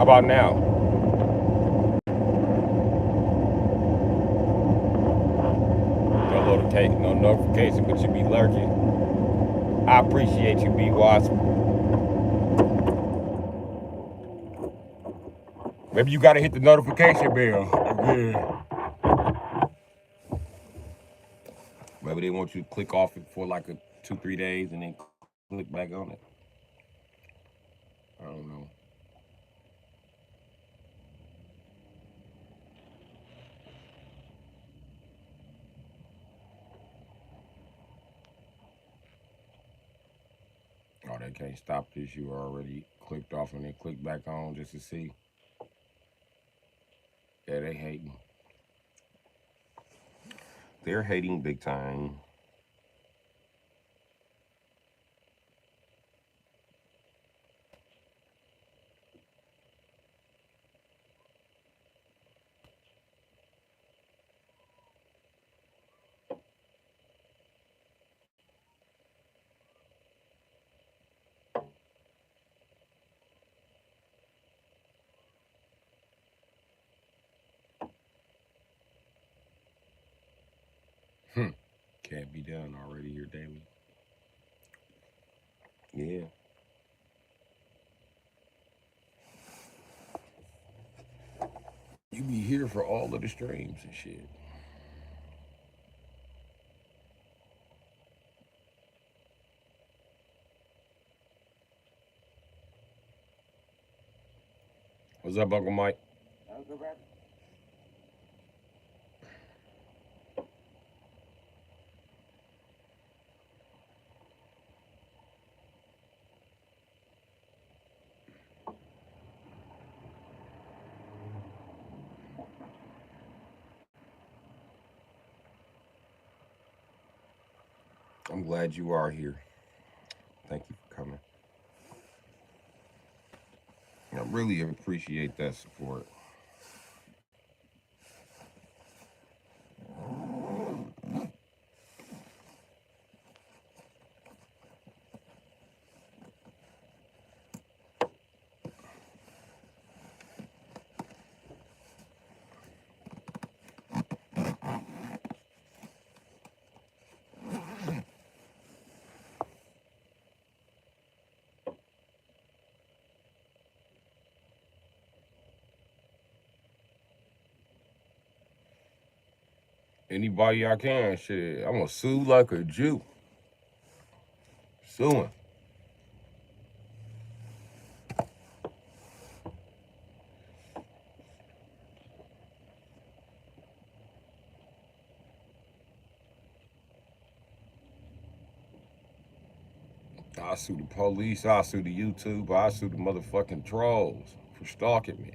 about now? No notification, but you be lurking. I appreciate you, B Wasp. Maybe you gotta hit the notification bell again. Maybe they want you to click off it for like a 2-3 days and then click back on it. I don't know. Oh, they can't stop this. You already clicked off and then click back on just to see. Yeah, they hating. They're hating big time. Can't be done already here, Daily. Yeah. You be here for all of the streams and shit. What's up, Uncle Mike? I'm glad you are here. Thank you for coming. I really appreciate that support. Anybody I can, shit. I'm gonna sue like a Jew. Suing. I sue the police. I sue the YouTube. I sue the motherfucking trolls for stalking me.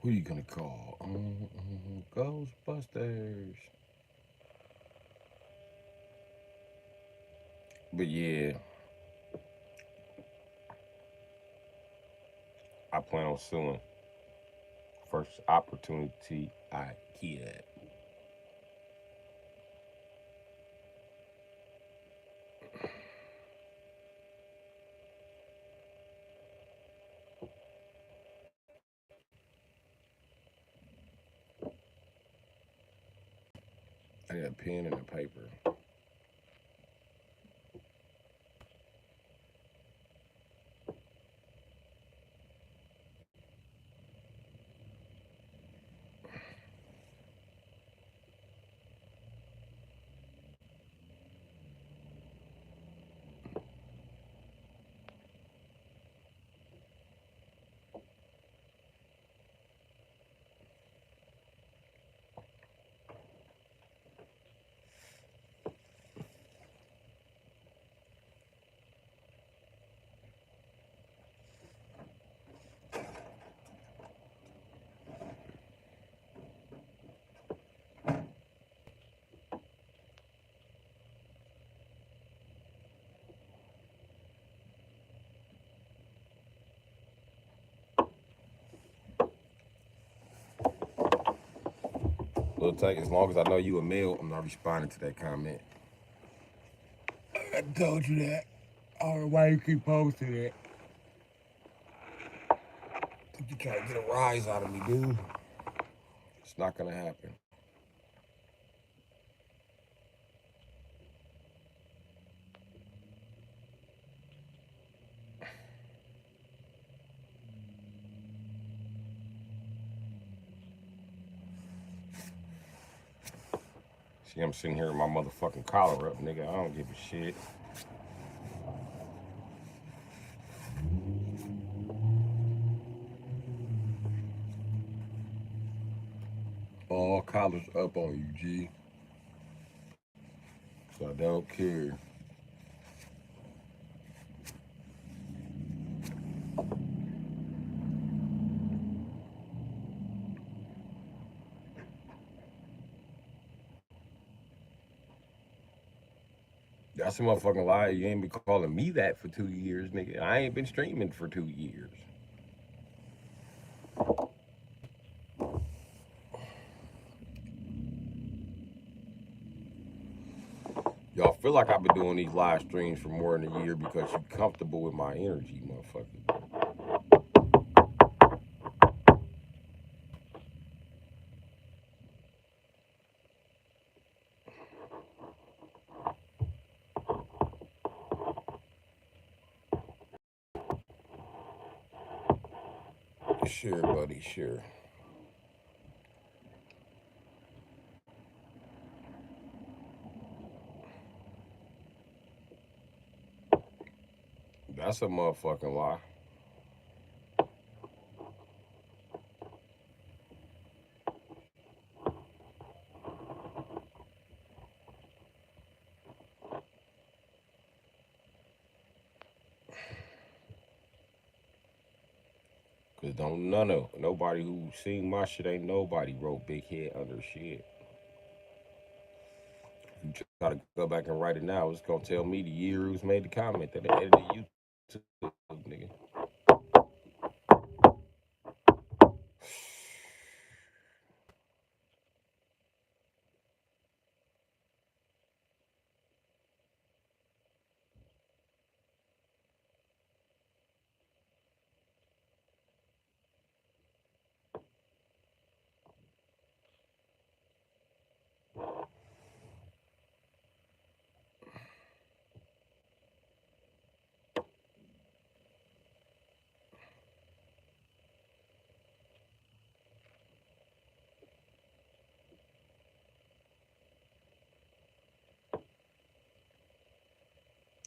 Who you gonna call? Ghostbusters. But yeah, I plan on suing. First opportunity I get. I got a pen and a paper. Little take, as long as I know you a male, I'm not responding to that comment. I told you that. I don't know why you keep posting it. Think you trying to get a rise out of me, dude. It's not gonna happen. See, I'm sitting here with my motherfucking collar up, nigga. I don't give a shit. All collars up on you, G. So I don't care. That's a motherfucking lie. You ain't been calling me that for 2 years, nigga. I ain't been streaming for 2 years. Y'all feel like I've been doing these live streams for more than a year because you're comfortable with my energy, motherfucker. Sure, buddy, sure. That's a motherfucking lie. Cause don't nobody who seen my shit ain't nobody wrote big head under shit. If you try to go back and write it now, it's gonna tell me the year who's made the comment that they edited YouTube, nigga.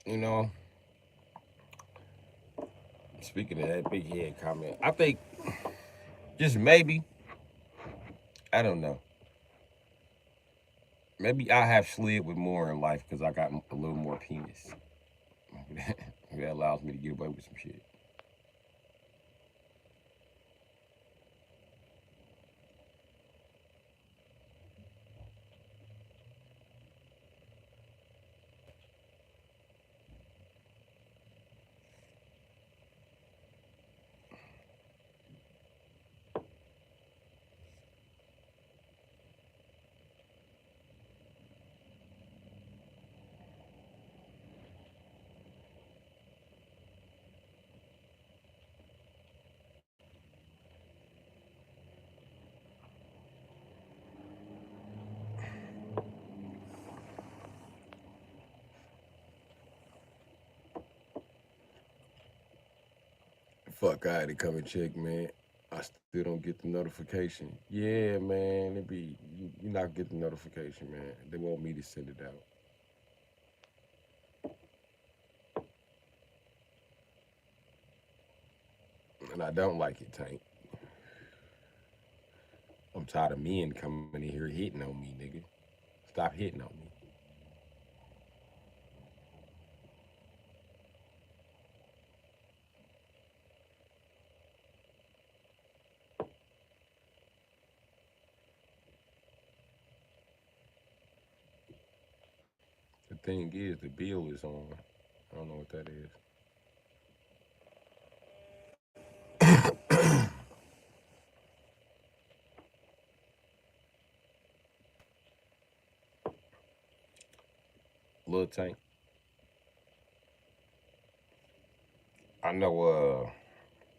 You know, speaking of that big head comment, I think just maybe, I don't know. Maybe I have slid with more in life because I got a little more penis. That allows me to get away with some shit. Fuck, I had to come and check, man. I still don't get the notification. Yeah, man, it be you not get the notification, man. They want me to send it out, and I don't like it, Tank. I'm tired of men coming in here hitting on me, nigga. Stop hitting on me. The thing is, the bill is on. I don't know what that is. Little Tank. I know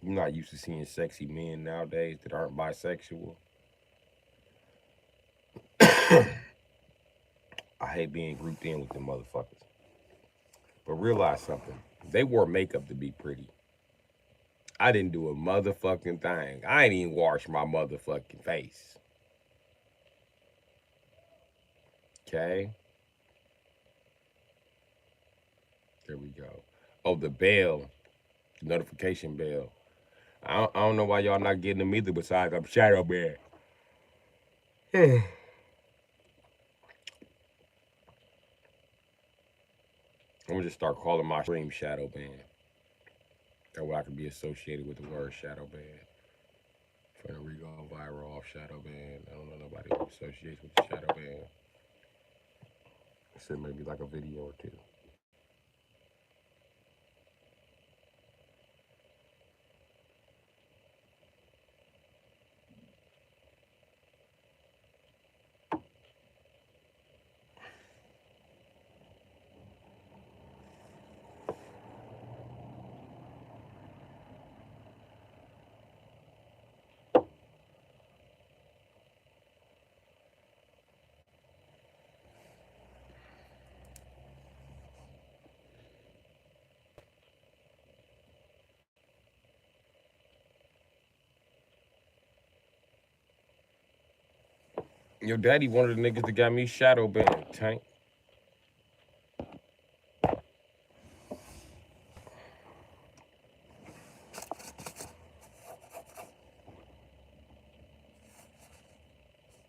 you're not used to seeing sexy men nowadays that aren't bisexual. I hate being grouped in with them motherfuckers. But realize something. They wore makeup to be pretty. I didn't do a motherfucking thing. I ain't even washed my motherfucking face. Okay? There we go. Oh, the bell. The notification bell. I don't know why y'all not getting them either besides I'm shadow banned. I'm gonna just start calling my stream shadow band. That way I can be associated with the word shadow band. Trying to re-go viral off shadow band. I don't know nobody who associates with the shadow band. Except maybe like a video or two. Your daddy one of the niggas that got me shadow banned, Tank.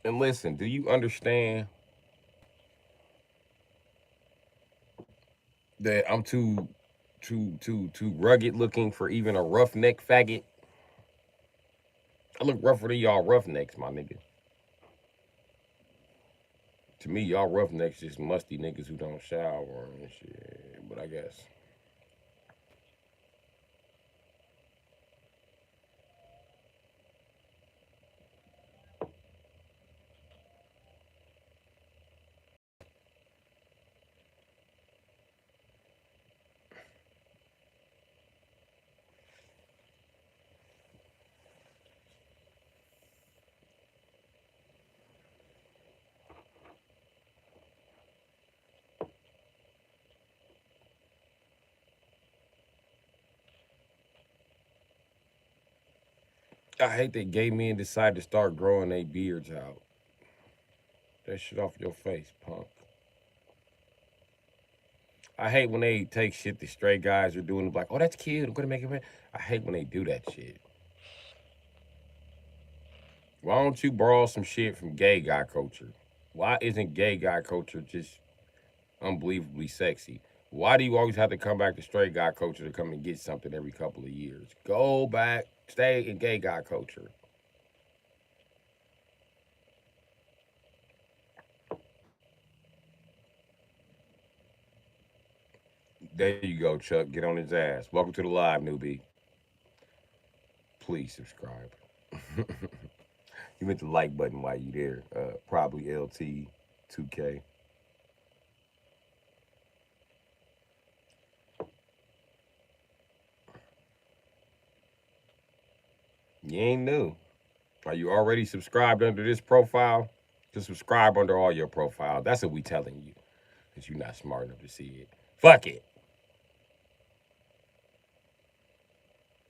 And listen, do you understand that I'm too rugged looking for even a roughneck faggot? I look rougher than y'all roughnecks, my nigga. To me, y'all roughnecks just musty niggas who don't shower and shit. But I guess. I hate that gay men decide to start growing their beards out. That shit off your face, punk. I hate when they take shit that straight guys are doing. Like, oh, that's cute. I'm gonna make it. I hate when they do that shit. Why don't you borrow some shit from gay guy culture? Why isn't gay guy culture just unbelievably sexy? Why do you always have to come back to straight guy culture to come and get something every couple of years? Go back, stay in gay guy culture. There you go, Chuck. Get on his ass. Welcome to the live, newbie. Please subscribe. You hit the like button while you there. Probably LT 2K. You ain't new. Are you already subscribed under this profile? Just subscribe under all your profiles. That's what we telling you. Because you're not smart enough to see it. Fuck it.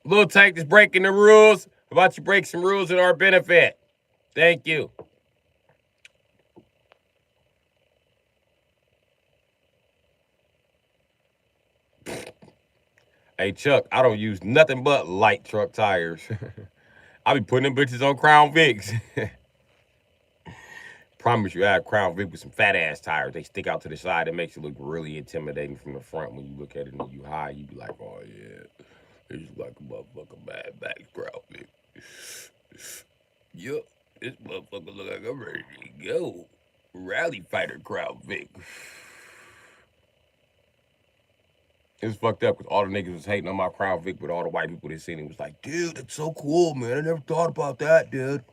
Lil Tank is breaking the rules. How about you break some rules in our benefit? Thank you. Hey Chuck, I don't use nothing but light truck tires. I be putting them bitches on Crown Vics. Promise you, I have Crown Vic with some fat ass tires. They stick out to the side. It makes it look really intimidating from the front. When you look at it and you high, you be like, oh yeah, it's like a motherfucker Mad Max Crown Vic. Yup, this motherfucker look like I'm ready to go. Rally fighter Crown Vic. It was fucked up because all the niggas was hating on my Crown Vic, but all the white people that seen it was like, dude, that's so cool, man. I never thought about that, dude.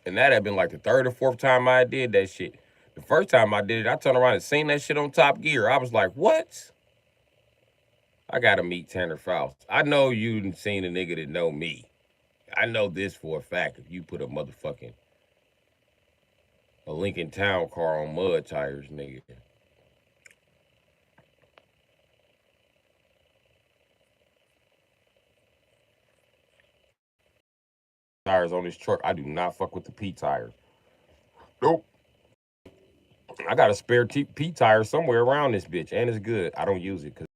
And that had been like the third or fourth time I did that shit. The first time I did it, I turned around and seen that shit on Top Gear. I was like, what? I gotta meet Tanner Faust. I know you done seen a nigga that know me. I know this for a fact. If you put a Lincoln Town car on mud tires, nigga. Tires on this truck, I do not fuck with the P tires. Nope. I got a spare P tire somewhere around this bitch, and it's good. I don't use it because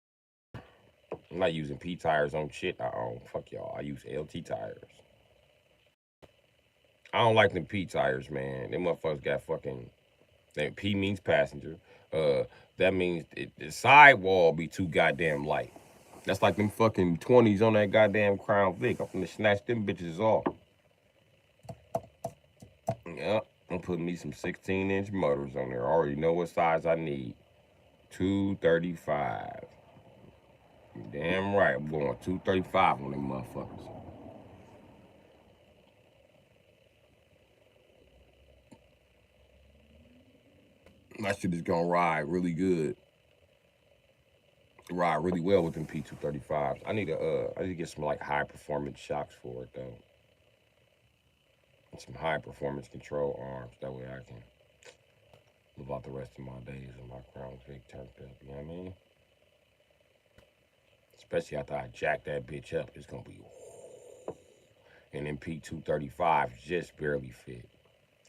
I'm not using P tires on shit I own. Fuck y'all. I use LT tires. I don't like them P tires, man. Them motherfuckers got fucking. That P means passenger. That means the sidewall be too goddamn light. That's like them fucking 20s on that goddamn Crown Vic. I'm gonna snatch them bitches off. Yep. I'm putting me some 16-inch motors on there. I already know what size I need. 235. Damn right. I'm going 235 on them motherfuckers. My shit is gonna ride really good. Ride really well with them P235s. I need to get some like high performance shocks for it though. And some high performance control arms. That way I can live out the rest of my days with my Crown Vic turned up. You know what I mean? Especially after I jack that bitch up, it's gonna be. And then P235s just barely fit.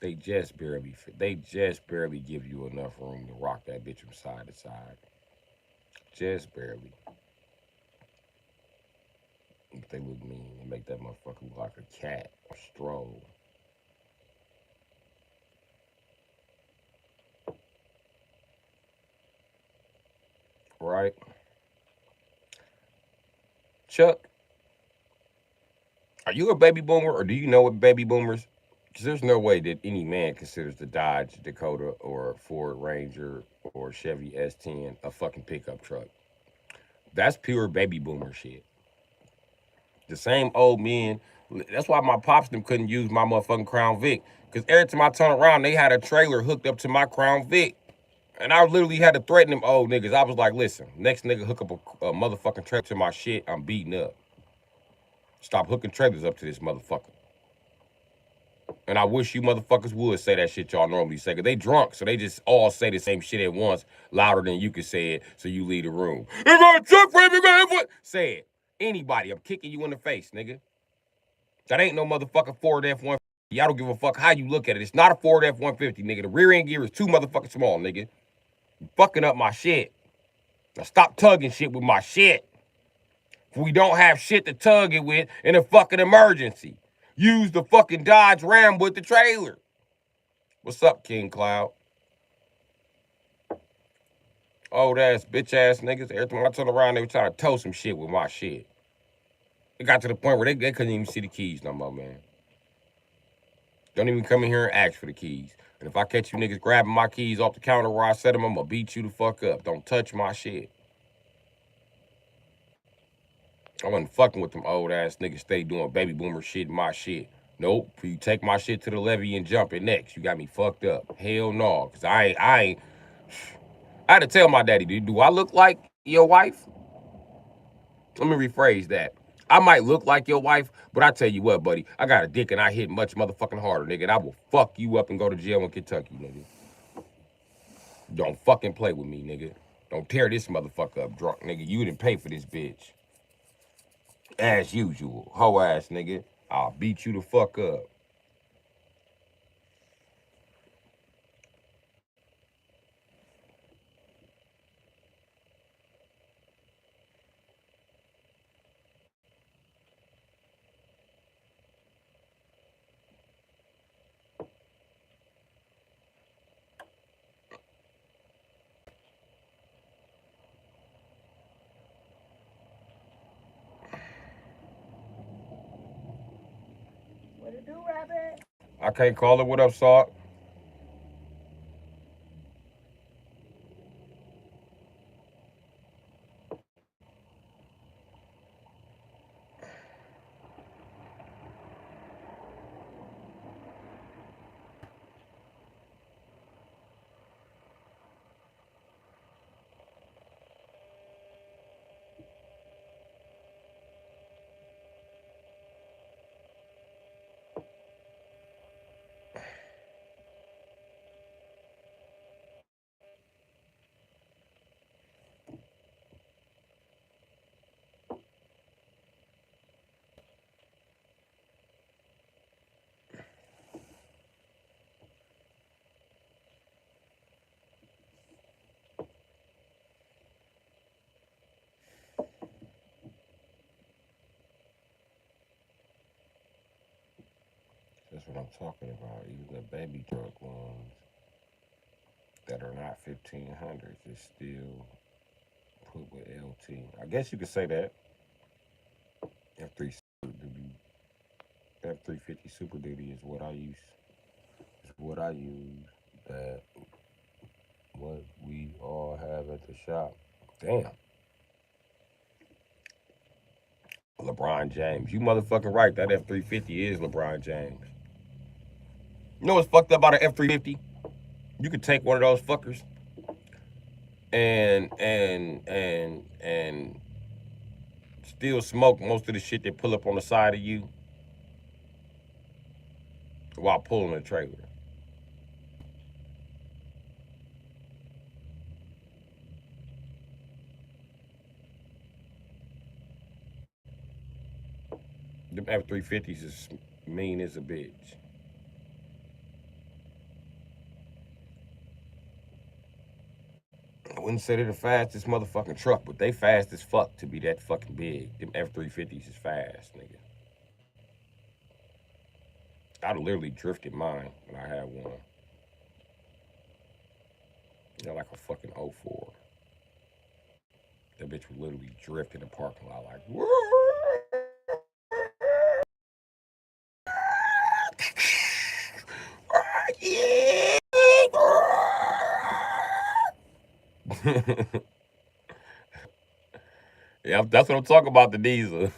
They just barely fit. They just barely give you enough room to rock that bitch from side to side. Just barely. But they look mean. They make that motherfucker look like a cat or stroll. Right? Chuck, are you a baby boomer or do you know what baby boomers? Because there's no way that any man considers the Dodge Dakota or Ford Ranger or Chevy S10 a fucking pickup truck. That's pure baby boomer shit. The same old men. That's why my pops them couldn't use my motherfucking Crown Vic. Because every time I turn around, they had a trailer hooked up to my Crown Vic. And I literally had to threaten them old niggas. I was like, listen, next nigga hook up a motherfucking trailer to my shit, I'm beating up. Stop hooking trailers up to this motherfucker. And I wish you motherfuckers would say that shit y'all normally say. Cause they drunk, so they just all say the same shit at once, louder than you can say it, so you leave the room. Say it. Anybody, I'm kicking you in the face, nigga. That ain't no motherfucking Ford F-150. Y'all don't give a fuck how you look at it. It's not a Ford F-150, nigga. The rear end gear is too motherfucking small, nigga. You fucking up my shit. Now stop tugging shit with my shit. We don't have shit to tug it with in a fucking emergency. Use the fucking Dodge Ram with the trailer. What's up, King Cloud? Old ass, bitch ass niggas. Every time I turn around, they were trying to tow some shit with my shit. It got to the point where they couldn't even see the keys no more, man. Don't even come in here and ask for the keys. And if I catch you niggas grabbing my keys off the counter where I set them, I'm gonna beat you the fuck up. Don't touch my shit. I wasn't fucking with them old ass niggas stay doing baby boomer shit in my shit. Nope. You take my shit to the levee and jump it next. You got me fucked up. Hell no. Cause I ain't. I had to tell my daddy, do I look like your wife? Let me rephrase that. I might look like your wife, but I tell you what, buddy, I got a dick and I hit much motherfucking harder, nigga. And I will fuck you up and go to jail in Kentucky, nigga. Don't fucking play with me, nigga. Don't tear this motherfucker up, drunk nigga. You didn't pay for this bitch. As usual. Hoe ass nigga. I'll beat you the fuck up. What it do, Rabbit? I can't call it. What up, Salt? That's what I'm talking about. Even the baby truck ones that are not 1500s is still put with LT. I guess you could say that. F3 Super Duty, F350 Super Duty is what I use. Is what I use. That what we all have at the shop. Damn. LeBron James. You motherfucking right. That F350 is LeBron James. You know what's fucked up about an F350? You could take one of those fuckers and still smoke most of the shit that pull up on the side of you while pulling a trailer. Them F350s is mean as a bitch. I wouldn't say they're the fastest motherfucking truck, but they fast as fuck to be that fucking big. Them F350s is fast, nigga. I'd have literally drifted mine when I had one. You know, like a fucking '04. That bitch would literally drift in the parking lot like, yeah. Yeah, that's what I'm talking about, the diesel.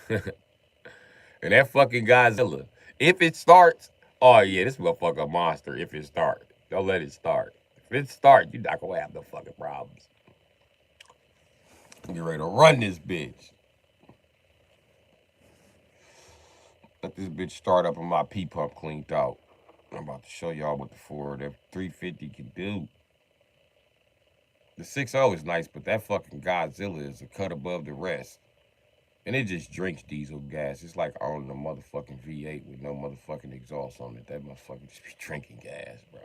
And that fucking Godzilla. If it starts, oh yeah, this motherfucker a monster if it starts. Don't let it start. If it starts, you're not gonna have no fucking problems. Get ready to run this bitch. Let this bitch start up and my P pump cleaned out. I'm about to show y'all what the Ford F350 can do. The 6.0 is nice, but that fucking Godzilla is a cut above the rest. And it just drinks diesel gas. It's like owning a motherfucking V8 with no motherfucking exhaust on it. That motherfucker just be drinking gas, bro.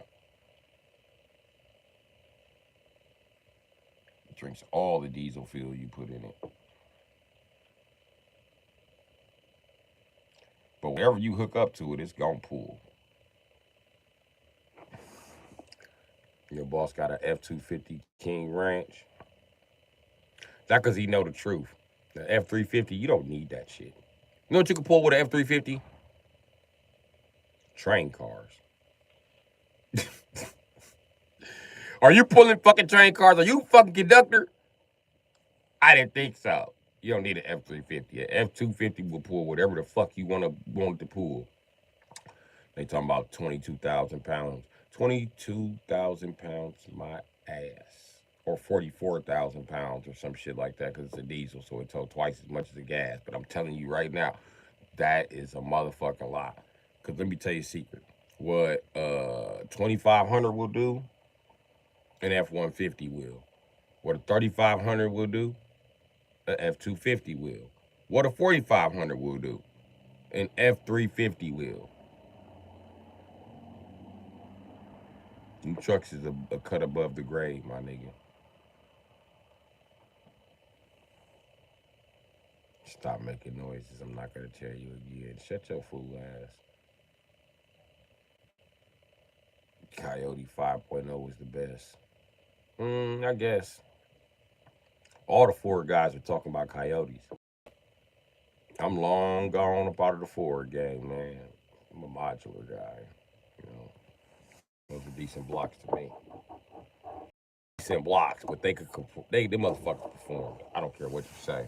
It drinks all the diesel fuel you put in it. But whenever you hook up to it, it's gonna pull. Your boss got a F250 King Ranch. Not because he know the truth. The F350, you don't need that shit. You know what you can pull with an F350? Train cars. Are you pulling fucking train cars? Are you a fucking conductor? I didn't think so. You don't need an F350. An F250 will pull whatever the fuck you want it to pull. They talking about 22,000 pounds. 22,000 pounds, my ass. Or 44,000 pounds or some shit like that because it's a diesel, so it told twice as much as the gas. But I'm telling you right now, that is a motherfucking lie. Because let me tell you a secret. What 2500 will do, an F-150 will. What a 3500 will do, a F250 will. What a 4500 will do, an F350 will. Them trucks is a cut above the grade, my nigga. Stop making noises. I'm not gonna tell you again. Shut your fool ass. Coyote 5.0 was the best. I guess all the Ford guys are talking about Coyotes. I'm long gone up out of the Ford game, man. I'm a modular guy. You know, those are decent blocks to me. Decent blocks, but they could they motherfuckers performed. I don't care what you say.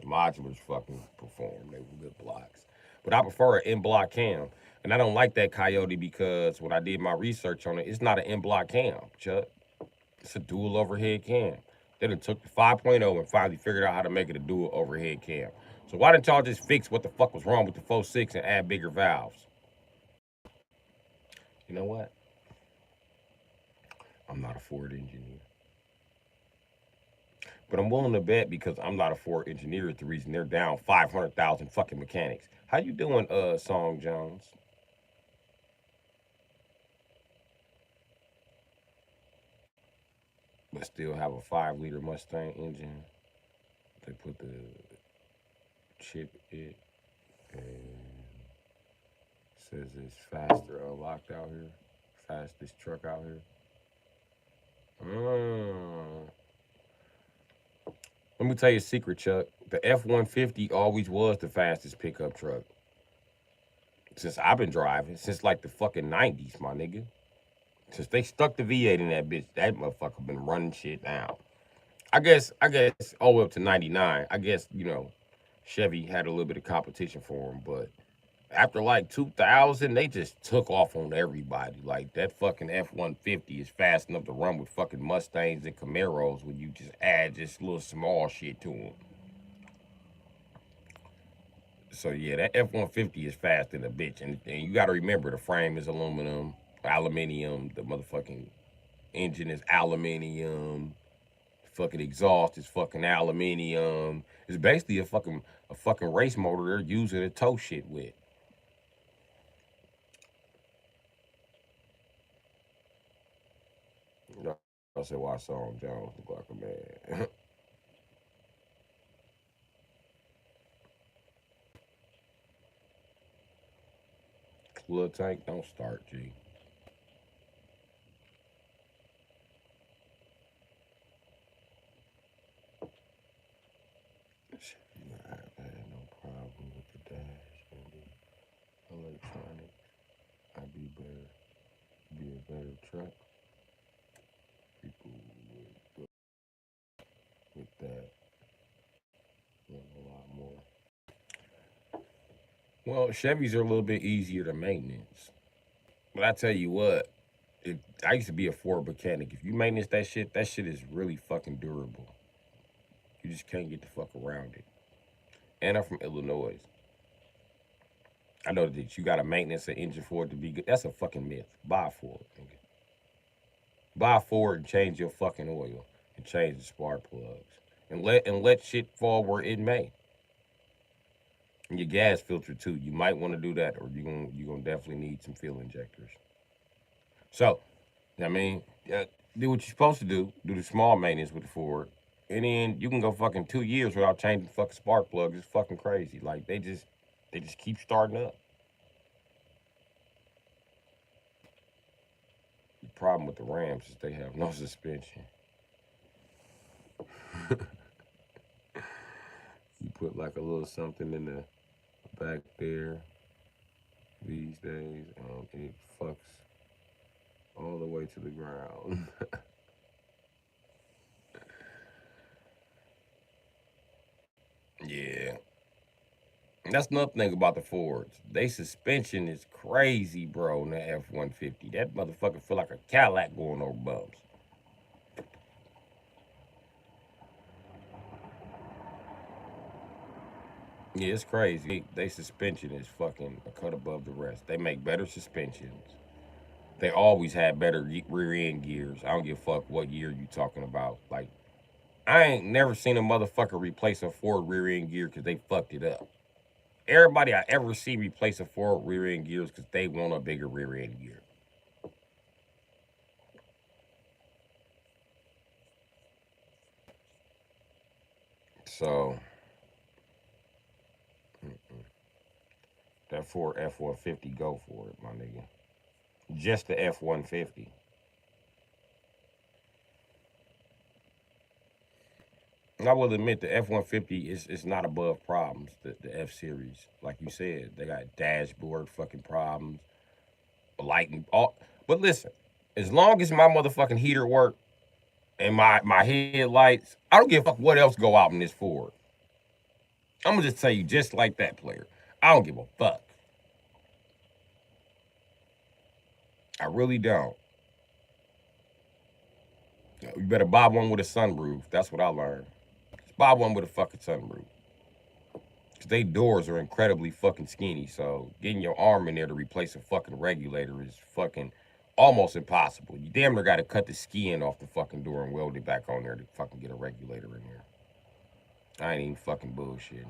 The modulars fucking perform. They were good blocks. But I prefer an in block cam. And I don't like that Coyote because when I did my research on it, it's not an in block cam, Chuck. It's a dual overhead cam. They done took the 5.0 and finally figured out how to make it a dual overhead cam. So why didn't y'all just fix what the fuck was wrong with the 4.6 and add bigger valves? You know what? I'm not a Ford engineer. But I'm willing to bet because I'm not a Ford engineer is the reason they're down 500,000 fucking mechanics. How you doing, Song Jones? But still have a 5 liter Mustang engine. They put the chip it and says it's faster unlocked out here. Fastest truck out here. Mm. Let me tell you a secret, Chuck. The F-150 always was the fastest pickup truck. Since I've been driving, since like the fucking 90s, my nigga. Since they stuck the V8 in that bitch, that motherfucker been running shit down. I guess all the way up to 99. I guess, Chevy had a little bit of competition for them, but after like 2000, they just took off on everybody. Like that fucking F-150 is fast enough to run with fucking Mustangs and Camaros when you just add just little small shit to them. So yeah, that F-150 is fast in a bitch, and you got to remember the frame is aluminum, aluminium. The motherfucking engine is aluminium. Fucking exhaust is fucking aluminium. It's basically a fucking race motor they're using to tow shit with. You know, I said, why Song Jones look like a man? Little tank, don't start, G. I've had no problem with the dash, baby. Electronics, I'd be a better truck. People with that want a lot more. Well, Chevys are a little bit easier to maintenance. But I tell you what, if I used to be a Ford mechanic, if you maintenance that shit is really fucking durable. You just can't get the fuck around it. And I'm from Illinois. I know that you got to maintenance an engine for it to be good. That's a fucking myth. Buy a Ford, nigga. Buy a Ford and change your fucking oil and change the spark plugs and let shit fall where it may. And your gas filter too. You might want to do that, or you gonna definitely need some fuel injectors. So, I mean, do what you're supposed to do. Do the small maintenance with the Ford, and then you can go fucking 2 years without changing the fucking spark plugs. It's fucking crazy. Like they just keep starting up. The problem with the Rams is they have no suspension. You put like a little something in the back there these days, and it fucks all the way to the ground. Yeah. And that's another thing about the Fords. They suspension is crazy, bro, in the F-150. That motherfucker feel like a Cadillac going over bumps. Yeah, it's crazy. They suspension is fucking a cut above the rest. They make better suspensions. They always had better rear end gears. I don't give a fuck what year you talking about. Like I ain't never seen a motherfucker replace a Ford rear end gear because they fucked it up. Everybody I ever see replace a Ford rear end gears because they want a bigger rear end gear. So that Ford F-150, go for it, my nigga. Just the F-150. I will admit the F-150 is not above problems. The F series, like you said, they got dashboard fucking problems, lighting. All, but listen, as long as my motherfucking heater work and my headlights, I don't give a fuck what else go out in this Ford. I'm gonna just tell you, just like that player, I don't give a fuck. I really don't. You better buy one with a sunroof. That's what I learned. Just buy one with a fucking sunroof. Cause they doors are incredibly fucking skinny. So getting your arm in there to replace a fucking regulator is fucking almost impossible. You damn near got to cut the skin off the fucking door and weld it back on there to fucking get a regulator in there. I ain't even fucking bullshitting.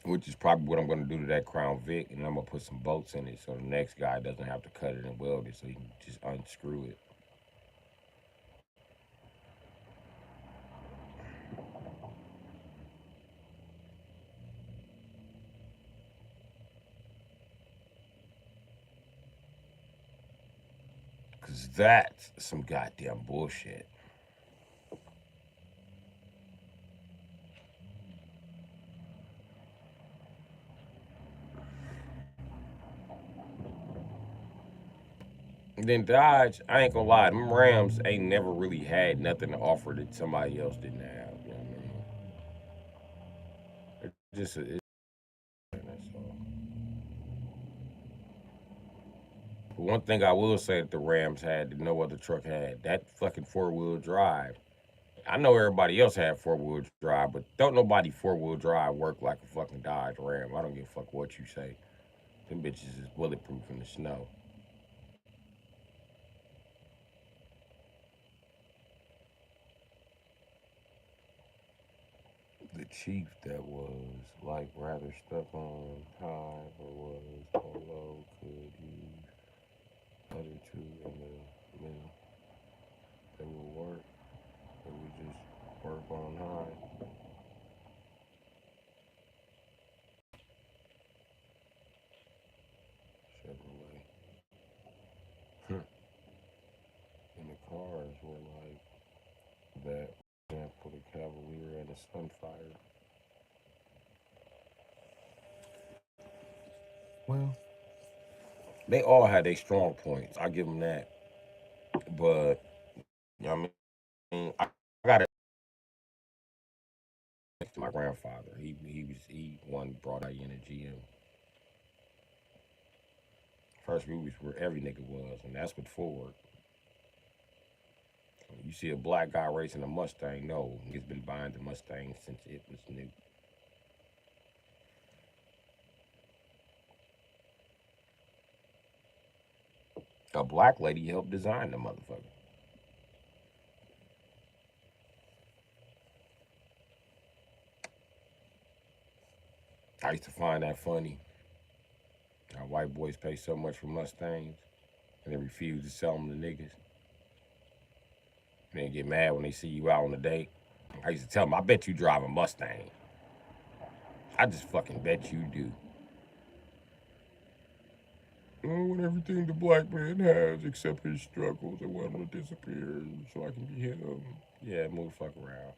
Which is probably what I'm gonna do to that Crown Vic, and I'm gonna put some bolts in it so the next guy doesn't have to cut it and weld it, so he can just unscrew it. Cause that's some goddamn bullshit. And then Dodge, I ain't gonna lie, them Rams ain't never really had nothing to offer that somebody else didn't have. You know what I mean? It just it's that's all. But one thing I will say that the Rams had that no other truck had, that fucking four-wheel drive. I know everybody else had four-wheel drive, but don't nobody four-wheel drive work like a fucking Dodge Ram. I don't give a fuck what you say. Them bitches is bulletproof in the snow. The chief that was like rather stuck on high or was on low could use other two in the middle. They will work. They would just work on high. Chevrolet. And the cars were like that. For example, the Cavalier and the Sunfire. Well, they all had their strong points. I give them that. But you know what I mean, I got to my grandfather. He one brought out in a GM. First movies where every nigga was, and that's with Ford. You see a black guy racing a Mustang, no, he's been buying the Mustang since it was new. A black lady helped design the motherfucker. I used to find that funny. How white boys pay so much for Mustangs and they refuse to sell them to niggas. And they get mad when they see you out on a date. I used to tell them, I bet you drive a Mustang. I just fucking bet you do. I want everything the black man has except his struggles. I want him to disappear so I can be him. Yeah, move the fuck around.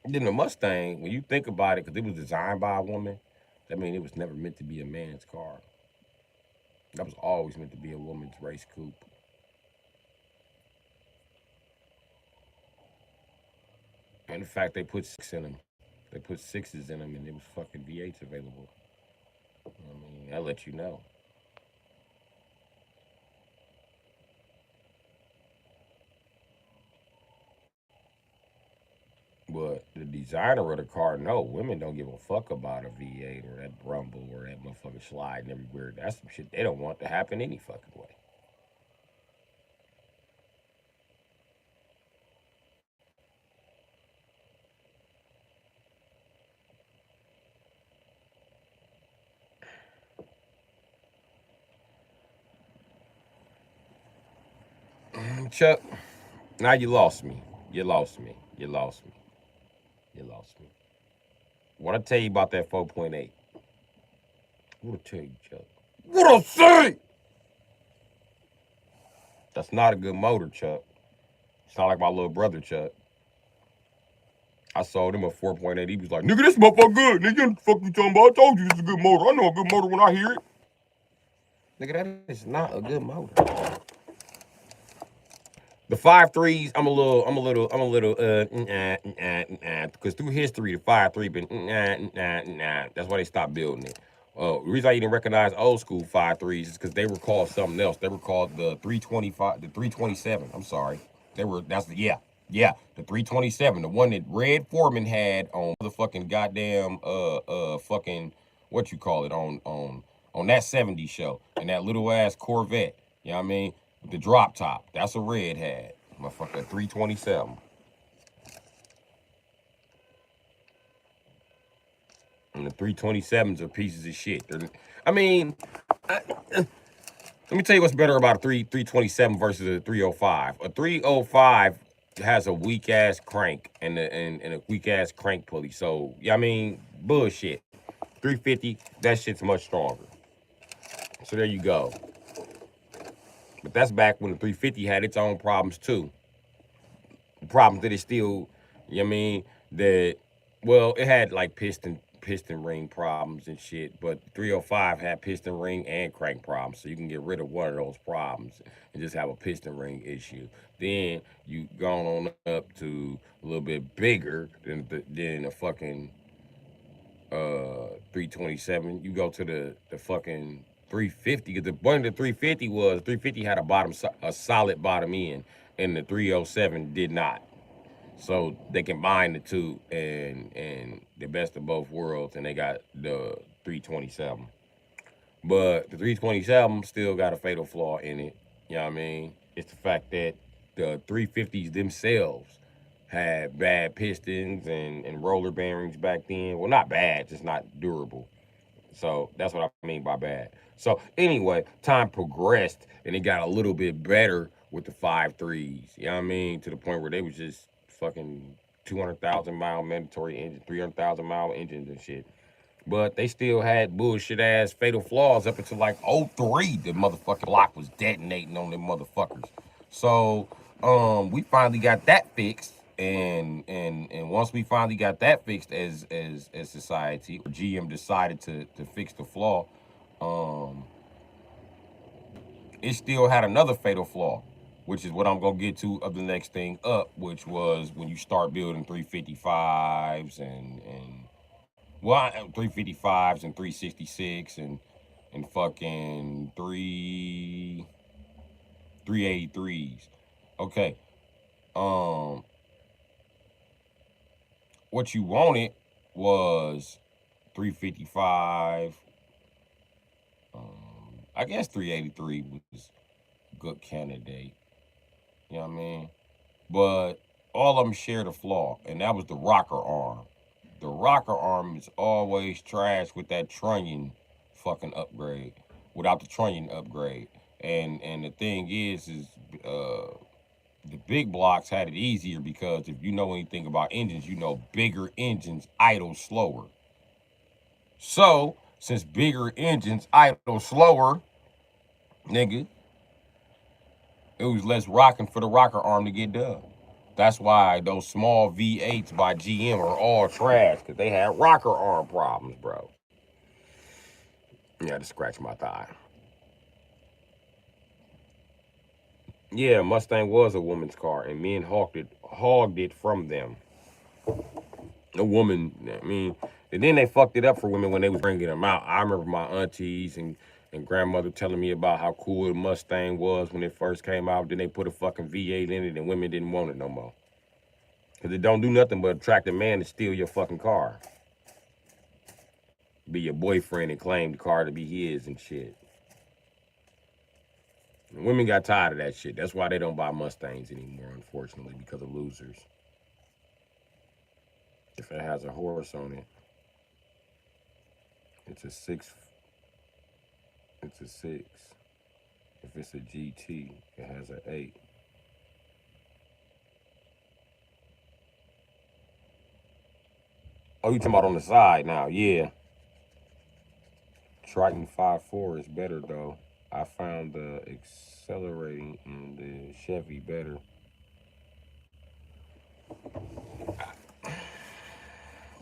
Then the Mustang, when you think about it, because it was designed by a woman, that means it was never meant to be a man's car. That was always meant to be a woman's race coupe. And the fact they put six in them, they put sixes in them, and it was fucking V8s available. I mean, that let you know. designer of the car, no, women don't give a fuck about a V8 or that rumble or that motherfucker sliding everywhere. That's some shit they don't want to happen any fucking way. Chuck, now you lost me. You lost me. You lost me. You lost me. What I tell you about that 4.8? What I tell you, Chuck? What I say? That's not a good motor, Chuck. It's not like my little brother, Chuck. I sold him a 4.8. He was like, nigga, this motherfucker good. Nigga, what the fuck you talking about? I told you this is a good motor. I know a good motor when I hear it. Nigga, that is not a good motor. The 5.3s, because through history, the 5.3 been That's why they stopped building it. The reason I didn't recognize old school 5.3s is because they were called something else. They were called the 325, the 327. I'm sorry. The 327, the one that Red Foreman had on the fucking goddamn fucking what you call it on that 70s show and that little ass Corvette. You know what I mean? The drop top. That's a red hat. Motherfucker 327. And the 327s are pieces of shit. I mean, let me tell you what's better about a 327 versus a 305. A 305 has a weak ass crank and a weak ass crank pulley. So, yeah, I mean, bullshit. 350, that shit's much stronger. So there you go. But that's back when the 350 had its own problems too. Problems that it still, you know what I mean, that well, it had like piston ring problems and shit, but 305 had piston ring and crank problems. So you can get rid of one of those problems and just have a piston ring issue. Then you gone on up to a little bit bigger than a fucking 327. You go to the fucking 350 because the one of the 350 was 350 had a solid bottom end and the 307 did not. So they combined the two and the best of both worlds, and they got the 327. But the 327 still got a fatal flaw in it. You know what I mean? It's the fact that the 350s themselves had bad pistons and roller bearings back then. Well, not bad, just not durable. So that's what I mean by bad. So anyway, time progressed and it got a little bit better with the 5.3s. You know what I mean? To the point where they was just fucking 200,000 mile mandatory engine, 300,000 mile engines and shit. But they still had bullshit ass fatal flaws up until like '03. The motherfucking block was detonating on them motherfuckers. So we finally got that fixed. And once we finally got that fixed as society, GM decided to fix the flaw. Um, it still had another fatal flaw, which is what I'm gonna get to of the next thing up, which was when you start building 355s and well, 355s and 366 and fucking 383s. Okay. Um, what you wanted was 355. I guess 383 was a good candidate. You know what I mean? But all of them shared a flaw, and that was the rocker arm. The rocker arm is always trash with that trunnion fucking upgrade, without the trunnion upgrade. And the thing is uh, the big blocks had it easier because if you know anything about engines, you know bigger engines idle slower. So since bigger engines idle slower, nigga, it was less rocking for the rocker arm to get done. That's why those small V8s by GM are all trash because they had rocker arm problems, bro. Yeah, to scratch my thigh. Yeah, Mustang was a woman's car, and men hogged it from them. A woman, I mean, and then they fucked it up for women when they was bringing them out. I remember my aunties and grandmother telling me about how cool the Mustang was when it first came out. Then they put a fucking V8 in it, and women didn't want it no more. Because it don't do nothing but attract a man to steal your fucking car. Be your boyfriend and claim the car to be his and shit. And women got tired of that shit. That's why they don't buy Mustangs anymore, unfortunately, because of losers. If it has a horse on it, it's a six. It's a six. If it's a GT, it has an 8. Oh, you talking about on the side now? Yeah. Triton 5.4 is better though. I found the accelerating in the Chevy better.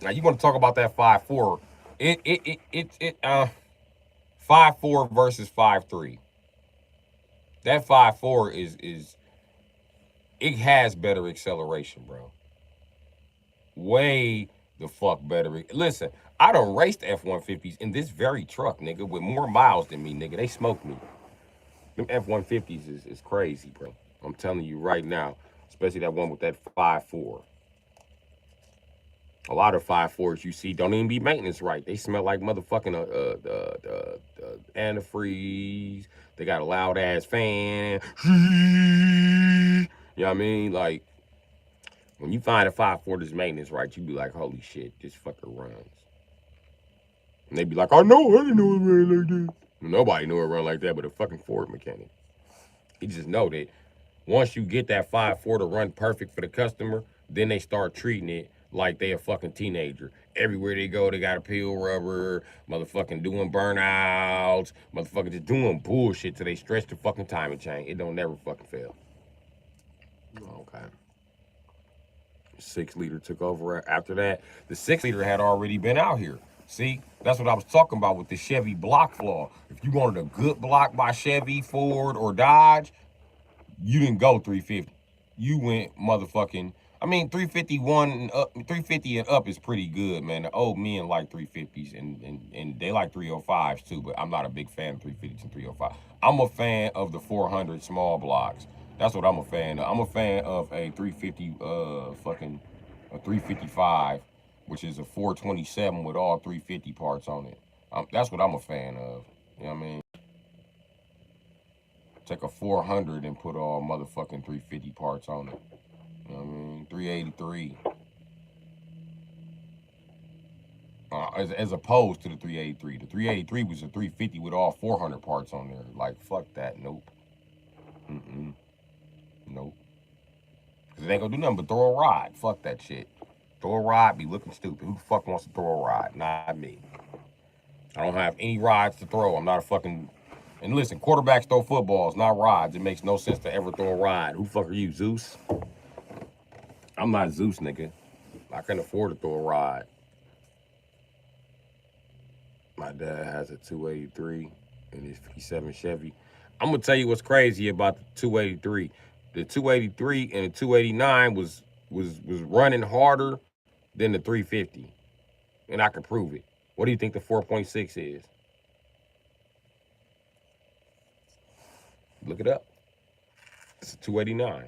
Now you want to talk about that 5.4? It 5.4 versus 5.3. That 5.4 is it has better acceleration, bro. Way the fuck better. Listen, I done raced F-150s in this very truck, nigga, with more miles than me, nigga. They smoked me. Them F-150s is crazy, bro. I'm telling you right now, especially that one with that 5.4. A lot of 5.4s you see don't even be maintenance right. They smell like motherfucking antifreeze. They got a loud ass fan. You know what I mean? Like, when you find a 5.4 that's maintenance right, you be like, holy shit, this fucker runs. And they be like, I know, I didn't know it ran like that. Nobody knew it ran like that but a fucking Ford mechanic. He just know that once you get that 5.4 to run perfect for the customer, then they start treating it like they a fucking teenager. Everywhere they go, they got to peel rubber, motherfucking doing burnouts, motherfucking just doing bullshit till they stretch the fucking timing chain. It don't never fucking fail. Okay. 6 liter took over after that. The 6 liter had already been out here. See, that's what I was talking about with the Chevy block flaw. If you wanted a good block by Chevy, Ford, or Dodge, you didn't go 350. You went motherfucking. I mean, 351 and up, 350 and up is pretty good, man. The old men like 350s and they like 305s too, but I'm not a big fan of 350s and 305. I'm a fan of the 400 small blocks. That's what I'm a fan of. I'm a fan of a 350 fucking a 355, which is a 427 with all 350 parts on it. That's what I'm a fan of. You know what I mean? Take a 400 and put all motherfucking 350 parts on it. You know what I mean? 383. As opposed to the 383. The 383 was a 350 with all 400 parts on there. Like, fuck that. Nope. Mm-mm. Nope. Because it ain't gonna do nothing but throw a rod. Fuck that shit. Throw a rod, be looking stupid. Who the fuck wants to throw a rod? Not me. I don't have any rods to throw. I'm not a fucking. And listen, quarterbacks throw footballs, not rods. It makes no sense to ever throw a rod. Who the fuck are you, Zeus? I'm not Zeus, nigga. I can afford to throw a rod. My dad has a 283 in his 57 Chevy. I'm gonna tell you what's crazy about the 283. The 283 and the 289 was running harder than the 350, and I can prove it. What do you think the 4.6 is? Look it up. It's a 289.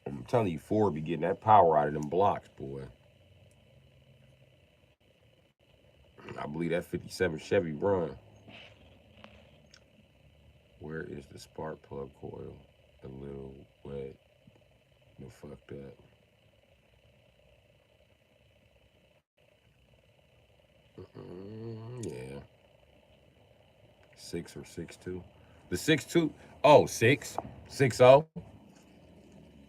I'm telling you, Ford be getting that power out of them blocks, boy. I believe that 57 Chevy run. Where is the spark plug coil? A little wet. No fucked up. Yeah. 6 or 6.2. The 6.2. Oh, 6. 6.0.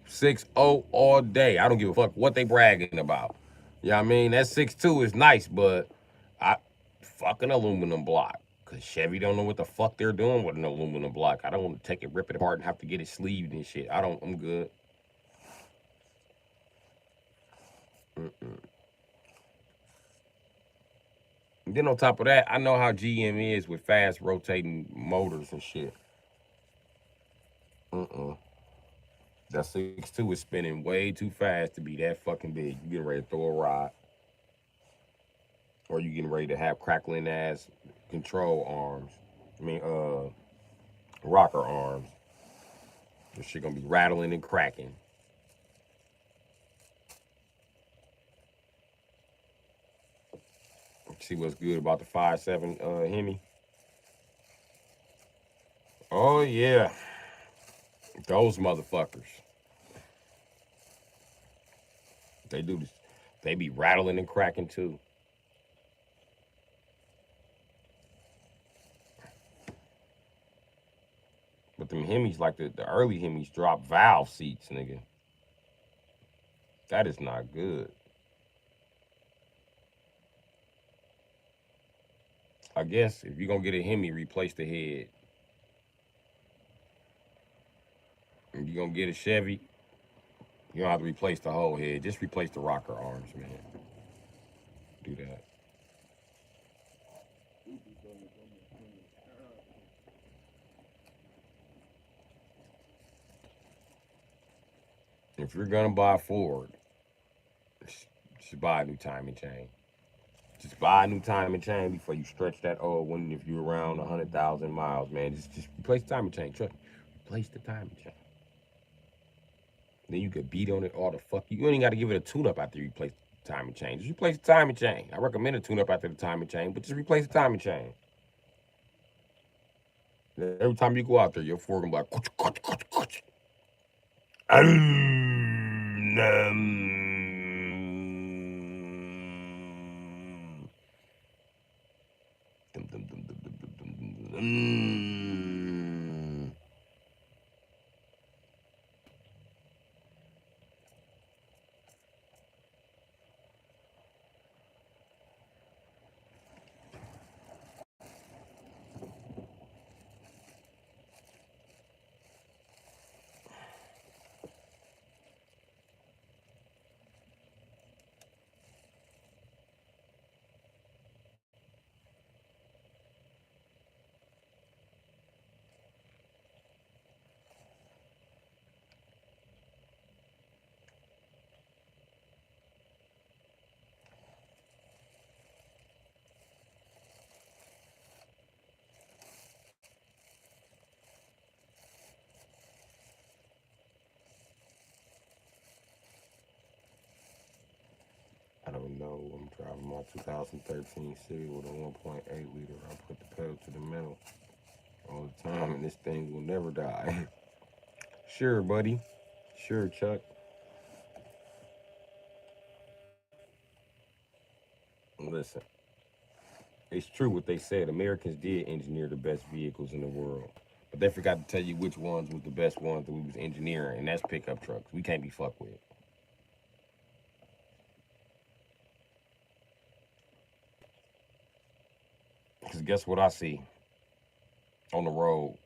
6.0 all day. I don't give a fuck what they bragging about. Yeah, I mean, that 6.2 is nice, but I fucking aluminum block. Cause Chevy don't know what the fuck they're doing with an aluminum block. I don't want to take it, rip it apart, and have to get it sleeved and shit. I'm good. Mm-mm. And then on top of that, I know how GM is with fast rotating motors and shit. Mm-mm. That 6.2 is spinning way too fast to be that fucking big. You getting ready to throw a rod, or you getting ready to have crackling ass control arms. I mean, rocker arms. This shit gonna be rattling and cracking. See what's good about the 5.7 Hemi? Oh yeah, those motherfuckers. They do this. They be rattling and cracking too. But them Hemis, like the early Hemis, drop valve seats, nigga. That is not good. I guess if you're gonna get a Hemi, replace the head. If you're gonna get a Chevy, you don't have to replace the whole head. Just replace the rocker arms, man. Do that. If you're gonna buy a Ford, just buy a new timing chain. Just buy a new timing chain before you stretch that old one. If you're around 100,000 miles, man, just replace the timing chain. Trust me. Replace the timing chain. Then you could beat on it all the fuck. You ain't got to give it a tune up after you replace the timing chain. Just replace the timing chain. I recommend a tune up after the timing chain, but just replace the timing chain. Every time you go out there, your Ford gonna be like, I don't know. I'm driving my 2013 Civic with a 1.8 liter. I put the pedal to the metal all the time, and this thing will never die. Sure, buddy. Sure, Chuck. Listen, it's true what they said. Americans did engineer the best vehicles in the world, but they forgot to tell you which ones was the best ones that we was engineering, and that's pickup trucks. We can't be fucked with. Cause guess what I see on the road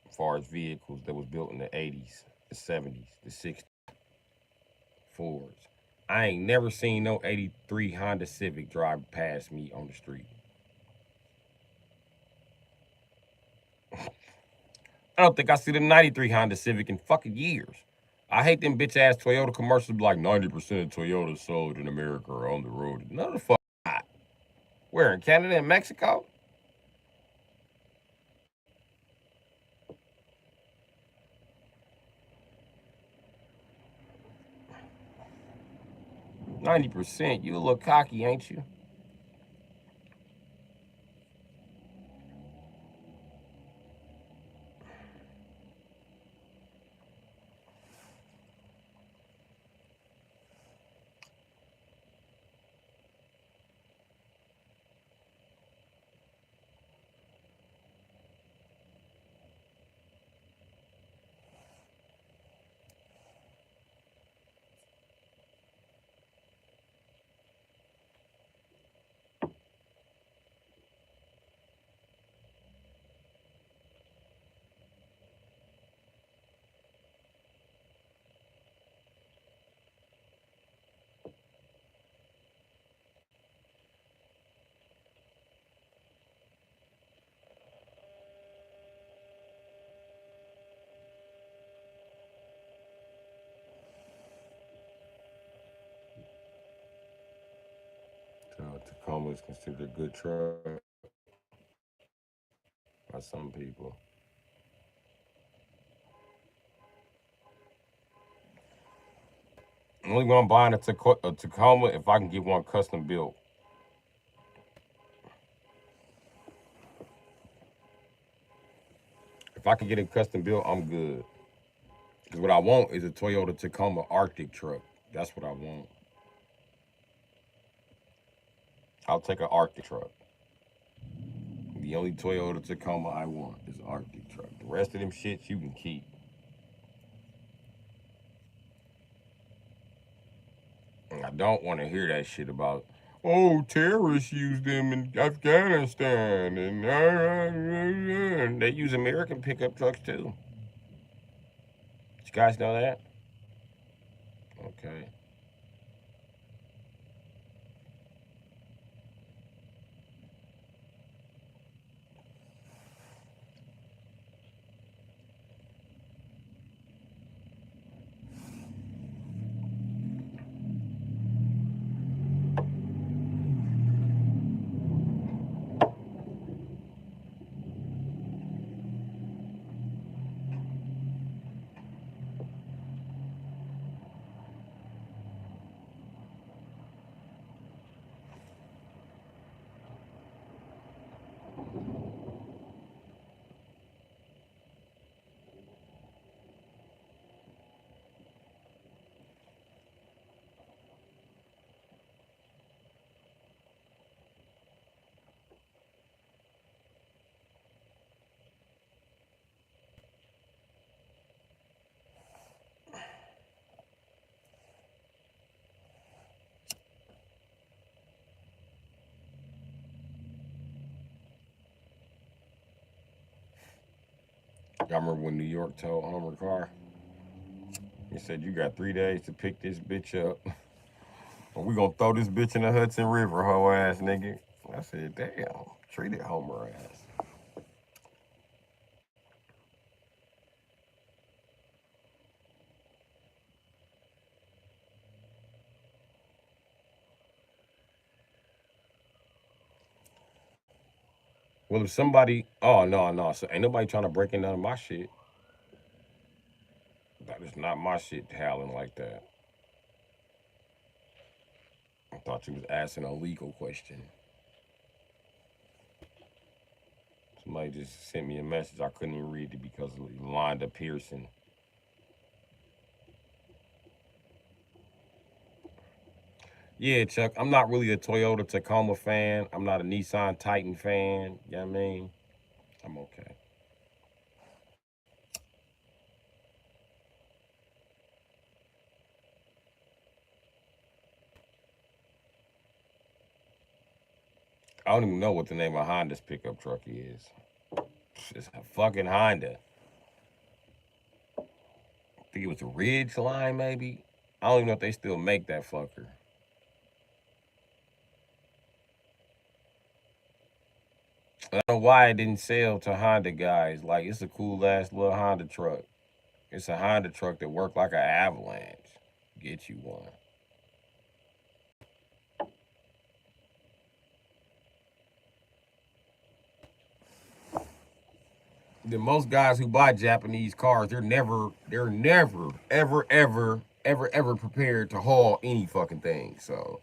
as far as vehicles that was built in the 80s, the 70s, the 60s, Fords. I ain't never seen no 83 Honda Civic drive past me on the street. I don't think I see the 93 Honda Civic in fucking years. I hate them bitch ass Toyota commercials be like 90% of Toyotas sold in America are on the road. None of the fuck not. Where in Canada and Mexico? 90%. You a little cocky, ain't you? Tacoma is considered a good truck by some people. Only one I'm buying a Tacoma if I can get one custom built. If I can get it custom built, I'm good. Because what I want is a Toyota Tacoma Arctic truck. That's what I want. I'll take an Arctic truck. The only Toyota Tacoma I want is an Arctic truck. The rest of them shits you can keep. And I don't want to hear that shit about, oh, terrorists use them in Afghanistan and they use American pickup trucks too. You guys know that? Okay. Y'all remember when New York told Homer Carr? He said, you got 3 days to pick this bitch up. Or we gonna throw this bitch in the Hudson River, hoe ass nigga. I said, damn, treated Homer ass. Well, if somebody, oh no, no, so ain't nobody trying to break in none of my shit. That is not my shit howling like that. I thought you was asking a legal question. Somebody just sent me a message. I couldn't even read it because of Londa Pearson. Yeah, Chuck, I'm not really a Toyota Tacoma fan. I'm not a Nissan Titan fan. You know what I mean? I'm okay. I don't even know what the name of Honda's pickup truck is. It's a fucking Honda. I think it was a Ridge line, maybe. I don't even know if they still make that fucker. I don't know why it didn't sell to Honda guys. Like, it's a cool ass little Honda truck. It's a Honda truck that worked like an Avalanche. Get you one. The most guys who buy Japanese cars, they're never, ever prepared to haul any fucking thing. So,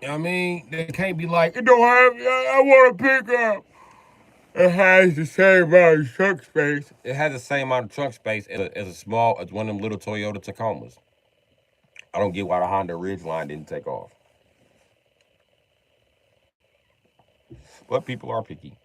you know what I mean, they can't be like, it don't have, I want a pickup. It has the same amount of trunk space. It has the same amount of trunk space as one of them little Toyota Tacomas. I don't get why the Honda Ridgeline didn't take off. But people are picky.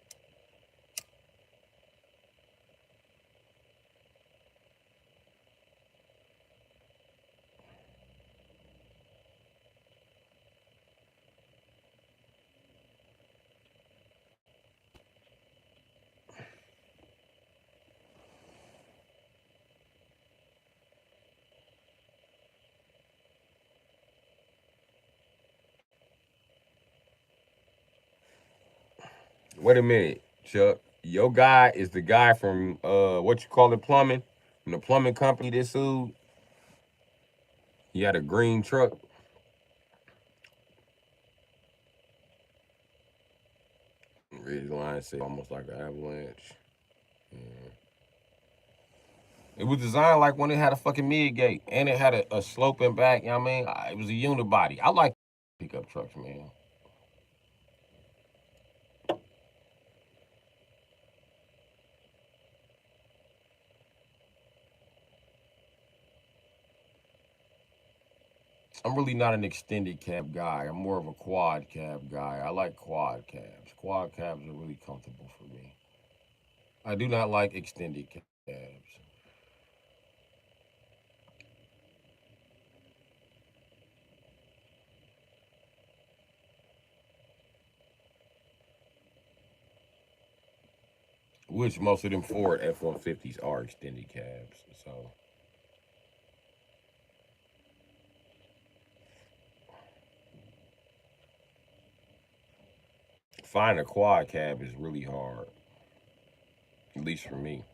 Wait a minute, Chuck. Your guy is the guy from what you call it, plumbing, from the plumbing company that sued. He had a green truck. Ridge line say almost like an avalanche. Yeah. It was designed like when it had a fucking mid gate and it had a sloping back. You know what I mean? It was a unibody. I like pickup trucks, man. I'm really not an extended cab guy. I'm more of a quad cab guy. I like quad cabs. Quad cabs are really comfortable for me. I do not like extended cabs. Which most of them Ford F-150s are extended cabs. So finding a quad cab is really hard, at least for me.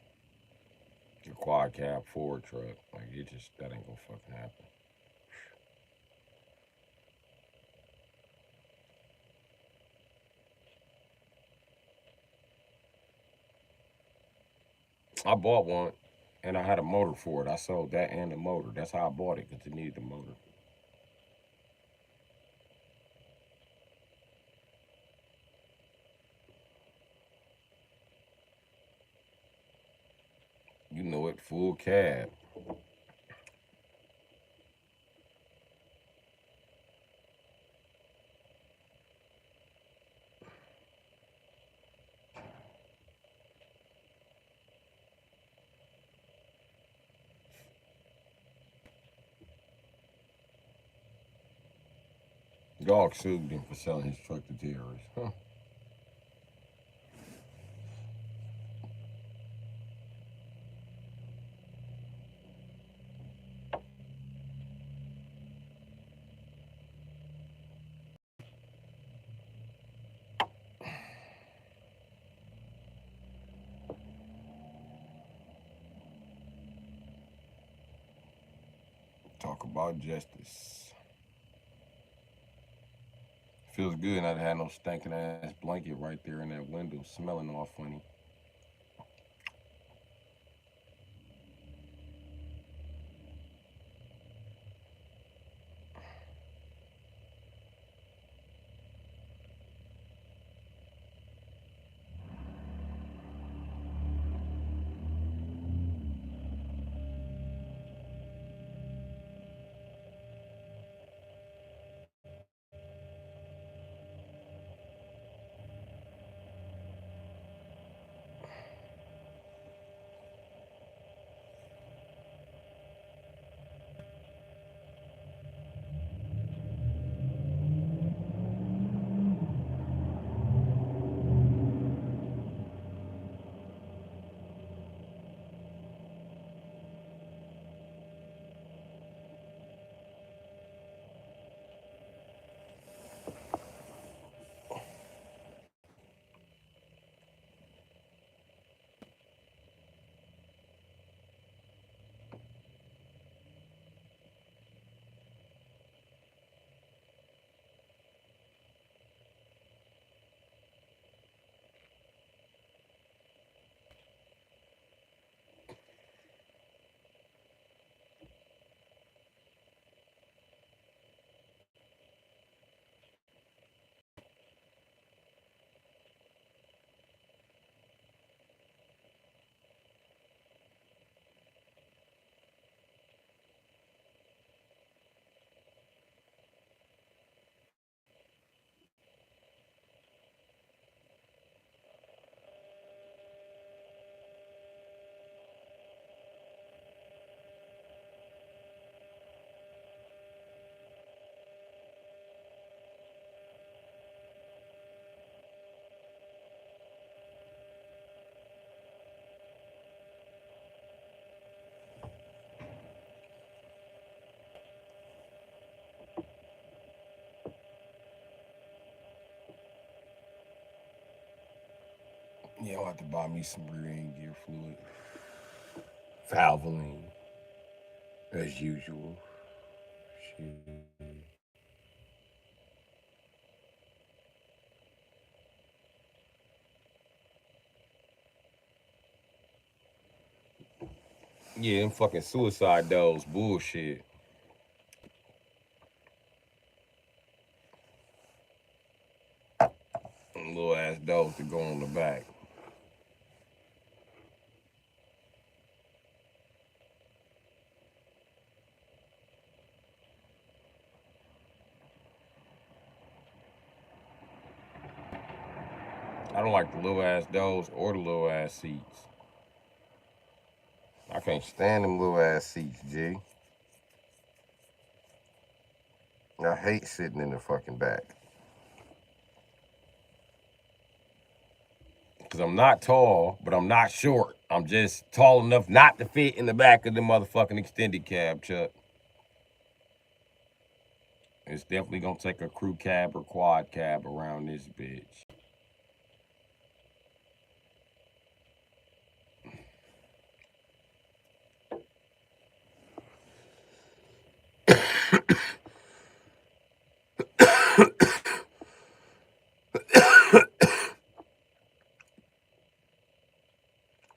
A quad cab Ford truck, like it just that ain't gonna fucking happen. I bought one, and I had a motor for it. I sold that and the motor. That's how I bought it because it needed the motor. You know it, full cab. Dog sued him for selling his truck to terrorists. Huh. Talk about justice. Feels good not to have no stinking ass blanket right there in that window, smelling all funny. Yeah, I'll have to buy me some rear end gear fluid. Valvoline, as usual. Shit. Yeah, them fucking suicide dolls, bullshit. Them little ass dolls that go on the back. I don't like the little ass dolls or the little ass seats. I can't stand them little ass seats, G. I hate sitting in the fucking back. Cause I'm not tall, but I'm not short. I'm just tall enough not to fit in the back of the motherfucking extended cab, Chuck. It's definitely gonna take a crew cab or quad cab around this bitch.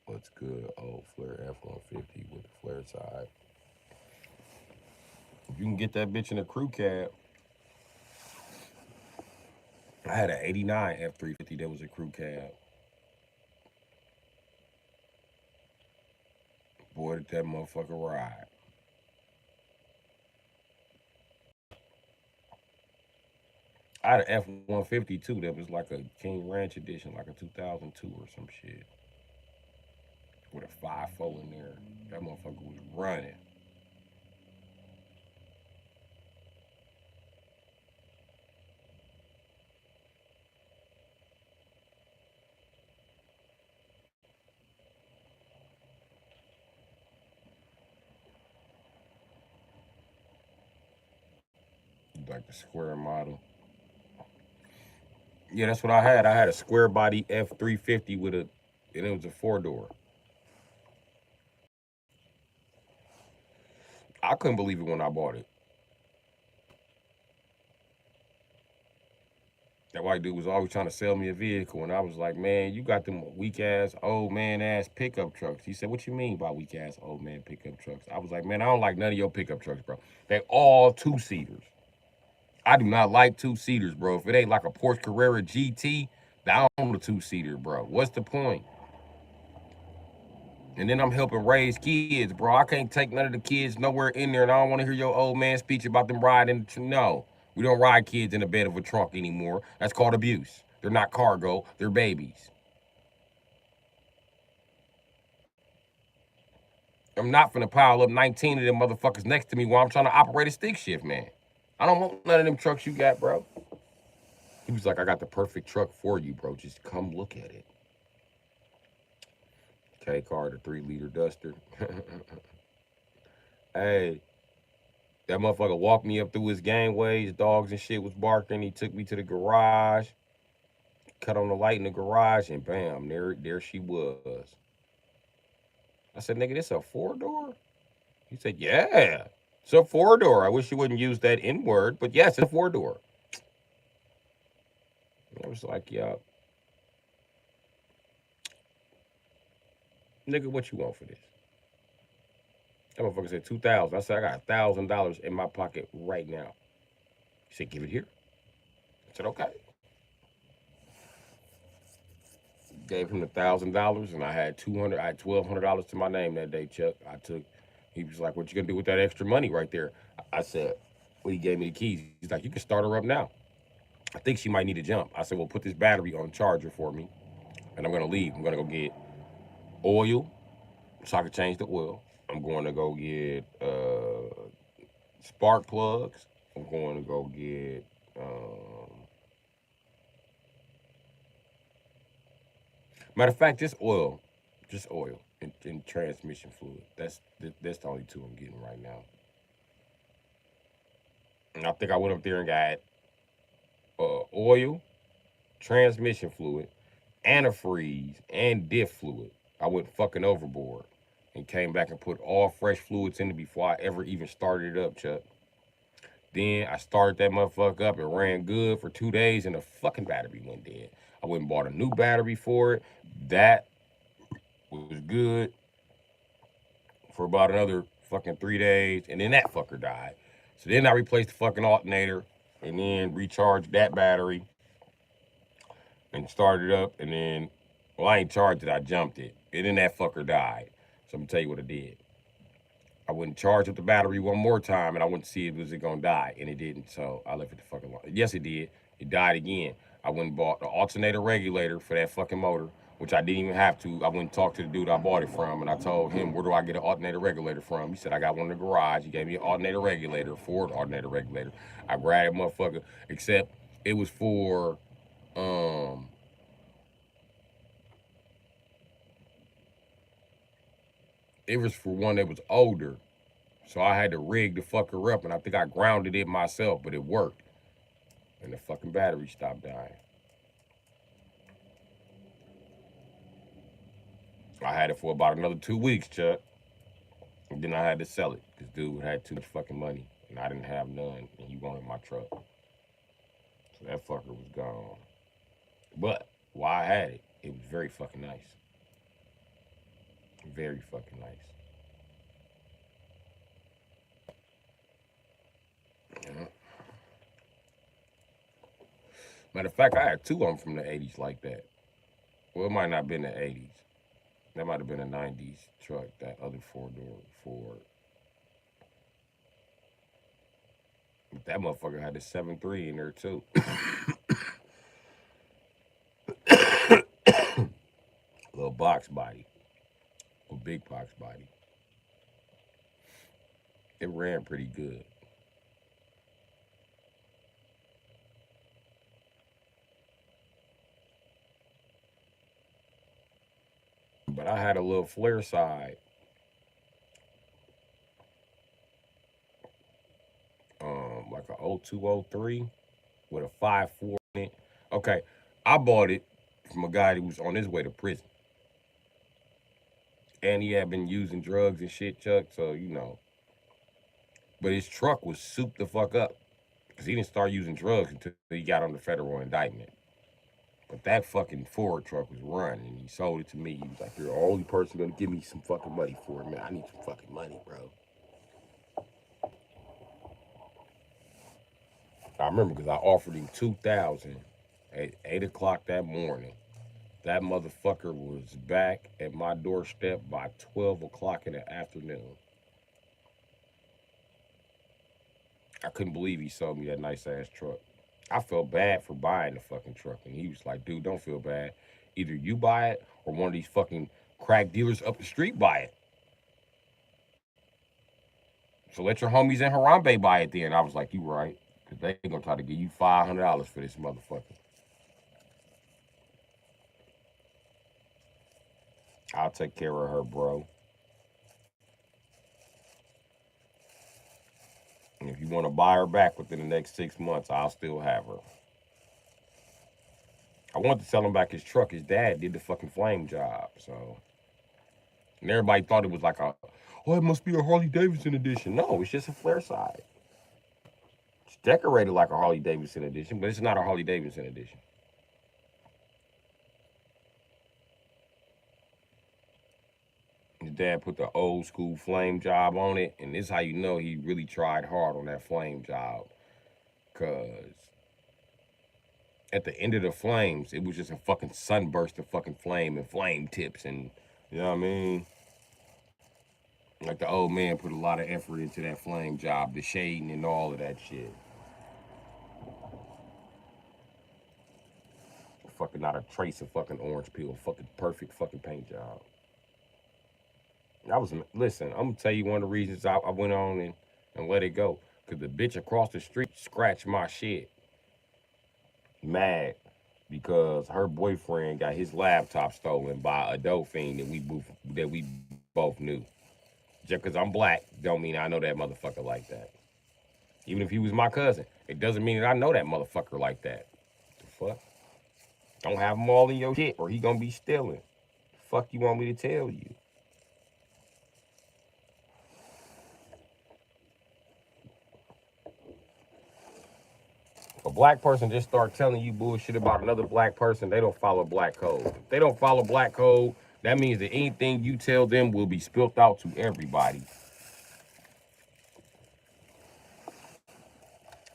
What's good? Old Flare F-150 with the flare side. If you can get that bitch in a crew cab, I had an '89 F-350 that was a crew cab. Boy, did that motherfucker ride. I had an F-150 too that was like a King Ranch edition, like a 2002 or some shit, with a 5.4 in there. That motherfucker was running. Like the square model. Yeah, that's what I had. I had a square body F-350 with a, and it was a 4 door. I couldn't believe it when I bought it. That white dude was always trying to sell me a vehicle, and I was like, man, you got them weak ass, old man ass pickup trucks. He said, what you mean by weak ass, old man pickup trucks? I was like, man, I don't like none of your pickup trucks, bro. They all two seaters. I do not like two seaters, bro. If it ain't like a Porsche Carrera GT, I don't want a two seater, bro. What's the point? And then I'm helping raise kids, bro. I can't take none of the kids nowhere in there, and I don't want to hear your old man speech about them riding. No, we don't ride kids in the bed of a trunk anymore. That's called abuse. They're not cargo, they're babies. I'm not finna pile up 19 of them motherfuckers next to me while I'm trying to operate a stick shift, man. I don't want none of them trucks you got, bro. He was like, I got the perfect truck for you, bro. Just come look at it. K car, the 3 liter duster. Hey, that motherfucker walked me up through his gangways, dogs and shit was barking. He took me to the garage, cut on the light in the garage, and bam, there she was. I said, nigga, this a 4 door? He said, yeah, it's a 4 door. I wish you wouldn't use that N word, but yes, it's a 4 door. I was like, yeah, nigga, what you want for this? That motherfucker said 2,000. I said, I got $1,000 in my pocket right now. He said, give it here. I said, okay. Gave him $1,000, and I had 200. I had $1,200 to my name that day, Chuck. I took. He was like, "What you gonna do with that extra money right there?" I said, "Well, he gave me the keys. He's like, you can start her up now. I think she might need a jump." I said, "Well, put this battery on charger for me, and I'm gonna leave. I'm gonna go get oil, so I can change the oil. I'm going to go get spark plugs. I'm going to go get matter of fact, just oil and transmission fluid. That's the only two I'm getting right now." And I think I went up there and got oil, transmission fluid, antifreeze, and diff fluid. I went fucking overboard and came back and put all fresh fluids in it before I ever even started it up, Chuck. Then I started that motherfucker up and ran good for 2 days, and the fucking battery went dead. I went and bought a new battery for it. That was good for about another fucking 3 days, and then that fucker died. So then I replaced the fucking alternator, and then recharged that battery, and started it up, and then, well, I ain't charged it, I jumped it, and then that fucker died. So I'm gonna tell you what I did. I wouldn't charge up the battery one more time, and I wouldn't see it was it gonna die, and it didn't. So I left it the fucking alone. Yes, it did. It died again. I went and bought the alternator regulator for that fucking motor, which I didn't even have to. I went and talked to the dude I bought it from, and I told him, where do I get an alternator regulator from? He said, I got one in the garage. He gave me an alternator regulator, Ford alternator regulator. I grabbed that motherfucker, except it was for, um, it was for one that was older. So I had to rig the fucker up, and I think I grounded it myself, but it worked. And the fucking battery stopped dying. I had it for about another 2 weeks, Chuck. And then I had to sell it because dude had too much fucking money, and I didn't have none, and he wanted my truck. So that fucker was gone. But while I had it, it was very fucking nice. Very fucking nice. Yeah. Matter of fact, I had two of them from the 80s like that. Well, it might not have been the 80s. That might have been a 90s truck, that other four-door Ford. But that motherfucker had the 7.3 in there, too. Little box body. A big box body. It ran pretty good. But I had a little flare side, like a 0203 with a 5.4 in it. Okay, I bought it from a guy who was on his way to prison. And he had been using drugs and shit, Chuck, so you know. But his truck was souped the fuck up. Because he didn't start using drugs until he got on the federal indictment. But that fucking Ford truck was running, and he sold it to me. He was like, "You're the only person gonna give me some fucking money for it, man. I need some fucking money, bro." I remember because I offered him 2,000 at 8 o'clock that morning. That motherfucker was back at my doorstep by 12 o'clock in the afternoon. I couldn't believe he sold me that nice ass truck. I felt bad for buying the fucking truck, and he was like, "Dude, don't feel bad. Either you buy it or one of these fucking crack dealers up the street buy it. So let your homies in Harambe buy it then." I was like, "You right. Because they gonna try to give you $500 for this motherfucker. I'll take care of her, bro. And if you want to buy her back within the next 6 months, I'll still have her." I wanted to sell him back his truck. His dad did the fucking flame job, so. And everybody thought it was like a, oh, it must be a Harley Davidson edition. No, it's just a flare side. It's decorated like a Harley Davidson edition, but it's not a Harley Davidson edition. His dad put the old school flame job on it, and this is how you know he really tried hard on that flame job. Cause at the end of the flames, it was just a fucking sunburst of fucking flame and flame tips, and you know what I mean? Like the old man put a lot of effort into that flame job, the shading and all of that shit. Fucking not a trace of fucking orange peel. Fucking perfect fucking paint job. I was, listen, I'm gonna tell you one of the reasons I went on and let it go. Cause the bitch across the street scratched my shit. Mad because her boyfriend got his laptop stolen by a dope fiend that we both knew. Just because I'm black don't mean I know that motherfucker like that. Even if he was my cousin, it doesn't mean that I know that motherfucker like that. The fuck? Don't have him all in your shit or he gonna be stealing. The fuck you want me to tell you? If a black person just start telling you bullshit about another black person, they don't follow black code. If they don't follow black code, That means that anything you tell them will be spilt out to everybody.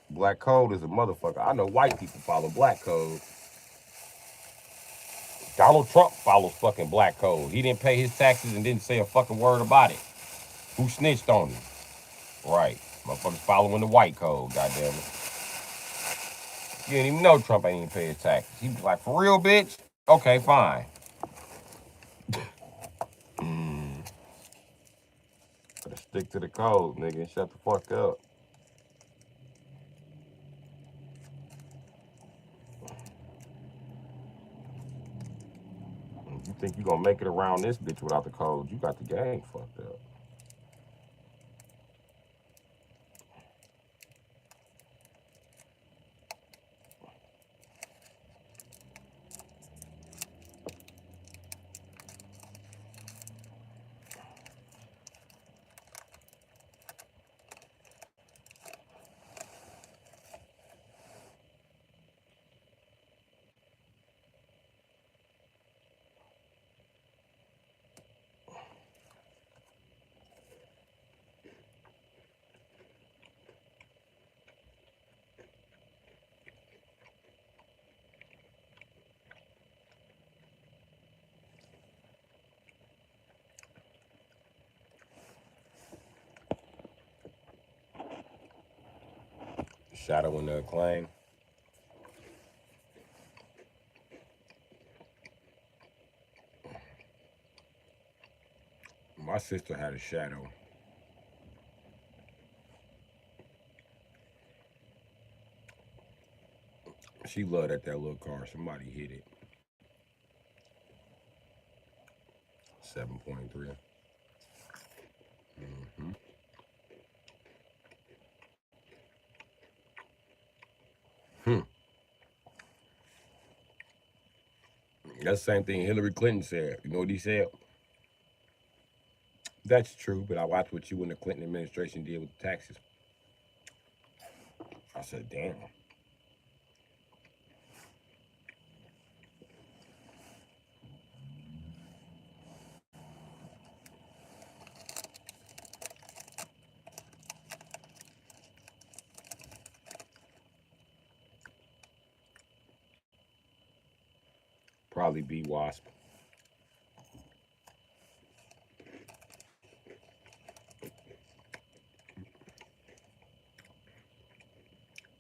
Black code is a motherfucker. I know white people follow black code. Donald Trump follows fucking black code. He didn't pay his taxes and didn't say a fucking word about it. Who snitched on him? Right. Motherfuckers following the white code, goddamn it. You didn't even know Trump ain't even pay his taxes. He was like, for real, bitch? Okay, fine. Better stick to the code, nigga, and shut the fuck up. If you think you gonna make it around this bitch without the code, you got the game fucked up. Shadow in the acclaim. My sister had a shadow. She loved that little car. Somebody hit it. 7.3. Mm-hmm. Hmm. That's the same thing Hillary Clinton said. You know what he said? That's true, but I watched what you and the Clinton administration did with the taxes. I said, damn. Probably be Wasp.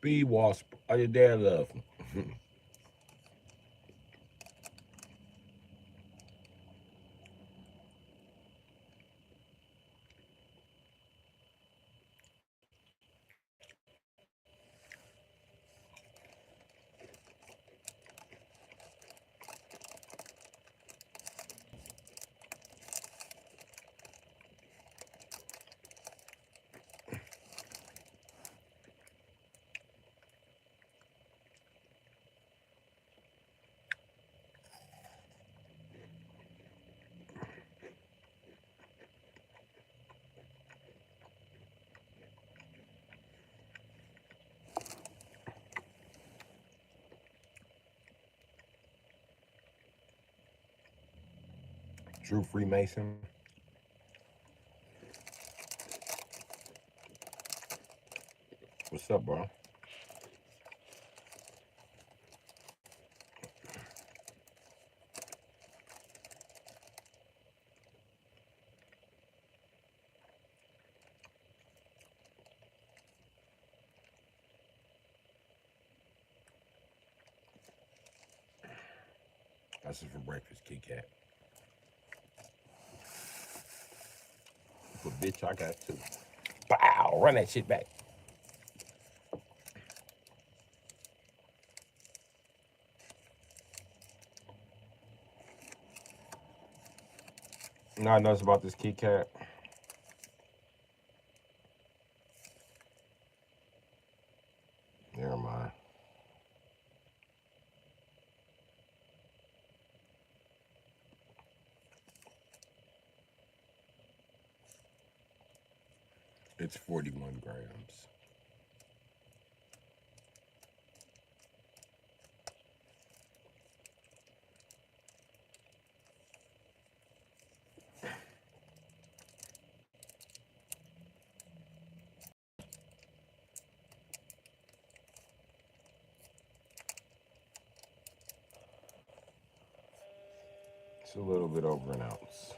Be Wasp. Are you there, love? True Freemason. What's up, bro? That's just for breakfast, Kit Kat. But bitch, I got two. Bow, run that shit back. Now I know about this Kit Kat. Never mind. It's 41 grams. It's a little bit over an ounce.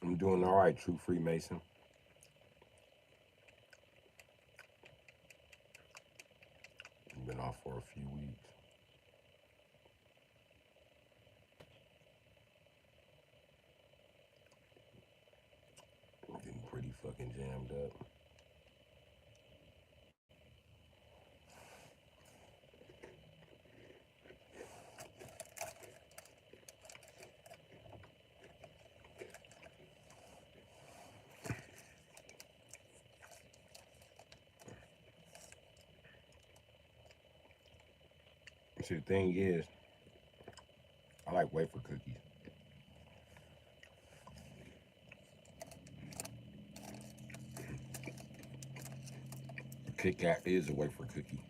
I'm doing all right, True Freemason. I've been off for a few weeks. I'm getting pretty fucking jammed up. See, the thing is, I like wafer cookies. Kit Kat is a wafer cookie.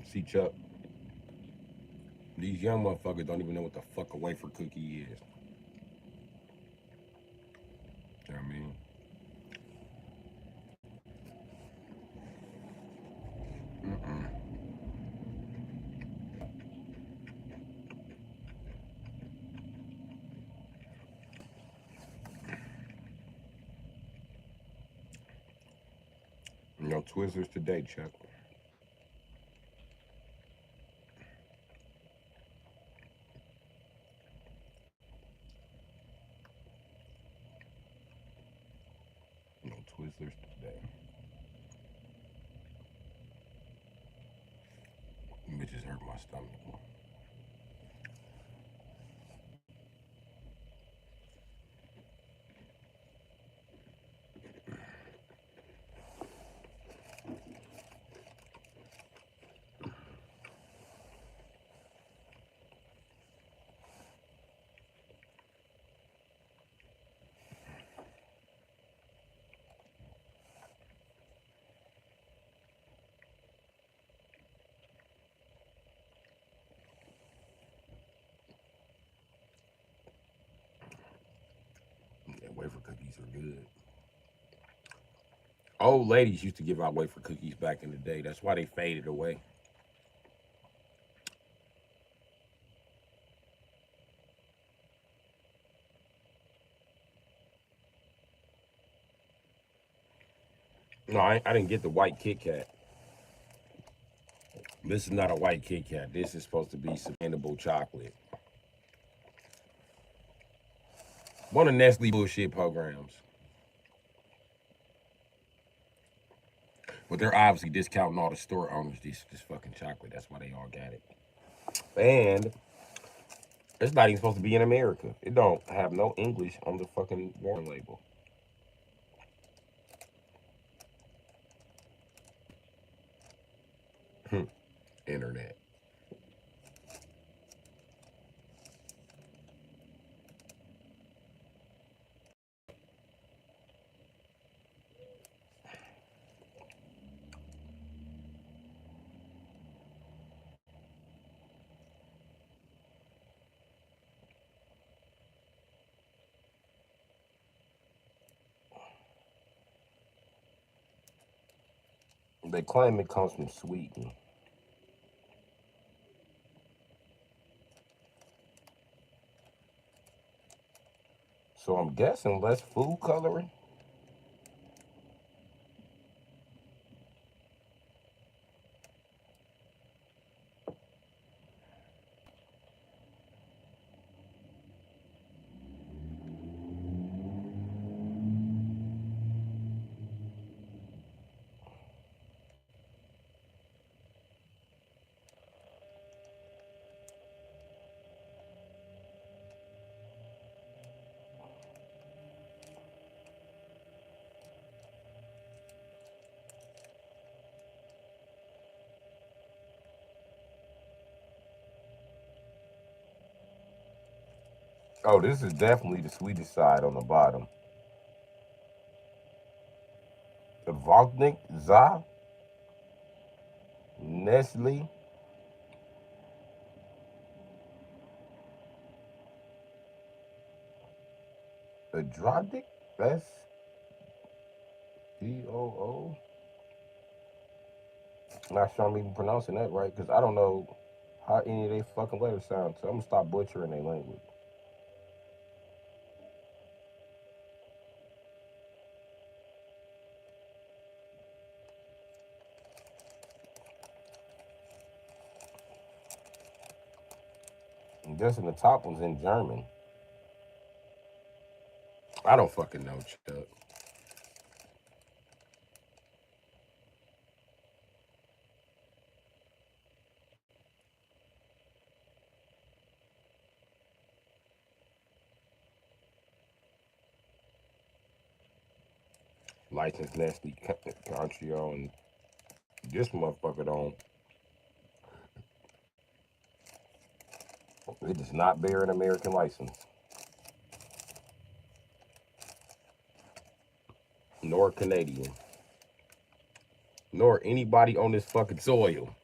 See, Chuck, these young motherfuckers don't even know what the fuck a wafer cookie is. You know what I mean? Mm-mm. No Twizzlers today, Chuck. No Twizzlers today. Bitches hurt my stomach. Yeah, wafer cookies are good. Old ladies used to give out wafer cookies back in the day. That's why they faded away. No, I didn't get the white Kit Kat. This is not a white Kit Kat. This is supposed to be sustainable chocolate. One of Nestle bullshit programs. But they're obviously discounting all the store owners this fucking chocolate. That's why they all got it. And it's not even supposed to be in America. It don't have no English on the fucking warning label. Internet. They claim it comes from Sweden. So I'm guessing less food coloring. Oh, this is definitely the Swedish side on the bottom. Valknik, Za, Nestle, Adrodic, SDOO. Not sure I'm even pronouncing that right because I don't know how any of they fucking letters sound. So I'm gonna stop butchering their language. I'm guessing the top one's in German. I don't fucking know, Chuck. Licensed Nestle country on this motherfucker don't. It does not bear an American license, nor Canadian, nor anybody on this fucking soil.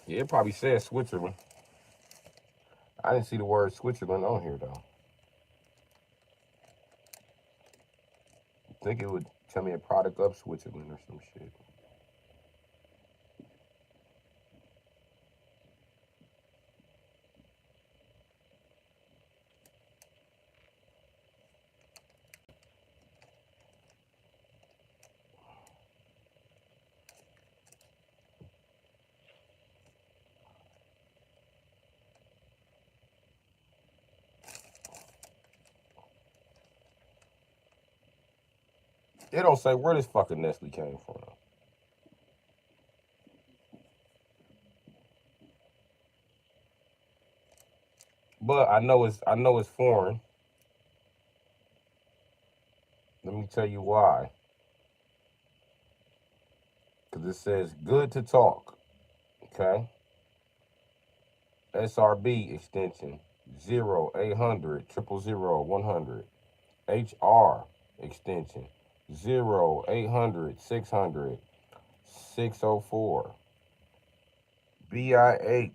Yeah, it probably says Switzerland. I didn't see the word Switzerland on here though. I think it would tell me a product of Switzerland or some shit. It don't say where this fucking Nestle came from. But I know it's foreign. Let me tell you why. Cause it says good to talk. Okay. SRB extension 0 800 000 100. HR extension 0 800 600 604. BIH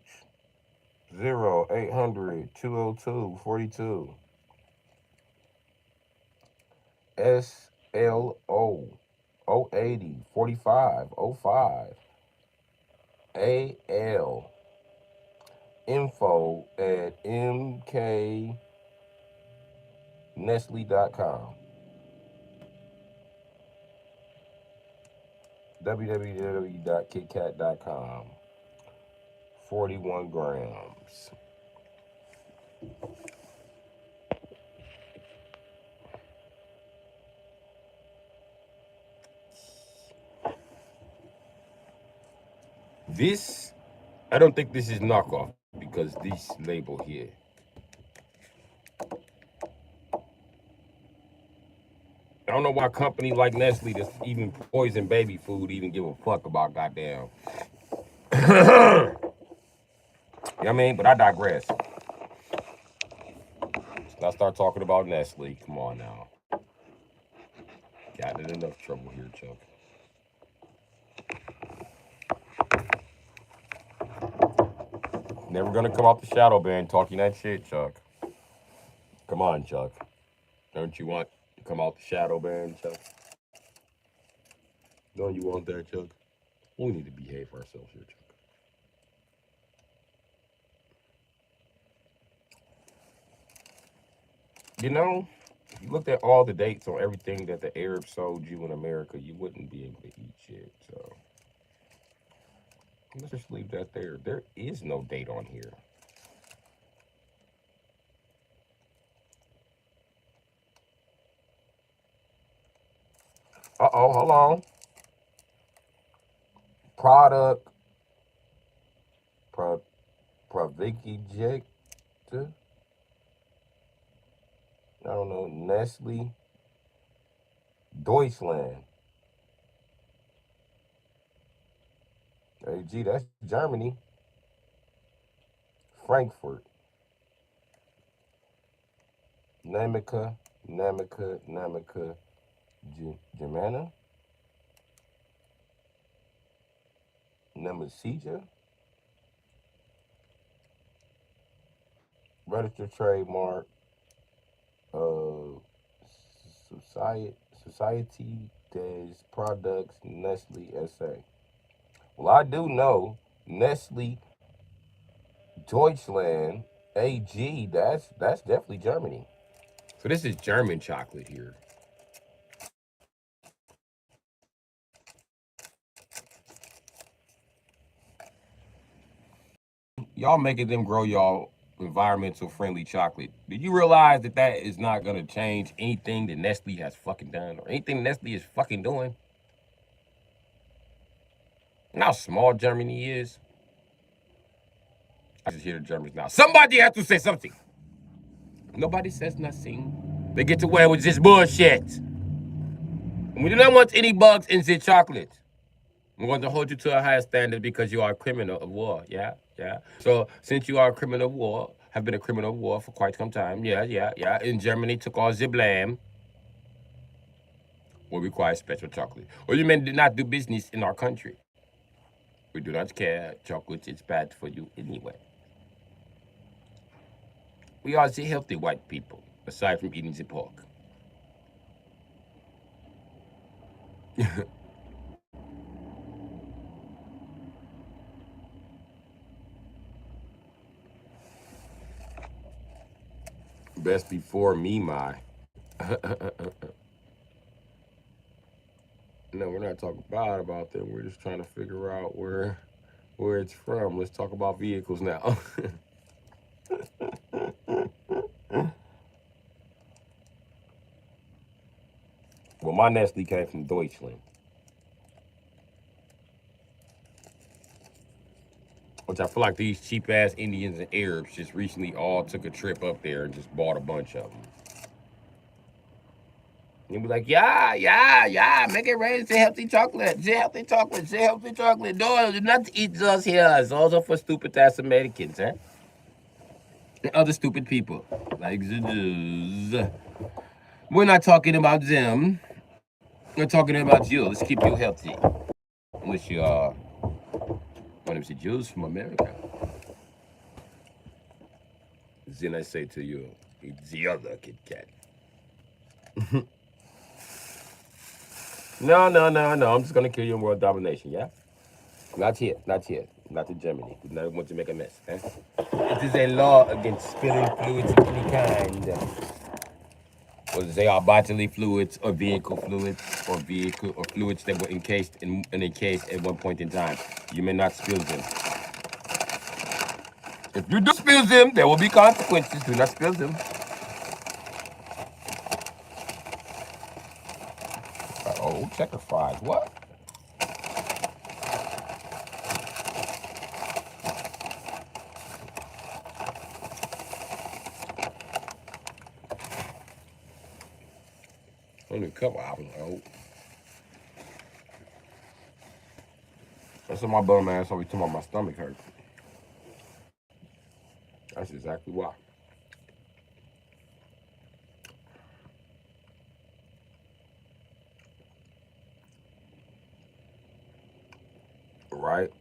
0 800 202 42. SLO 080 45 05. AL info at mknestle.com. www.kitkat.com. 41 grams. This, I don't think this is knockoff because this label here. I don't know why a company like Nestle that's even poison baby food even give a fuck about goddamn. You know what I mean? But I digress. Let's start talking about Nestle. Come on now. Got in enough trouble here, Chuck. Never gonna come out the shadow band talking that shit, Chuck. Come on, Chuck. Don't you want to come out the shadow band, Chuck? Don't you want that, Chuck? We need to behave ourselves here, Chuck. You know, if you looked at all the dates on everything that the Arabs sold you in America, you wouldn't be able to eat shit. So let's just leave that there. There is no date on here. Hold on. Product, pro, Praviciject. I don't know, Nestle. Deutschland. AG, that's Germany. Frankfurt. Namica, Namica, Germana, Nemesia, registered trademark, uh, Society, Society des Products Nestle SA. Well, I do know Nestle Deutschland AG. That's definitely Germany. So this is German chocolate here. Y'all making them grow y'all environmental friendly chocolate. Do you realize that that is not gonna change anything that Nestle has fucking done or anything Nestle is fucking doing? And how small Germany is. I just hear the Germans now. Somebody has to say something. Nobody says nothing. They get away with this bullshit. We do not want any bugs in the chocolate. I'm going to hold you to a higher standard because you are a criminal of war. Yeah, yeah. So since you are a criminal of war, have been a criminal of war for quite some time. Yeah, yeah, yeah. In Germany, took all the blame. We require special chocolate. Or you men do not do business in our country. We do not care. Chocolate is bad for you anyway. We are the healthy white people, aside from eating the pork. Best before me, my. No, we're not talking bad about them. We're just trying to figure out where it's from. Let's talk about vehicles now. Well, my Nestle came from Deutschland, which I feel like these cheap ass Indians and Arabs just recently all took a trip up there and just bought a bunch of them. And be like, yeah, yeah, yeah, make it rain, say healthy chocolate, say healthy chocolate, say healthy chocolate. No, do not eat those here. It's also for stupid ass Americans, eh? And other stupid people. Like, we're not talking about them. We're talking about you. Let's keep you healthy. Unless you are one of the Jews from America. Then I say to you, it's the other Kit Kat. No, no, no, no. I'm just gonna kill you in world domination, yeah? Not here, not here. Not in Germany. We don't want to make a mess, eh? It is a law against spilling fluids of any kind. Whether they are bodily fluids or vehicle or fluids that were encased in a case at one point in time. You may not spill them. If you do spill them, there will be consequences. Do not spill them. Oh, checker fries. What? Only a couple hours old. That's what my bum ass always talking about my stomach hurt. That's exactly why. Right?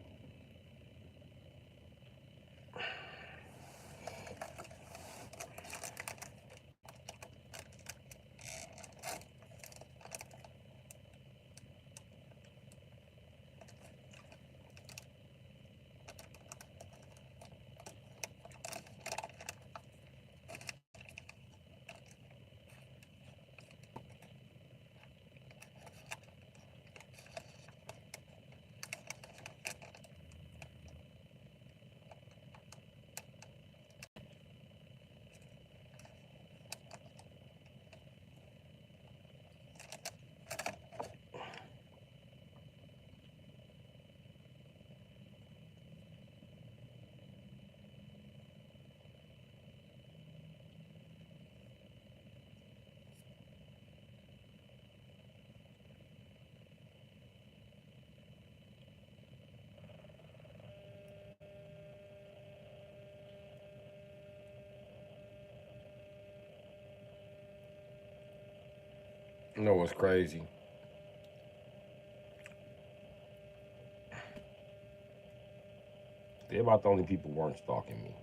You know what's crazy? They're about the only people who weren't stalking me.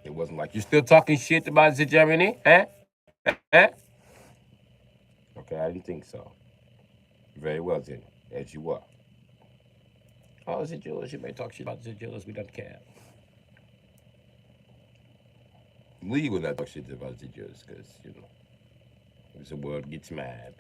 It wasn't like, you still talking shit about the Germany? Huh? Huh? Okay, I didn't think so. Very well then, as you were. Oh, is it yours? You may talk shit about the yours. We don't care. We will not talk shit about the yours because, if the world gets mad.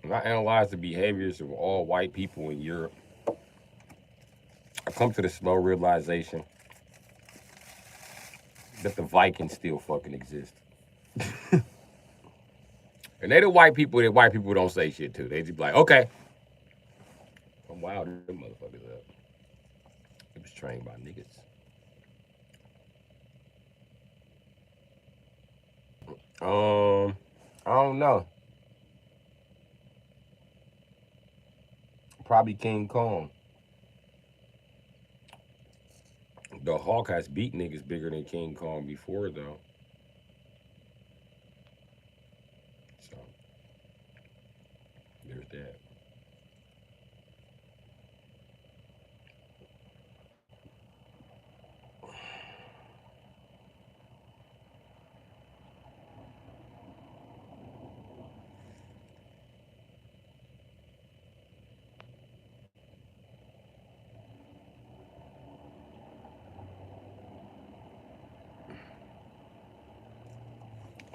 When I analyze the behaviors of all white people in Europe, I come to the slow realization that the Vikings still fucking exist. And they the white people that white people don't say shit to. They just be like, okay. I'm wild, them motherfuckers up. It was trained by niggas. I don't know. Probably King Kong. The Hawk has beat niggas bigger than King Kong before though. So there's that.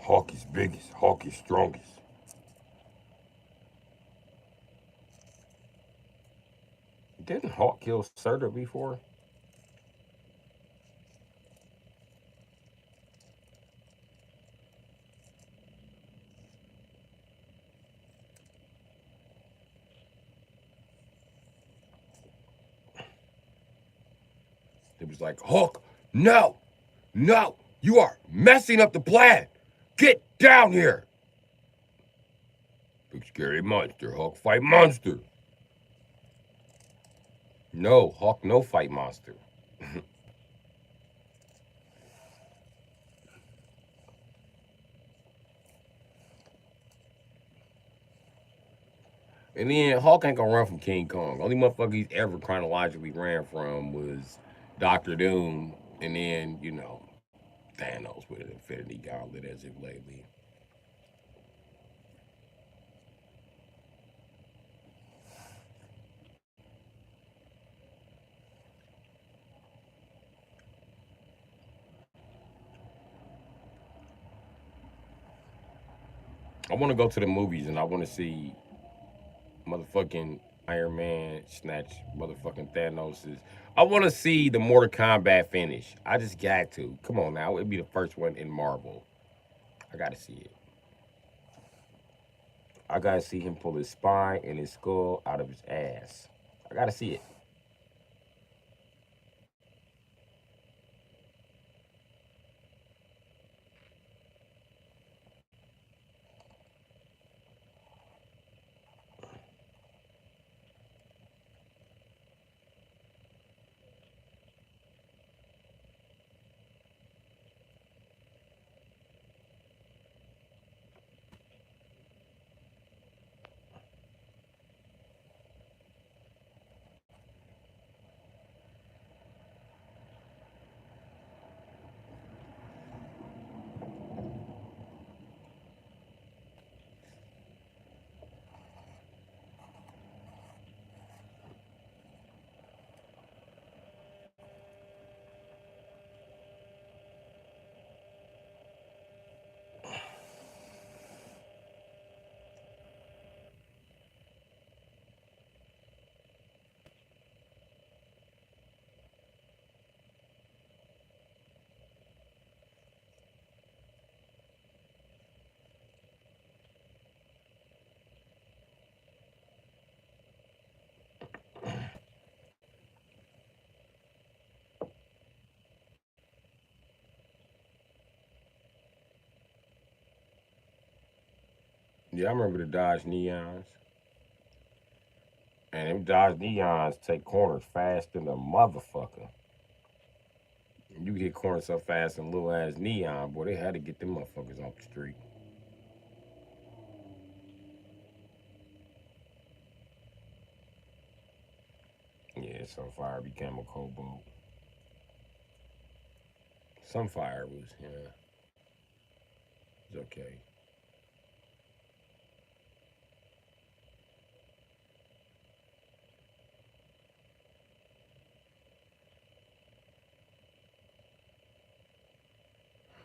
Hawk is biggest. Hawk is strongest. Didn't Hawk kill Surtur before? It was like, Hawk, no, no, you are messing up the plan. Get down here. Big scary monster. Hawk fight monster. No, Hawk no fight monster. And then Hawk ain't gonna run from King Kong. Only motherfucker he's ever chronologically ran from was Doctor Doom, and then Thanos with an Infinity Gauntlet as of lately. I want to go to the movies and I want to see motherfucking Iron Man snatch motherfucking Thanos's. I want to see the Mortal Kombat finish. I just got to. Come on now, it'd be the first one in Marvel. I gotta see it. I gotta see him pull his spine and his skull out of his ass. I gotta see it. Yeah, I remember the Dodge Neons. And them Dodge Neons take corners fast than a motherfucker. You hit corners so fast in little ass Neon, boy, they had to get them motherfuckers off the street. Yeah, Sunfire became a Cobalt. Sunfire was, yeah, it's okay.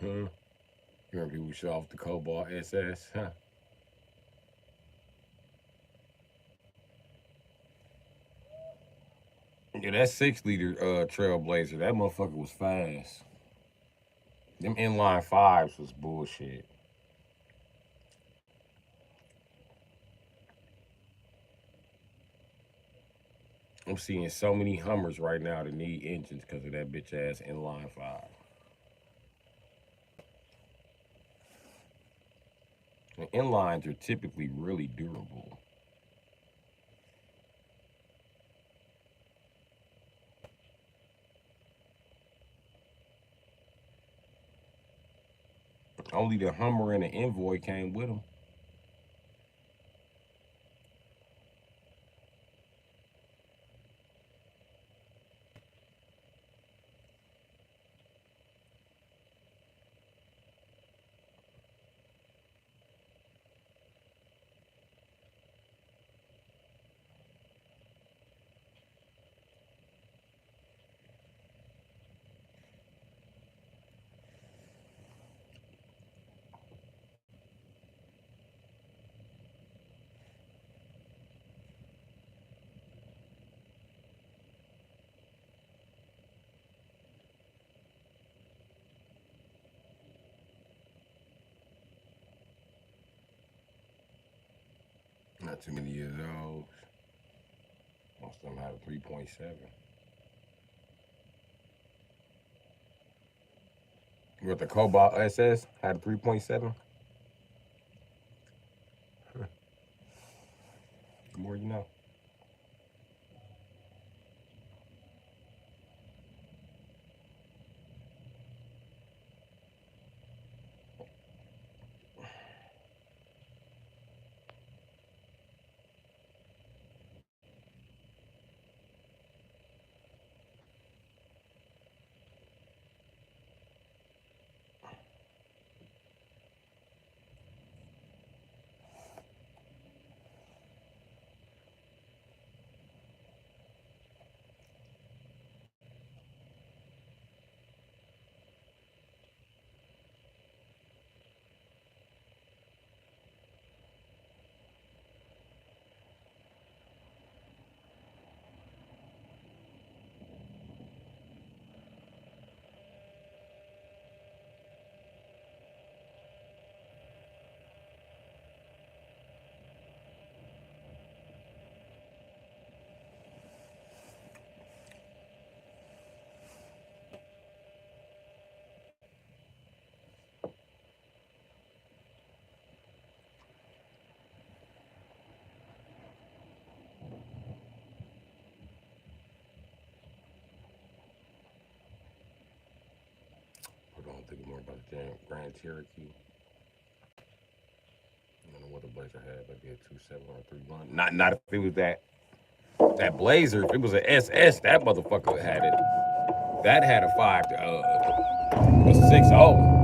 Huh? You remember people show off the Cobalt SS? Huh? Yeah, that 6 liter Trailblazer, that motherfucker was fast. Them inline fives was bullshit. I'm seeing so many Hummers right now that need engines because of that bitch ass inline five. And inlines are typically really durable. Only the Hummer and the Envoy came with them. Not too many of those. Most of them have a 3.7. With the Cobalt SS had a 3.7. The more you know. Hold on, thinking more about the Grand Cherokee. I don't know what the Blazer had, maybe a 2.7 or a 3.1. Not if it was that Blazer. If it was an SS, that motherfucker had it. That had a a 6.0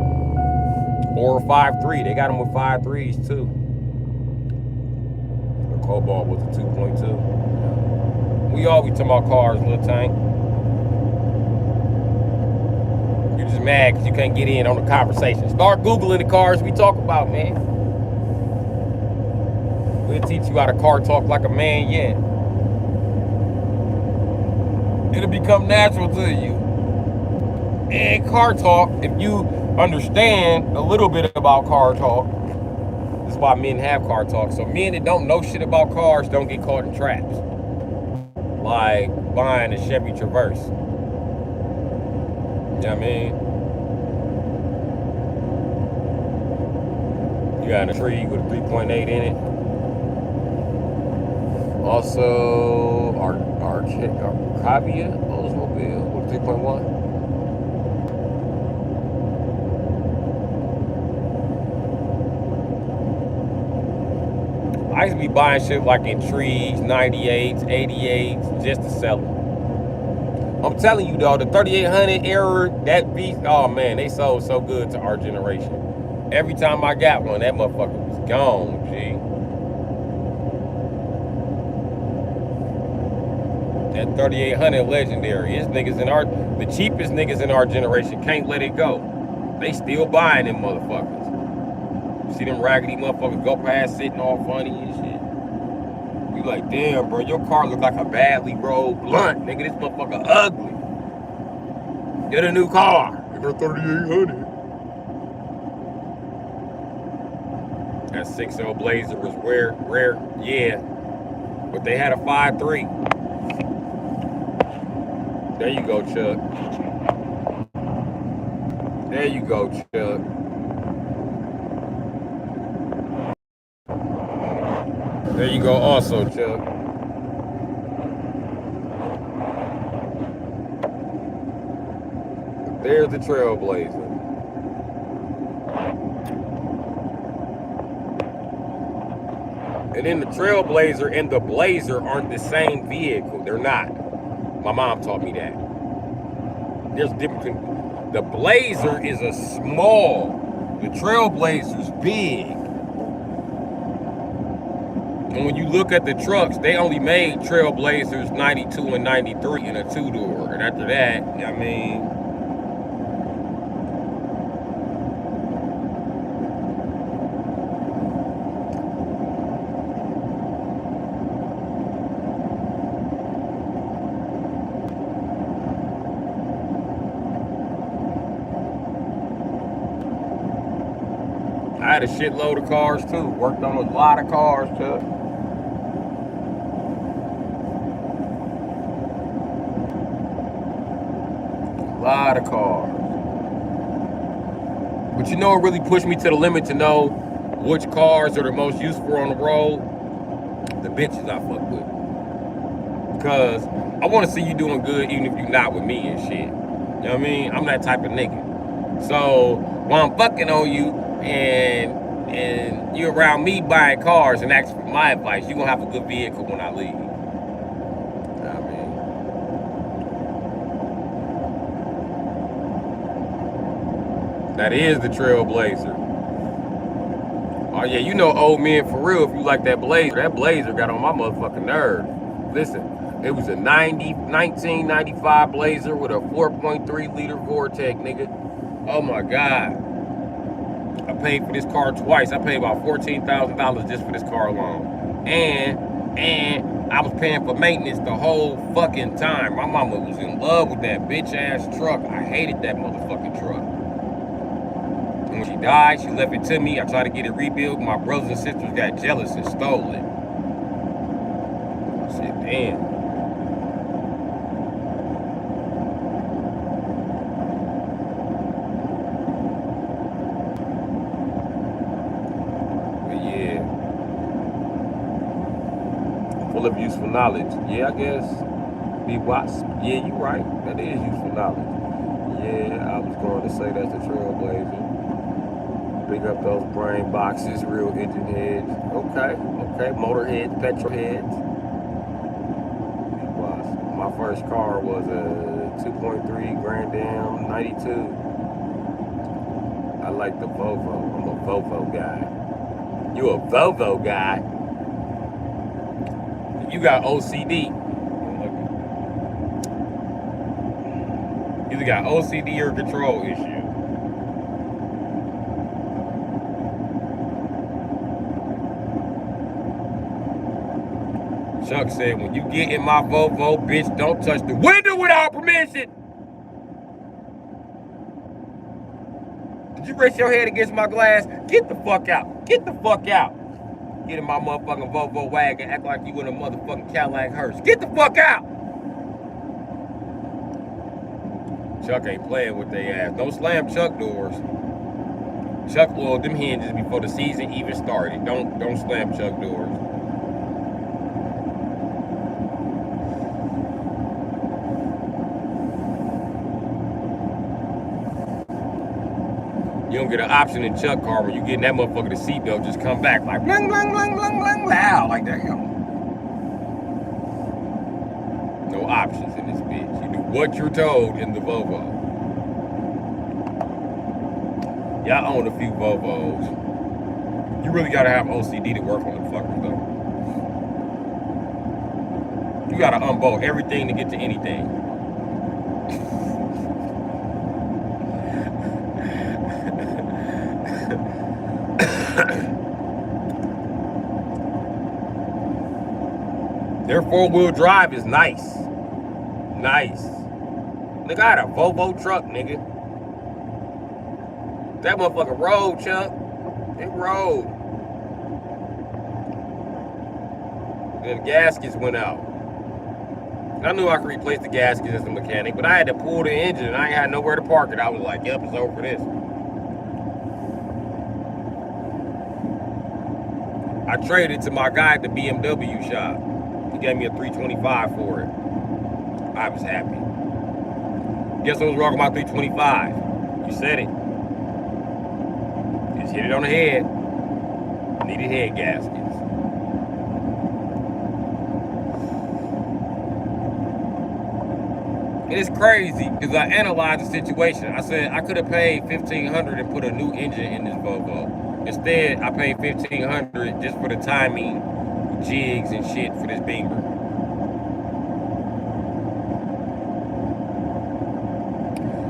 or a 5.3. They got them with 5.3s too. The Cobalt was a 2.2. We always talking about cars, little tank. You're just mad because you can't get in on the conversation. Start Googling the cars we talk about, man. We'll teach you how to car talk like a man, yeah. It'll become natural to you. And car talk, if you understand a little bit about car talk, that's why men have car talk. So men that don't know shit about cars don't get caught in traps. Like buying a Chevy Traverse. You know what I mean? You got a tree with a 3.8 in it. Also, our Cavia Oldsmobile with 3.1. I used to be buying shit like in trees, 98s, 88s, just to sell them. I'm telling you though, the 3800 error, that beast, oh man, they sold so good to our generation. Every time I got one, that motherfucker was gone, G. That 3800 legendary. It's niggas the cheapest niggas in our generation can't let it go. They still buying them motherfuckers. See them raggedy motherfuckers go past sitting all funny and shit. You like, damn, bro, your car look like a badly rolled blunt. Nigga, this motherfucker ugly. Get a new car. Get a 3800. That 6.0 Blazer was rare, yeah. But they had a 5.3. There you go, Chuck. There you go, Chuck. There you go also, Chuck. There's the Trailblazer. And then the Trailblazer and the Blazer aren't the same vehicle. They're not. My mom taught me that. There's a difference between the Blazer is a small, the Trailblazer's big. And when you look at the trucks, they only made Trailblazers 92 and 93 in a two-door. And after that, I mean, I had a shitload of cars too. Worked on a lot of cars too. A lot of cars. But you know what really pushed me to the limit to know which cars are the most useful on the road? The bitches I fuck with. Because I want to see you doing good even if you're not with me and shit. You know what I mean? I'm that type of nigga. So while I'm fucking on you and you around me buying cars and asking for my advice, you're gonna have a good vehicle when I leave. You know what I mean? That is the Trailblazer. Oh yeah, you know old men for real if you like that Blazer. That Blazer got on my motherfucking nerve. Listen, it was a 1995 Blazer with a 4.3 liter Vortec, nigga. Oh my God. I paid for this car twice. I paid about $14,000 just for this car alone. And I was paying for maintenance the whole fucking time. My mama was in love with that bitch ass truck. I hated that motherfucking truck. And when she died, she left it to me. I tried to get it rebuilt. My brothers and sisters got jealous and stole it. I said, damn. Of useful knowledge. Yeah, I guess. Be wasp. Yeah, you right. That is useful knowledge. Yeah, I was going to say that's the Trailblazer. Big up those brain boxes, real engine heads. Okay. Motor heads, petrol heads. Be wasp. My first car was a 2.3 Grand Am 92. I like the Volvo. I'm a Volvo guy. You a Volvo guy? You got OCD. Either got OCD or control issue. Chuck said, when you get in my Volvo, bitch, don't touch the window without permission. Did you rest your head against my glass? Get the fuck out. Get the fuck out. Get in my motherfucking Volvo wagon, act like you in a motherfucking Cadillac hearse. Get the fuck out! Chuck ain't playing with their ass. Don't slam Chuck doors. Chuck oiled them hinges before the season even started. Don't slam Chuck doors. You don't get an option in Chuck car when you get in that motherfucker, the seatbelt just come back like blang, blang, blang, blang, blang, loud like that. No options in this bitch. You do what you're told in the Volvo. Y'all own a few Volvos. You really gotta have OCD to work on them fuckers though. You gotta unbolt everything to get to anything. Their 4-wheel drive is nice. Nice. Nigga, I had a Volvo truck, nigga. That motherfucker rolled, Chuck. It rolled. And the gaskets went out. I knew I could replace the gaskets as a mechanic, but I had to pull the engine and I ain't had nowhere to park it. I was like, yep, it's over for this. I traded to my guy at the BMW shop. He gave me a 325 for it. I was happy. Guess what was wrong with my 325? You said it. Just hit it on the head. I needed head gaskets. And it's crazy because I analyzed the situation. I said I could have paid $1,500 and put a new engine in this Volvo. Instead, I paid $1,500 just for the timing, jigs and shit for this Beamer.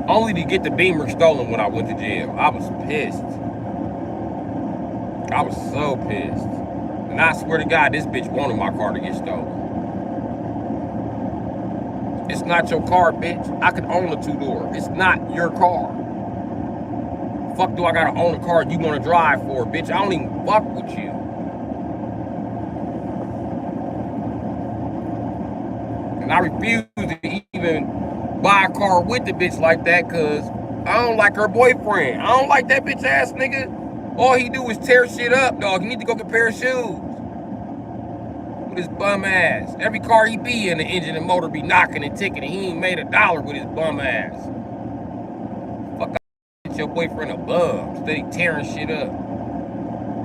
Only to get the Beamer stolen when I went to jail. I was pissed. I was so pissed. And I swear to God, this bitch wanted my car to get stolen. It's not your car, bitch. I could own a 2-door. It's not your car. Fuck do I gotta own a car you wanna drive for, bitch? I don't even fuck with you. And I refuse to even buy a car with the bitch like that because I don't like her boyfriend. I don't like that bitch ass nigga. All he do is tear shit up, dog. You need to go get a pair of shoes. With his bum ass. Every car he be in, the engine and motor be knocking and ticking, and he ain't made $1 with his bum ass. Fuck, get your boyfriend a bum. Steady tearing shit up.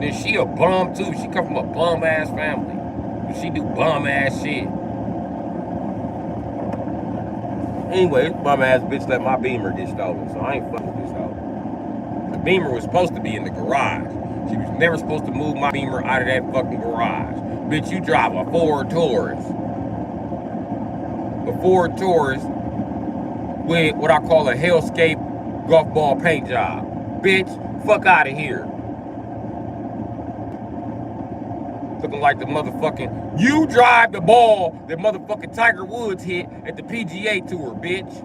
Then she a bum too. She come from a bum ass family. She do bum ass shit. Anyway, this bum ass bitch let my Beamer get stolen, so I ain't fucking with this hoe. The Beamer was supposed to be in the garage. She was never supposed to move my Beamer out of that fucking garage. Bitch, you drive a Ford Taurus. A Ford Taurus with what I call a hellscape golf ball paint job. Bitch, fuck out of here. Looking like the motherfucking... You drive the ball that motherfucking Tiger Woods hit at the PGA Tour, bitch.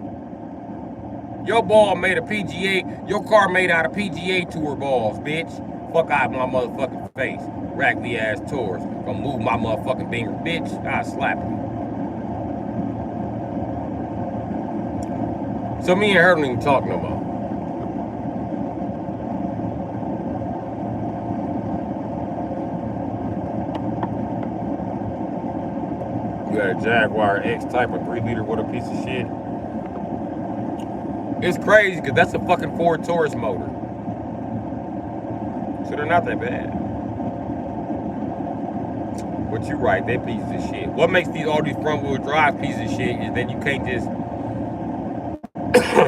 Your ball made a PGA... Your car made out of PGA Tour balls, bitch. Fuck out of my motherfucking face. Raggedy ass Taurus. Gonna move my motherfucking Beamer, bitch. I'll slap you. So me and her don't even talk no more. You got a Jaguar X Type, a 3-liter, what a piece of shit. It's crazy because that's a fucking Ford Taurus motor. So they're not that bad. But you're right, they're pieces of shit. What makes all these front-wheel drive pieces of shit is that you can't just,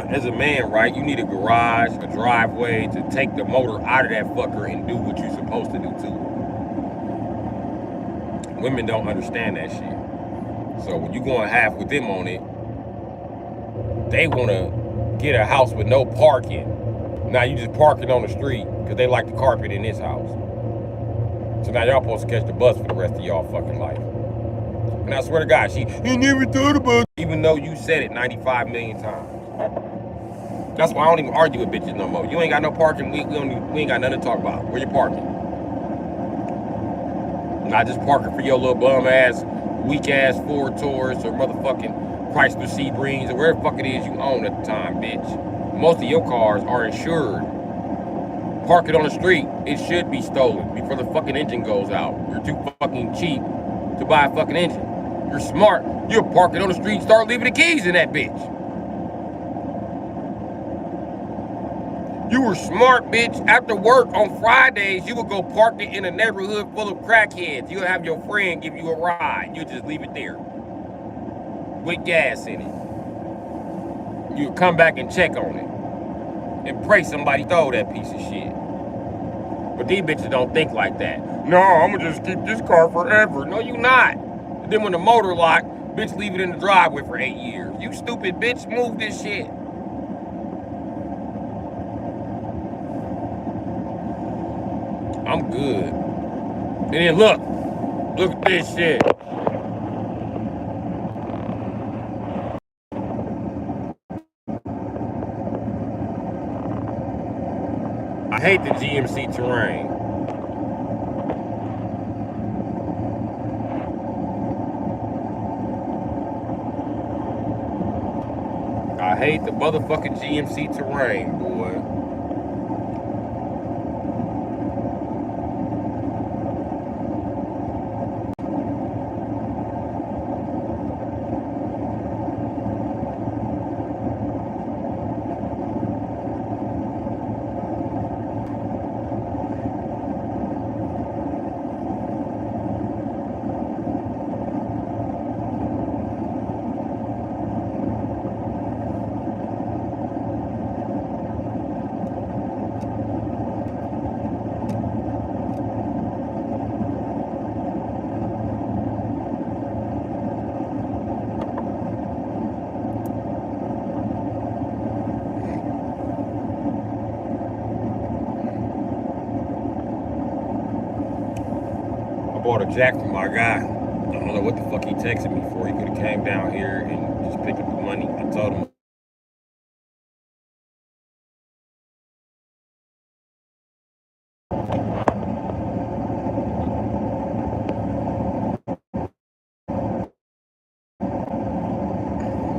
as a man, right, you need a garage, a driveway to take the motor out of that fucker and do what you're supposed to do to it. Women don't understand that shit. So when you going half with them on it, they want to get a house with no parking. Now you just parking on the street because they like the carpet in this house. So now y'all supposed to catch the bus for the rest of y'all fucking life. And I swear to God, she never thought about it. Even though you said it 95 million times. That's why I don't even argue with bitches no more. You ain't got no parking, we ain't got nothing to talk about. Where you parking? Not just parking for your little bum ass, weak ass Ford Taurus or motherfucking Chrysler Sebreens or whatever the fuck it is you own at the time, bitch. Most of your cars are insured. Park it on the street. It should be stolen before the fucking engine goes out. You're too fucking cheap to buy a fucking engine. You're smart. You'll park it on the street, start leaving the keys in that bitch. You were smart, bitch. After work on Fridays, you would go park it in a neighborhood full of crackheads. You'll have your friend give you a ride. You just leave it there with gas in it. You'll come back and check on it and pray somebody throw that piece of shit. But these bitches don't think like that. No, I'm gonna just keep this car forever. No, you not. And then when the motor lock, bitch, leave it in the driveway for 8 years. You stupid bitch, move this shit. I'm good. And then look at this shit. I hate the GMC Terrain. I hate the motherfucking GMC Terrain, boy. I bought a jack from my guy. I don't know what the fuck he texted me for. He could have came down here and just picked up the money. I told him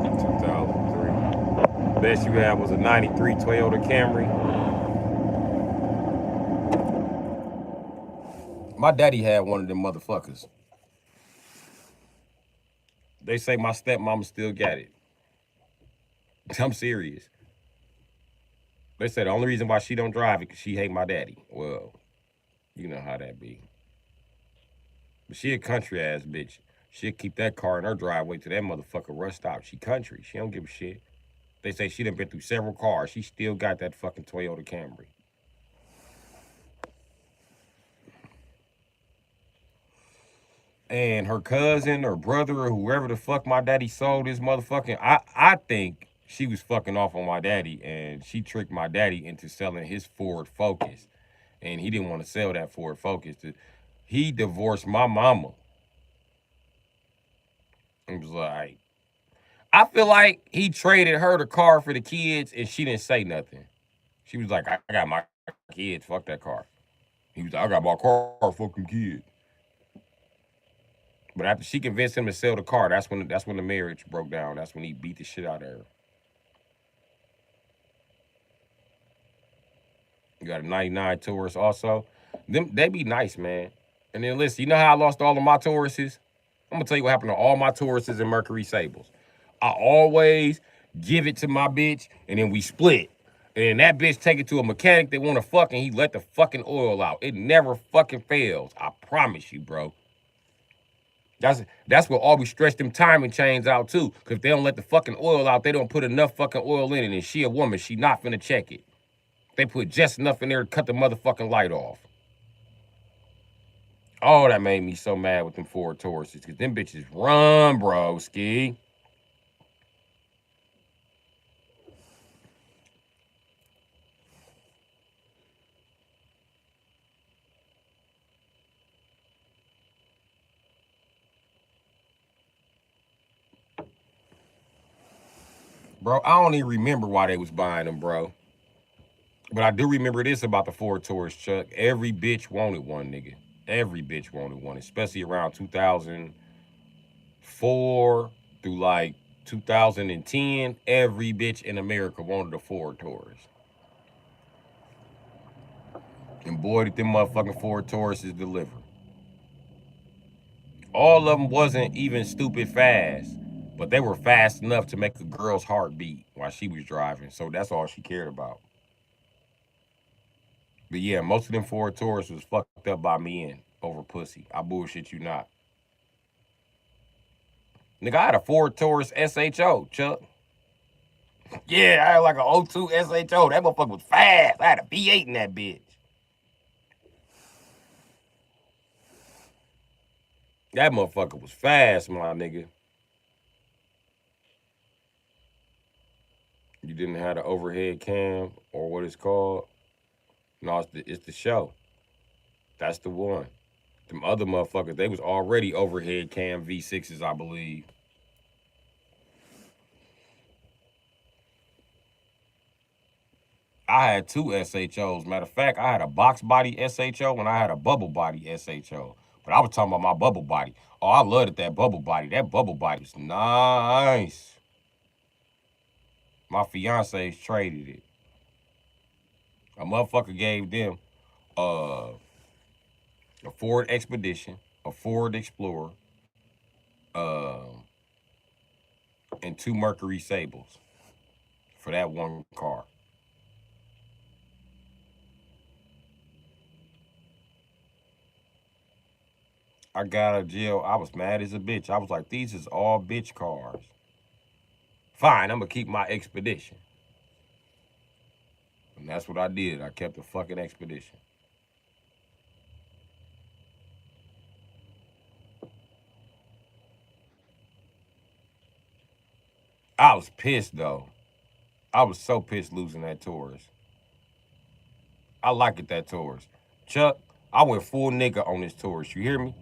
in 2003. Best you had was a 93 Toyota Camry. My daddy had one of them motherfuckers. They say my stepmama still got it. I'm serious. They say the only reason why she don't drive it because she hate my daddy. Well, you know how that be. But she a country ass bitch. She'll keep that car in her driveway till that motherfucker rust stop. She country. She don't give a shit. They say she done been through several cars. She still got that fucking Toyota Camry. And her cousin or brother or whoever the fuck my daddy sold this motherfucking, I think she was fucking off on my daddy and she tricked my daddy into selling his Ford Focus. And he didn't want to sell that Ford Focus. He divorced my mama. It was like, I feel like he traded her the car for the kids and she didn't say nothing. She was like, I got my kids, fuck that car. He was like, I got my car, fuck them kids. But after she convinced him to sell the car, that's when the marriage broke down. That's when he beat the shit out of her. You got a 99 Taurus also. Them they be nice, man. And then listen, you know how I lost all of my Tauruses? I'm gonna tell you what happened to all my Tauruses and Mercury Sables. I always give it to my bitch, and then we split. And that bitch take it to a mechanic that wanna fuck, and he let the fucking oil out. It never fucking fails. I promise you, bro. That's what always stretch them timing chains out too. Cause if they don't let the fucking oil out, they don't put enough fucking oil in it. And she a woman, she not finna check it. They put just enough in there to cut the motherfucking light off. Oh, that made me so mad with them Ford Tauruses. Cause them bitches run, bro, ski. Bro, I don't even remember why they was buying them, bro. But I do remember this about the Ford Taurus, Chuck. Every bitch wanted one, nigga. Every bitch wanted one, especially around 2004 through like 2010. Every bitch in America wanted a Ford Taurus. And boy, did them motherfucking Ford Tauruses deliver. All of them wasn't even stupid fast, but they were fast enough to make a girl's heart beat while she was driving. So that's all she cared about. But yeah, most of them Ford Taurus was fucked up by men over pussy. I bullshit you not. Nigga, I had a Ford Taurus SHO, Chuck. Yeah, I had like a '02 SHO. That motherfucker was fast. I had a V8 in that bitch. That motherfucker was fast, my nigga. You didn't have the overhead cam or what it's called. No, it's the show. That's the one. Them other motherfuckers, they was already overhead cam V6s, I believe. I had two SHOs. Matter of fact, I had a box body SHO and I had a bubble body SHO. But I was talking about my bubble body. Oh, I loved that bubble body. That bubble body was nice. My fiancés traded it. A motherfucker gave them uh, a Ford Expedition, a Ford Explorer, uh, and two Mercury Sables for that one car. I got out of jail. I was mad as a bitch. I was like, these is all bitch cars. Fine, I'm gonna keep my Expedition. And that's what I did. I kept the fucking Expedition. I was pissed though. I was so pissed losing that Taurus. I like it that Taurus. Chuck, I went full nigga on this Taurus. You hear me?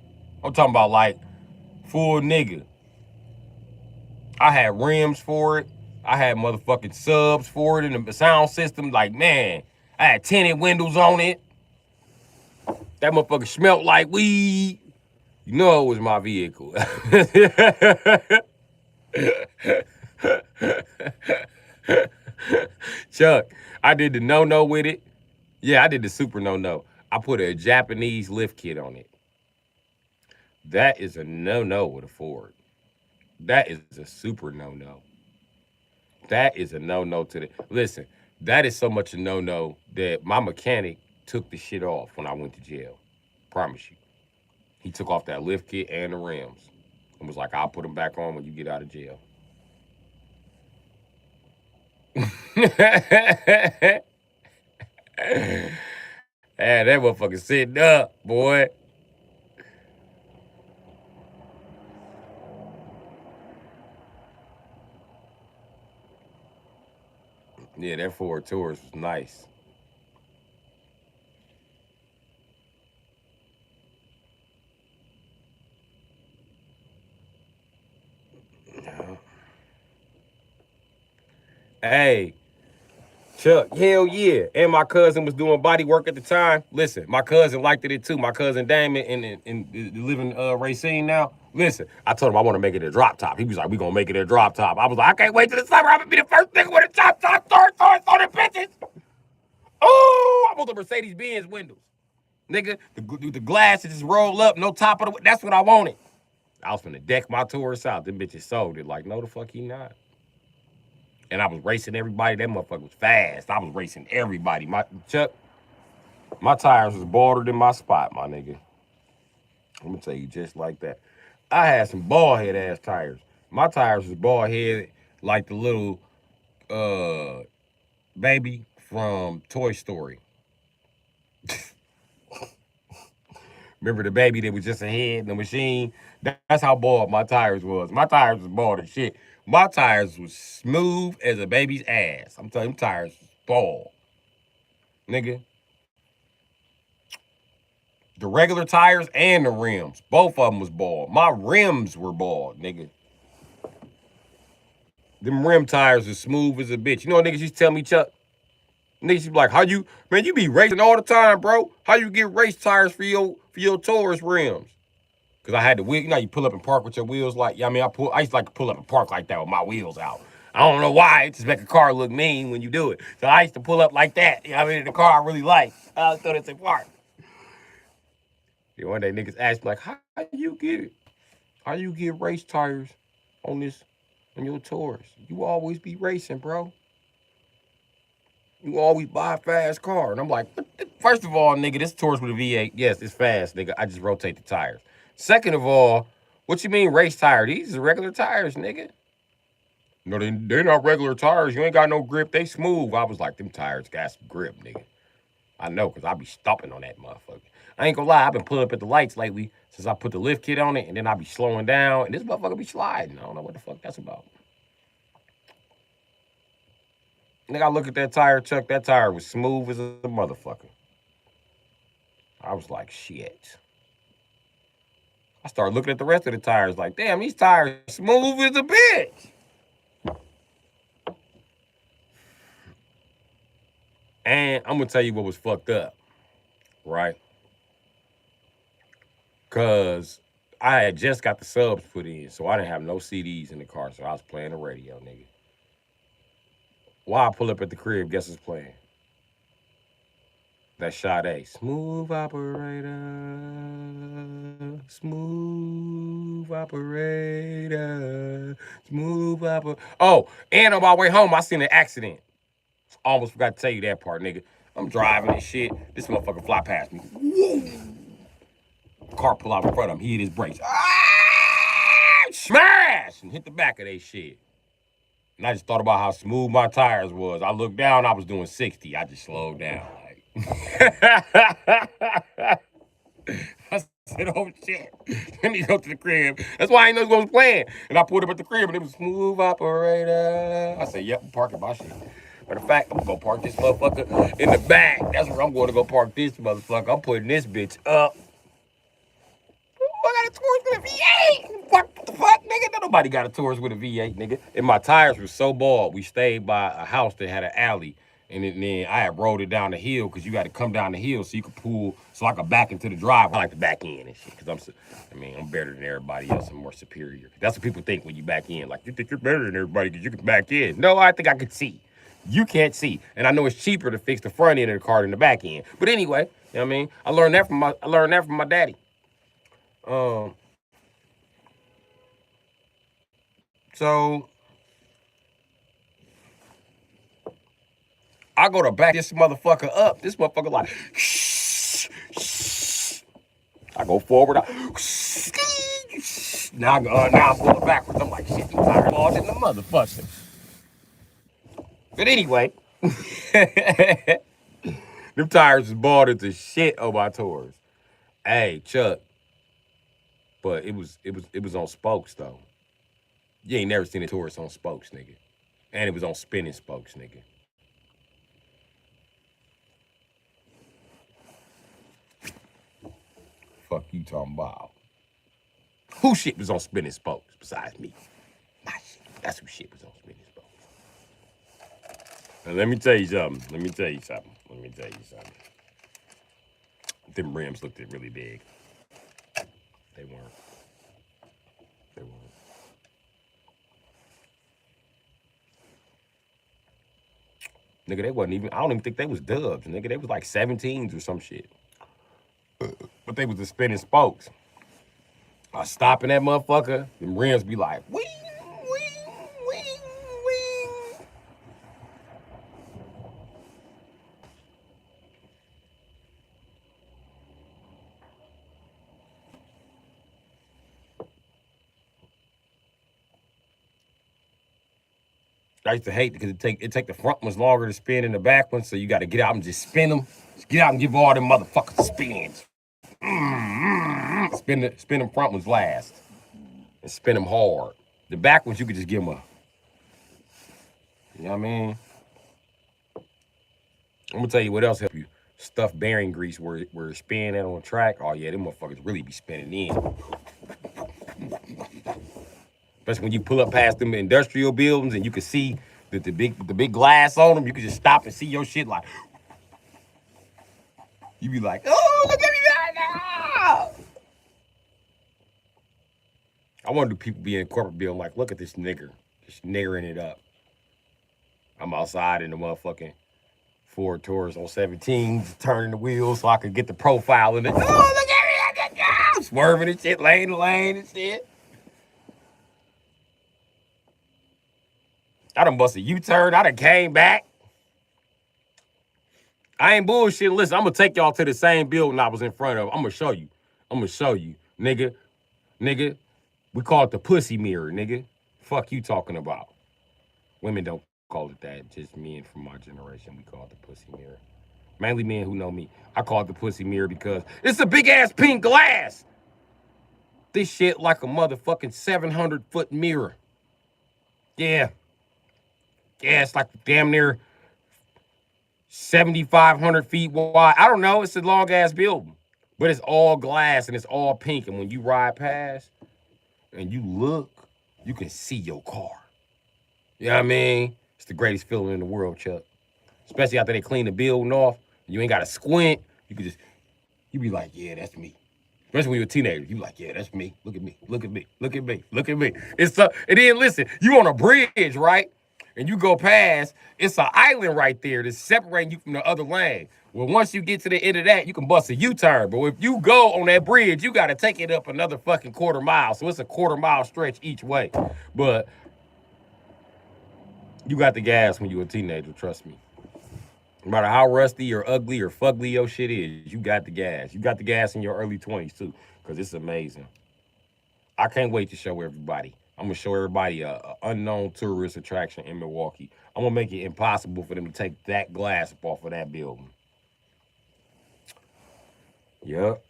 I'm talking about like full nigga. I had rims for it. I had motherfucking subs for it and the sound system. Like, man, I had tinted windows on it. That motherfucker smelled like weed. You know it was my vehicle. Chuck, I did the no with it. Yeah, I did the super no. I put a Japanese lift kit on it. That is a no with a Ford. That is a super no. That is a no to the. Listen, that is so much a no that my mechanic took the shit off when I went to jail. Promise you. He took off that lift kit and the rims and was like, I'll put them back on when you get out of jail. And that motherfucker sitting up, boy. Yeah, that Ford Taurus was nice. Hey, Chuck, hell yeah. And my cousin was doing body work at the time. Listen, my cousin liked it too. My cousin Damon and living Racine now. Listen, I told him I want to make it a drop top. He was like, we gonna make it a drop top. I was like, I can't wait till the summer. I'm gonna be the first nigga with a drop top. Throw the bitches. Oh, I want the Mercedes Benz windows. Nigga, the glass just roll up, no top of the. That's what I wanted. I was finna deck my Taurus out. Them bitches sold it. Like, no, the fuck he not. And I was racing everybody. That motherfucker was fast. I was racing everybody. My Chuck, my tires was broader than my spot, my nigga. I'm gonna tell you just like that. I had some bald head ass tires. My tires was bald head like the little uh baby from Toy Story. Remember the baby that was just a head in the machine? That's how bald my tires was. My tires was bald as shit. My tires was smooth as a baby's ass. I'm telling you, them tires was bald. Nigga, the regular tires and the rims, both of them was bald. My rims were bald, nigga. Them rim tires are smooth as a bitch. You know what niggas used to tell me, Chuck? Niggas used to be like, how you, man, you be racing all the time, bro. How you get race tires for your Taurus rims? Cause I had the wheel, you know, you pull up and park with your wheels like, yeah, I mean, I used to like to pull up and park like that with my wheels out. I don't know why. It just make a car look mean when you do it. So I used to pull up like that. You know what I mean? In the car I really like. I thought it's a part. One day niggas asked me like, how you get race tires on this on your tours? You always be racing, bro. You always buy a fast car. And I'm like, first of all, nigga, this tour's with a V8. Yes, it's fast, nigga. I just rotate the tires. Second of all, what you mean race tire? These are regular tires, nigga. No, they're not regular tires. You ain't got no grip. They smooth. I was like, them tires got some grip, nigga. I know, because I be stomping on that motherfucker. I ain't gonna lie, I've been pulling up at the lights lately since I put the lift kit on it, and then I be slowing down, and this motherfucker be sliding. I don't know what the fuck that's about. Nigga, I look at that tire, Chuck. That tire was smooth as a motherfucker. I was like, shit. I started looking at the rest of the tires like, damn, these tires smooth as a bitch. And I'm gonna tell you what was fucked up, right? Cause I had just got the subs put in, so I didn't have no CDs in the car, so I was playing the radio, nigga. While I pull up at the crib, guess what's playing? That Sade. Smooth operator, smooth operator, smooth operator. Oh, and on my way home, I seen an accident. Almost forgot to tell you that part, nigga. I'm driving and shit. This motherfucker fly past me. Car pull out in front of him. He hit his brakes. Ah! Smash! And hit the back of that shit. And I just thought about how smooth my tires was. I looked down, I was doing 60. I just slowed down. I said, oh shit. Let me go to the crib. That's why I didn't know what was playing. And I pulled up at the crib and it was smooth operator. I said, yep, I'm parking my shit. Matter of fact, I'm gonna go park this motherfucker in the back. That's where I'm going to go park this motherfucker. I'm putting this bitch up. I got a Taurus with a V8. What the fuck, nigga? Nobody got a Taurus with a V8, nigga. And my tires were so bald. We stayed by a house that had an alley. And then I had rolled it down the hill because you got to come down the hill so you could pull, so I could back into the drive. I like to back in and shit because I'm better than everybody else. I'm more superior. That's what people think when you back in. Like, you think you're better than everybody because you can back in. No, I think I could see. You can't see. And I know it's cheaper to fix the front end of the car than the back end. But anyway, you know what I mean? I learned that from my daddy. Um, so I go to back this motherfucker up. This motherfucker like, shh, shh. I go forward. Now I'm pulling backwards. I'm like, shit, these tires balls in the motherfucker. But anyway, them tires is balled into shit on my tours. Hey, Chuck, but it was on spokes though. You ain't never seen a Taurus on spokes, nigga. And it was on spinning spokes, nigga. Fuck you talking about? Who shit was on spinning spokes besides me? My shit. That's who shit was on spinning spokes. And let me tell you something. Them rims looked really big. They weren't. They weren't. Nigga, they wasn't even. I don't even think they was dubs. Nigga, they was like 17s or some shit. But they was the spinning spokes. I stop in that motherfucker. Them rims be like, wing, wing, wing, wing. I used to hate because it take the front ones longer to spin than the back ones, so you got to get out and just spin them. Just get out and give all them motherfuckers spins. Spin them front ones last and spin them hard. The back ones you could just give them a. You know what I mean? I'm gonna tell you what else help you. Stuff bearing grease where it's spinning on the track. Oh yeah, them motherfuckers really be spinning in. Especially when you pull up past them industrial buildings and you can see the big glass on them, you can just stop and see your shit like. You be like, oh, look at me right now. I wonder do people be in a corporate building like, look at this nigger, just niggering it up. I'm outside in the motherfucking Ford Taurus on 17, turning the wheels so I could get the profile in it. Oh, look at me, I'm swerving and shit, lane to lane and shit. I done bust a U-turn. I done came back. I ain't bullshitting. Listen, I'm gonna take y'all to the same building I was in front of. I'm gonna show you. I'm gonna show you, nigga. Nigga, we call it the pussy mirror, nigga. Fuck you talking about. Women don't call it that. Just men from my generation, we call it the pussy mirror. Mainly men who know me. I call it the pussy mirror because it's a big ass pink glass. This shit like a motherfucking 700-foot mirror. Yeah. Yeah, it's like damn near 7,500 feet wide. I don't know. It's a long ass building. But it's all glass and it's all pink. And when you ride past and you look, you can see your car. You know what I mean? It's the greatest feeling in the world, Chuck. Especially after they clean the building off. You ain't got to squint. You can just, you be like, yeah, that's me. Especially when you're a teenager. You be like, yeah, that's me. Look at me. Look at me. Look at me. Look at me. And then listen, you on a bridge, right? And you go past, it's an island right there that's separating you from the other lane. Well, once you get to the end of that, you can bust a U-turn. But if you go on that bridge, you got to take it up another fucking quarter mile. So it's a quarter-mile stretch each way. But you got the gas when you're a teenager, trust me. No matter how rusty or ugly or fugly your shit is, you got the gas. You got the gas in your early 20s too, because it's amazing. I can't wait to show everybody. I'm gonna show everybody a unknown tourist attraction in Milwaukee. I'm gonna make it impossible for them to take that glass up off of that building. Yep.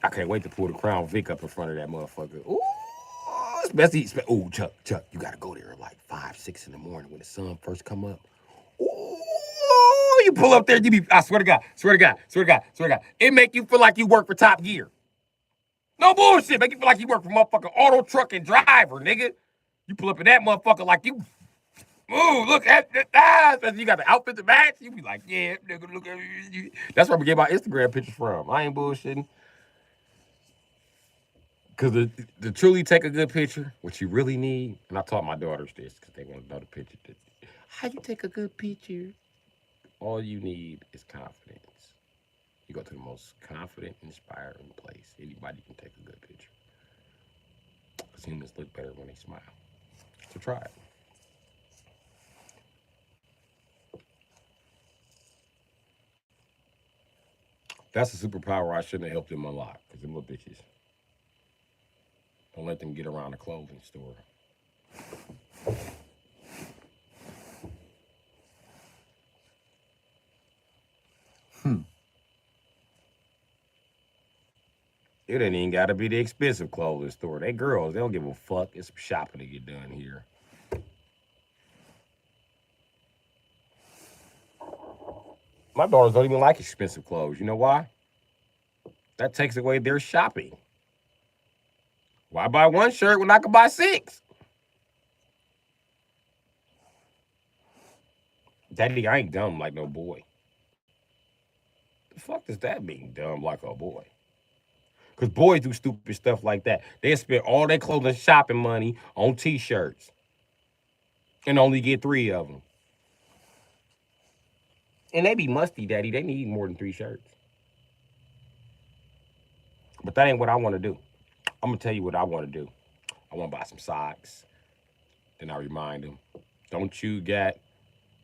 I can't wait to pull the Crown Vic up in front of that motherfucker. Ooh, especially, ooh, Chuck, you gotta go there at like 5, 6 in the morning when the sun first come up. Ooh, you pull up there, you be, I swear to God, swear to God, swear to God, swear to God. It make you feel like you work for Top Gear. No bullshit. Make you feel like you work for motherfucking auto truck and driver, nigga. You pull up in that motherfucker like you, ooh, look at that. You got the outfit to match. You be like, yeah, nigga, look at me. That's where we get my Instagram pictures from. I ain't bullshitting. Because to truly take a good picture, what you really need, and I taught my daughters this because they want to know the picture. How you take a good picture? All you need is confidence. You go to the most confident, inspiring place. Anybody can take a good picture. Because humans look better when they smile. So try it. That's a superpower I shouldn't have helped them unlock. Because them little bitches. Don't let them get around the clothing store. It ain't even got to be the expensive clothing store. They girls, they don't give a fuck. It's some shopping to get done here. My daughters don't even like expensive clothes. You know why? That takes away their shopping. Why buy one shirt when I could buy 6? Daddy, I ain't dumb like no boy. The fuck does that mean, dumb like a boy? Because boys do stupid stuff like that. They spend all their clothing shopping money on t-shirts and only get 3 of them. And they be musty, Daddy. They need more than 3 shirts. But that ain't what I want to do. I'm going to tell you what I want to do. I want to buy some socks. Then I remind them, don't you get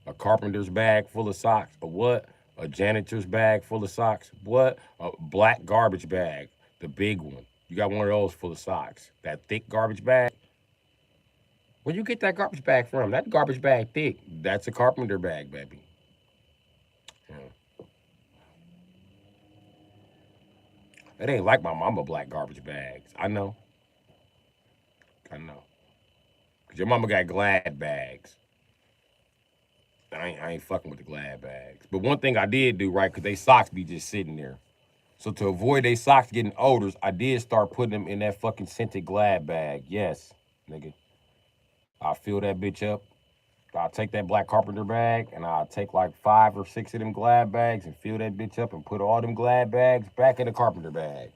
a carpenter's bag full of socks? Or what? A janitor's bag full of socks? What? A black garbage bag, the big one. You got one of those full of socks. That thick garbage bag. Where you get that garbage bag from? That garbage bag thick. That's a carpenter bag, baby. Yeah. It ain't like my mama black garbage bags. I know. I know. Cause your mama got Glad bags. I ain't fucking with the Glad bags. But one thing I did do, right, because they socks be just sitting there. So to avoid they socks getting odors, I did start putting them in that fucking scented Glad bag. Yes, nigga. I'll fill that bitch up. I'll take that black carpenter bag and I'll take like 5 or 6 of them Glad bags and fill that bitch up and put all them Glad bags back in the carpenter bag.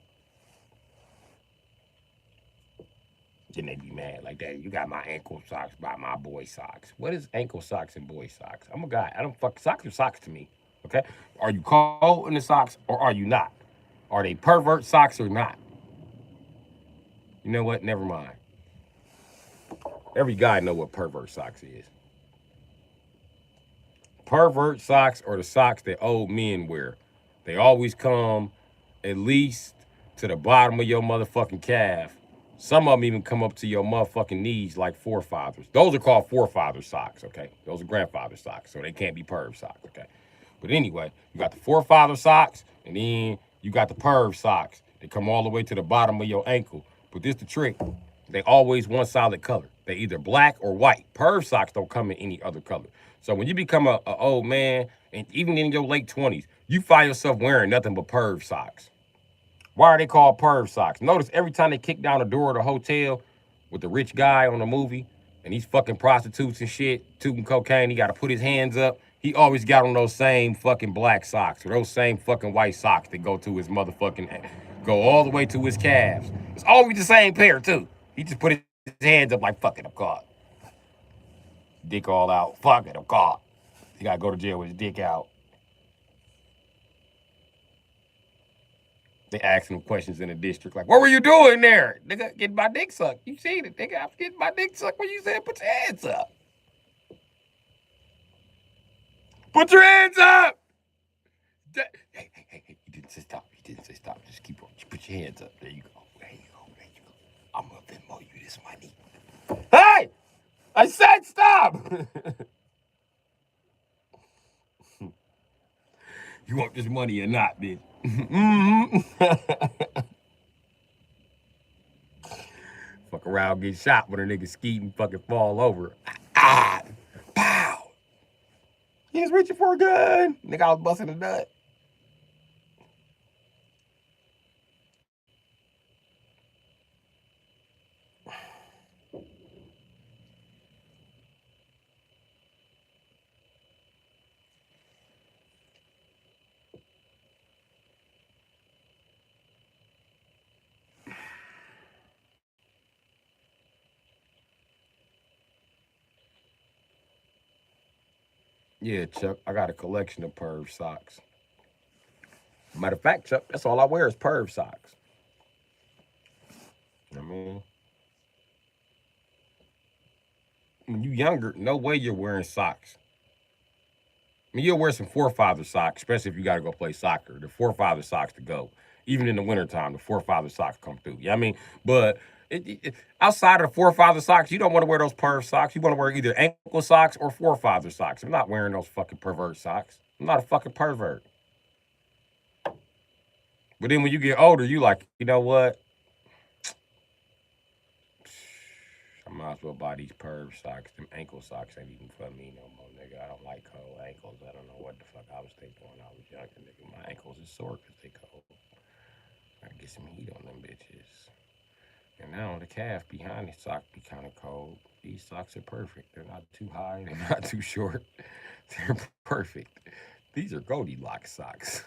Then they be mad like that. You got my ankle socks by my boy socks. What is ankle socks and boy socks? I'm a guy. I don't fuck socks are socks to me. Okay? Are you cold in the socks or are you not? Are they pervert socks or not? You know what? Never mind. Every guy know what pervert socks is. Pervert socks are the socks that old men wear. They always come at least to the bottom of your motherfucking calf. Some of them even come up to your motherfucking knees like forefathers. Those are called forefather socks, okay? Those are grandfather socks, so they can't be perv socks, okay? But anyway, you got the forefather socks, and then you got the perv socks. They come all the way to the bottom of your ankle. But this the trick. They always one solid color. They either black or white. Perv socks don't come in any other color. So when you become a old man, and even in your late 20s, you find yourself wearing nothing but perv socks. Why are they called perv socks? Notice every time they kick down the door of the hotel with the rich guy on the movie and he's fucking prostitutes and shit, tooting cocaine, he got to put his hands up. He always got on those same fucking black socks or those same fucking white socks that go to his motherfucking, go all the way to his calves. It's always the same pair, too. He just put his hands up like, fuck it, I'm caught. Dick all out. Fuck it, I'm caught. He got to go to jail with his dick out. They asking him questions in the district like, what were you doing there? Nigga, getting my dick sucked. You seen it, nigga. I was getting my dick sucked when you said put your hands up. Put your hands up! Hey. He didn't say stop. He didn't say stop. Just keep on. Put your hands up. There you go. There you go. There you go. I'm going to Venmo you this money. Hey! I said stop! You want this money or not, bitch? Mm-hmm. Fuck around, get shot when a nigga skeet and fucking fall over. Ah! Pow! He was reaching for a gun. Nigga, I was busting a nut. Yeah, Chuck, I got a collection of perv socks. Matter of fact, Chuck, that's all I wear is perv socks. I mean, when you younger, no way you're wearing socks. I mean, you'll wear some forefather socks, especially if you got to go play soccer. The forefather socks to go. Even in the wintertime, the forefather socks come through. Yeah, I mean, but outside of the forefather socks, you don't want to wear those perv socks. You want to wear either ankle socks or forefather socks. I'm not wearing those fucking pervert socks. I'm not a fucking pervert. But then when you get older, you like, you know what? I might as well buy these perv socks. Them ankle socks ain't even for me no more, nigga. I don't like cold ankles. I don't know what the fuck I was thinking when I was younger, nigga. My ankles is sore because they cold. I get some heat on them bitches. And now the calf behind the sock be kind of cold. These socks are perfect. They're not too high. They're not too short. They're perfect. These are Goldilocks socks.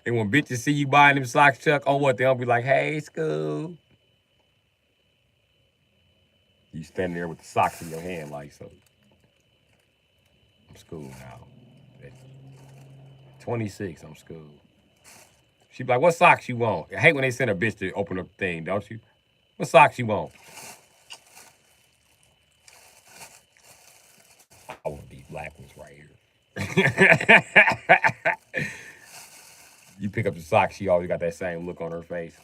And when bitches see you buying them socks, Chuck, oh what? They'll be like, hey, school. You standing there with the socks in your hand like, so I'm school now. At 26, I'm school. She be like, what socks you want? I hate when they send a bitch to open up the thing, don't you? What socks you want? I want these black ones right here. You pick up the socks, she always got that same look on her face.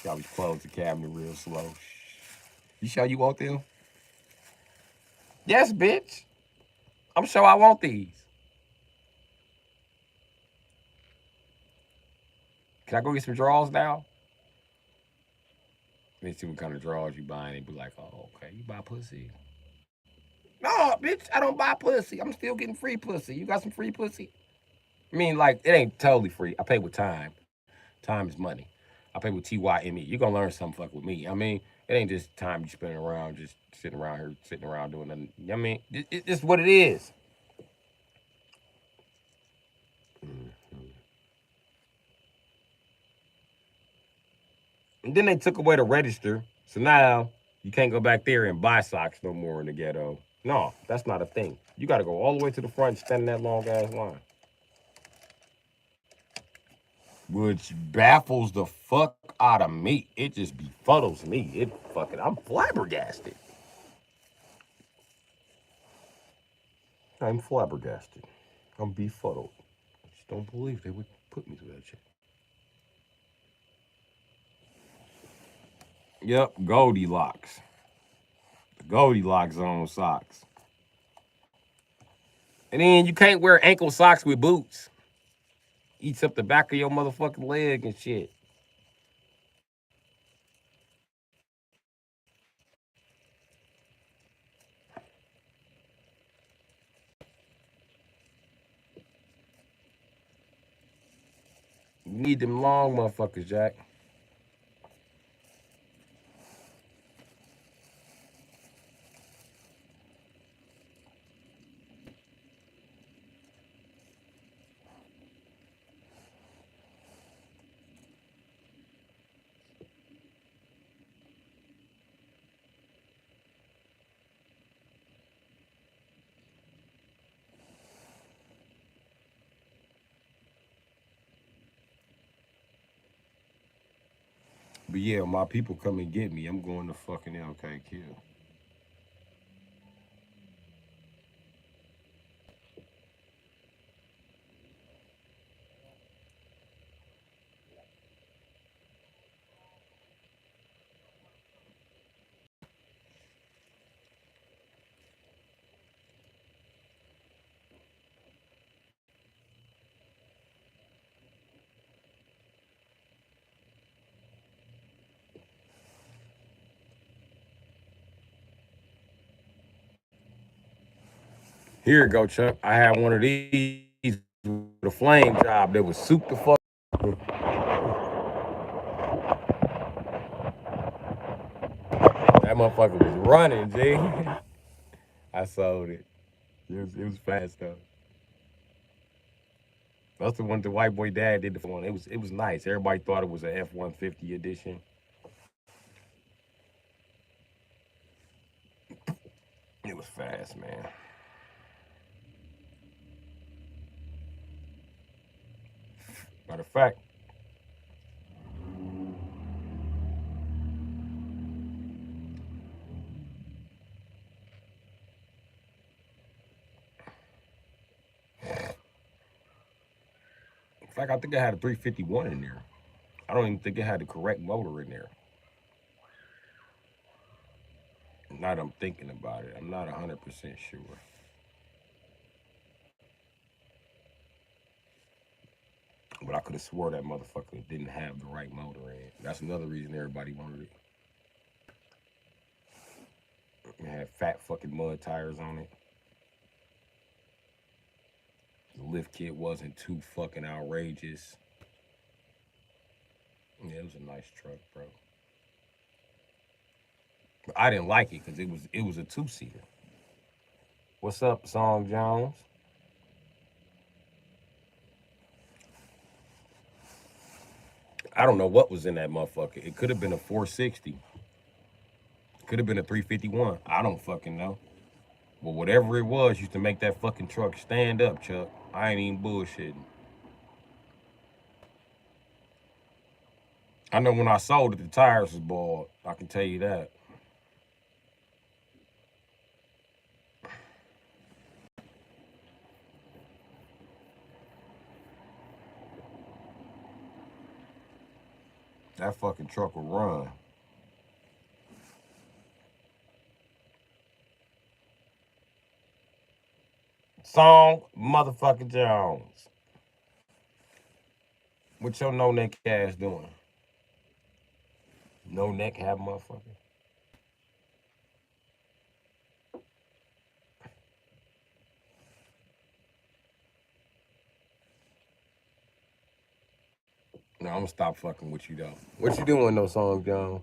She always close the cabinet real slow. You sure you want them? Yes, bitch. I'm sure I want these. Can I go get some drawers now? They see what kind of drawers you buying. They be like, oh, okay, you buy pussy. No, bitch, I don't buy pussy. I'm still getting free pussy. You got some free pussy? I mean, like, it ain't totally free. I pay with time. Time is money. I pay with TYME. You're gonna learn something fuck with me. I mean, it ain't just time you spending around, just sitting around here, sitting around doing nothing. I mean, it's what it is. And then they took away the register. So now you can't go back there and buy socks no more in the ghetto. No, that's not a thing. You got to go all the way to the front and stand in that long ass line. Which baffles the fuck out of me. It just befuddles me. I'm flabbergasted. I'm flabbergasted. I'm befuddled. I just don't believe they would put me through that shit. Yep, Goldilocks. The Goldilocks on socks. And then you can't wear ankle socks with boots. Eats up the back of your motherfucking leg and shit. You need them long motherfuckers, Jack. But yeah, my people come and get me. I'm going to fucking LK kill. Here you go, Chuck. I had one of these with a flame job that was soup the fuck. That motherfucker was running, G. I sold it. It was fast though. That's the one the white boy dad did the one. It was nice. Everybody thought it was an F-150 edition. It was fast, man. Matter of fact, I think I had a 351 in there. I don't even think it had the correct motor in there. Now that I'm thinking about it, I'm not 100% sure. But I could have swore that motherfucker didn't have the right motor in. That's another reason everybody wanted it. It had fat fucking mud tires on it. The lift kit wasn't too fucking outrageous. Yeah, it was a nice truck, bro. But I didn't like it because it was a two-seater. What's up, Song Jones? I don't know what was in that motherfucker. It could have been a 460. Could have been a 351. I don't fucking know. But whatever it was used to make that fucking truck stand up, Chuck. I ain't even bullshitting. I know when I sold it, the tires was bald. I can tell you that. That fucking truck will run. Song motherfucking Jones. What your no neck ass doing? No neck have motherfucker. No, I'm gonna stop fucking with you though. What you doing though, Song Jones?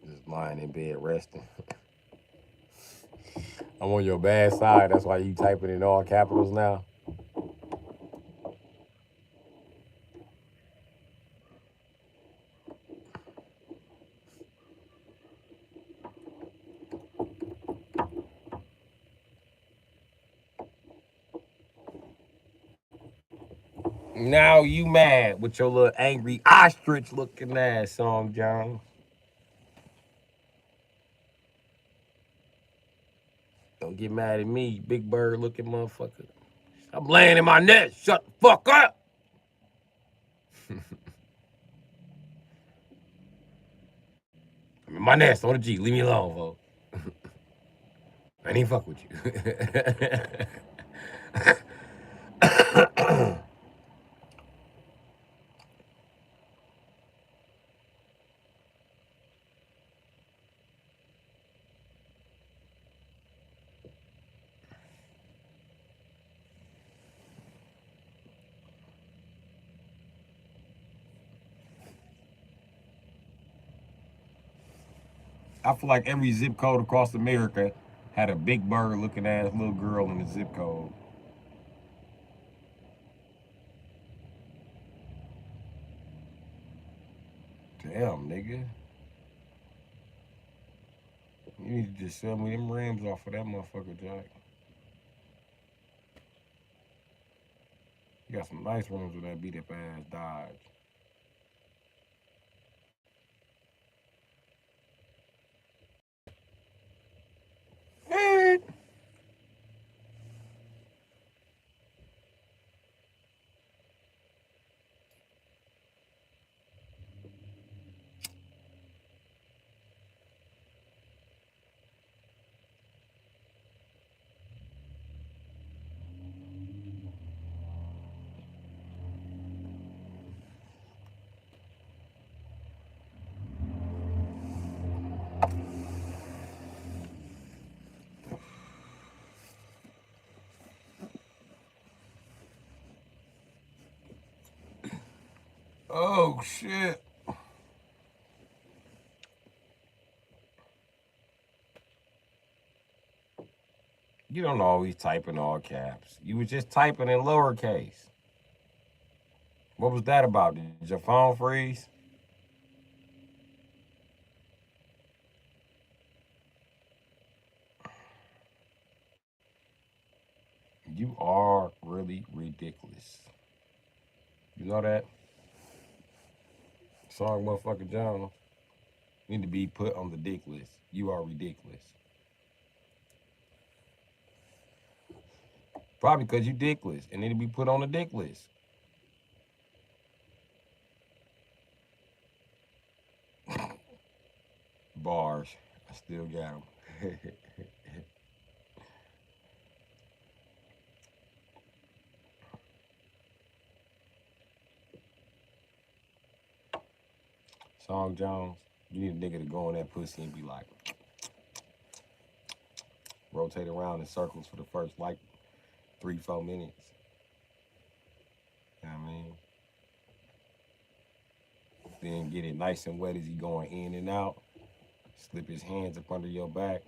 Just lying in bed resting. I'm on your bad side. That's why you typing in all capitals now. Now you mad with your little angry ostrich looking ass, Song John. Don't get mad at me, big bird looking motherfucker. I'm laying in my nest. Shut the fuck up. I'm in my nest on the G. Leave me alone, folks. I ain't even fuck with you. I feel like every zip code across America had a big bird looking ass little girl in the zip code. Damn, nigga. You need to just sell me them rims off of that motherfucker, Jack. You got some nice rims with that beat up ass Dodge. Oh shit. You don't always type in all caps. You was just typing in lowercase. What was that about? Did your phone freeze? You are really ridiculous. You know that? Sorry, motherfucker John. You need to be put on the dick list. You are ridiculous. Probably because you dickless and need to be put on the dick list. Bars. I still got them. Song Jones, you need a nigga to go on that pussy and be like, rotate around in circles for the first like 3, 4 minutes. You know what I mean? Then get it nice and wet as he going in and out. Slip his hands up under your back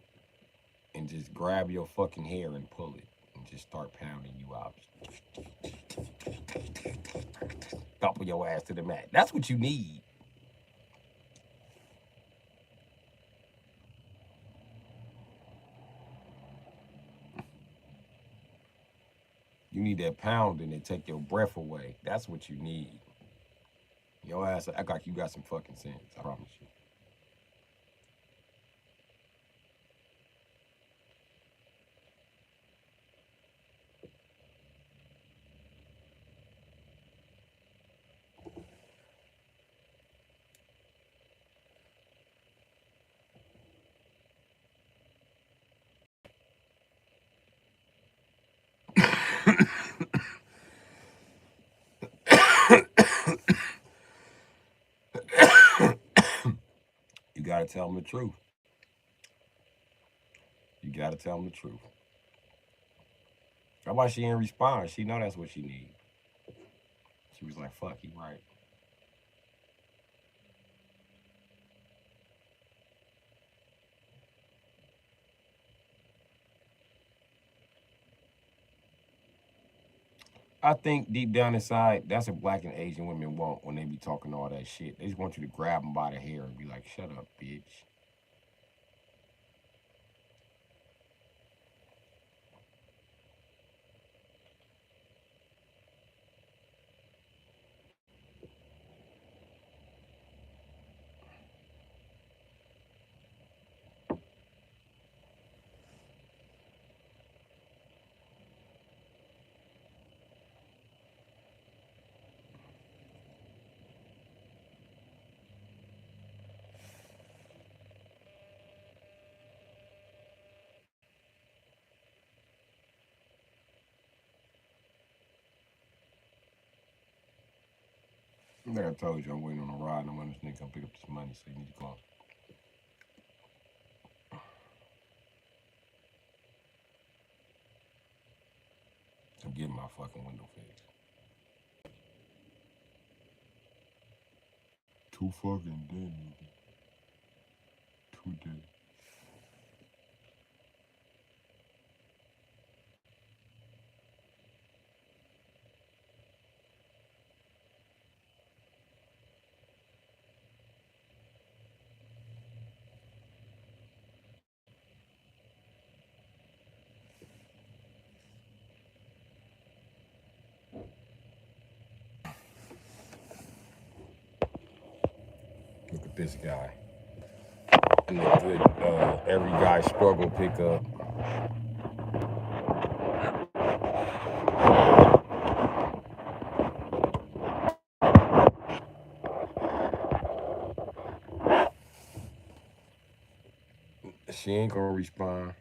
and just grab your fucking hair and pull it and just start pounding you out. Topple your ass to the mat. That's what you need. You need that pounding and take your breath away. That's what you need. Your ass act like you got some fucking sense. I promise you. You gotta tell them the truth. You gotta tell them the truth. That's why she didn't respond. She know that's what she need. She was like, "Fuck, he right." I think deep down inside, that's what black and Asian women want when they be talking all that shit. They just want you to grab them by the hair and be like, "Shut up, bitch." Like I told you, I'm waiting on a ride, and I'm waiting for this nigga come pick up this money, so you need to call. I'm getting my fucking window fixed. Too fucking dead. Too dead. Look at this guy. And the good, every guy struggle pickup. She ain't gonna respond.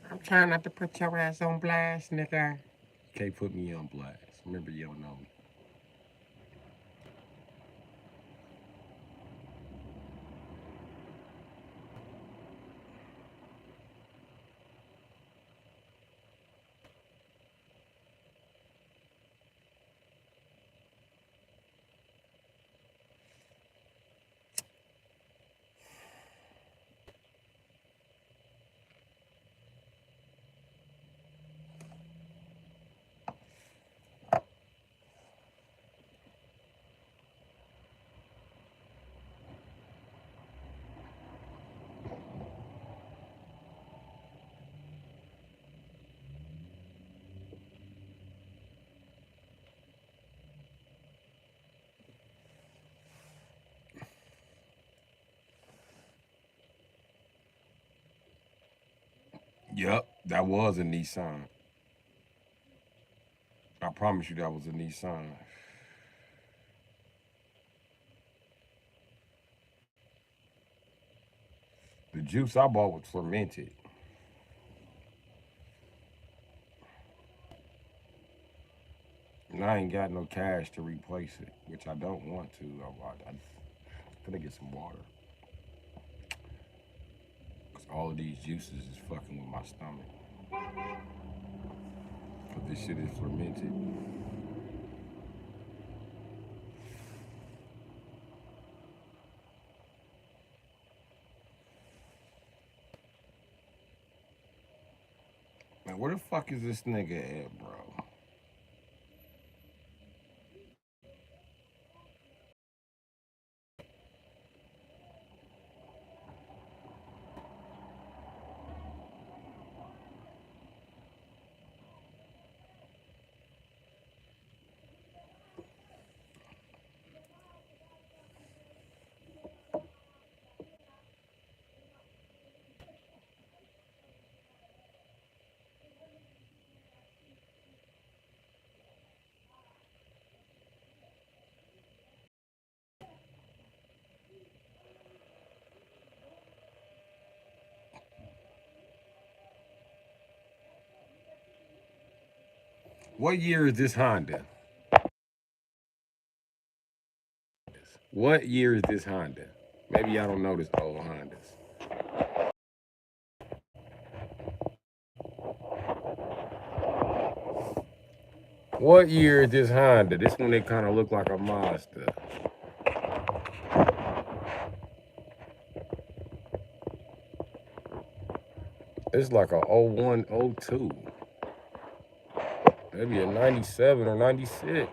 I'm trying not to put your ass on blast, nigga. You can't put me on blast. Remember, you don't know me. Yep, that was a Nissan. I promise you that was a Nissan. The juice I bought was fermented. And I ain't got no cash to replace it, which I don't want to. I'm gonna get some water. Because all of these juices is fucking with my stomach. Because this shit is fermented. Man, where the fuck is this nigga at, bro? What year is this Honda? What year is this Honda? Maybe y'all don't know this old Hondas. What year is this Honda? This one they kind of look like a Mazda. It's like a oh 01, oh 02. Maybe a 97 or 96.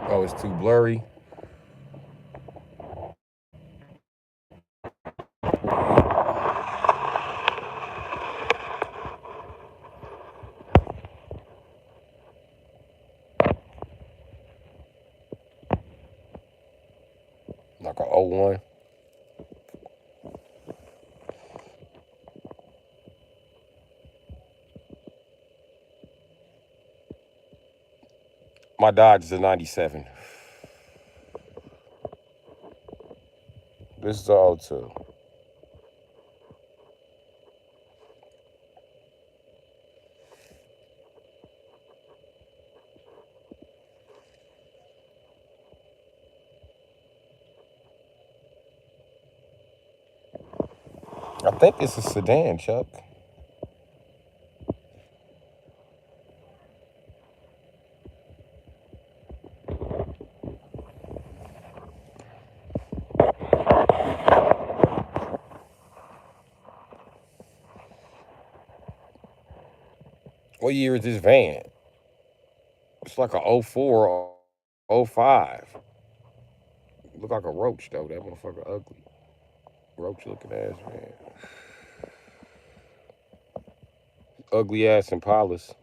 Oh, it's too blurry. Like a oh 01. My Dodge is a 97. This is a oh 02. I think it's a sedan, Chuck. What year is this van? It's like a oh 04 or oh 05. Look like a roach, though. That motherfucker ugly. Roach looking ass man. Ugly ass Impalas.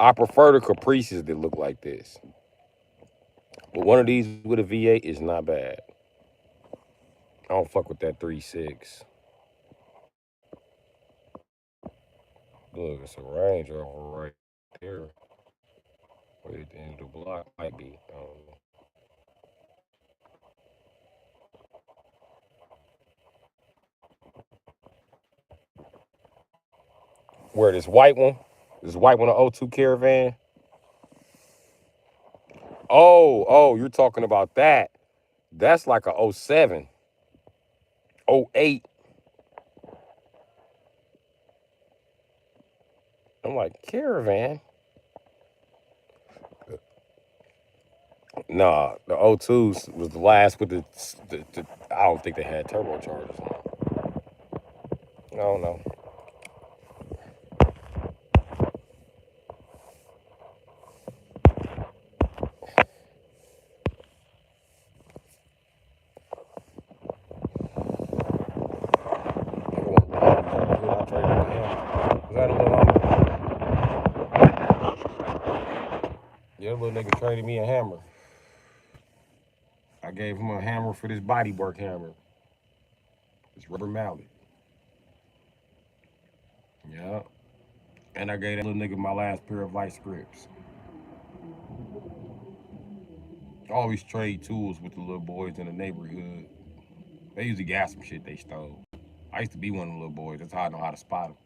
I prefer the Caprices that look like this. But one of these with a V8 is not bad. I don't fuck with that 3.6. Look, it's a Range Rover right there. Way at the end of the block might be. I don't know. Where this white one? This white one, an oh 02 Caravan? Oh, you're talking about that. That's like a oh 07, oh 08. I'm like, Caravan? Nah, the oh 02s was the last with the I don't think they had turbochargers on. I don't know. I traded him a hammer. Was that a little hammer? Yeah, little nigga traded me a hammer. I gave him a hammer for this bodywork hammer. This rubber mallet. Yeah. And I gave that little nigga my last pair of vice grips. I always trade tools with the little boys in the neighborhood. They usually got some shit they stole. I used to be one of the little boys. That's how I know how to spot them.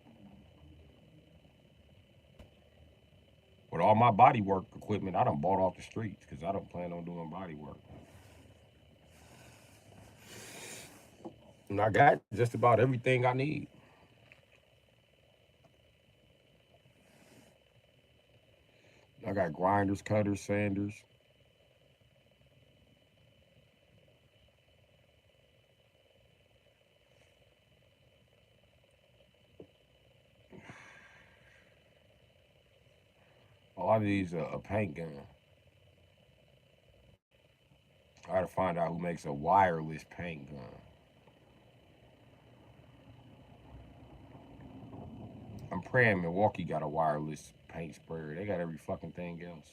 With all my bodywork equipment, I done bought off the streets because I don't plan on doing body work. And I got just about everything I need. I got grinders, cutters, sanders. A lot of these a paint gun. I gotta find out who makes a wireless paint gun. I'm praying Milwaukee got a wireless paint sprayer. They got every fucking thing else.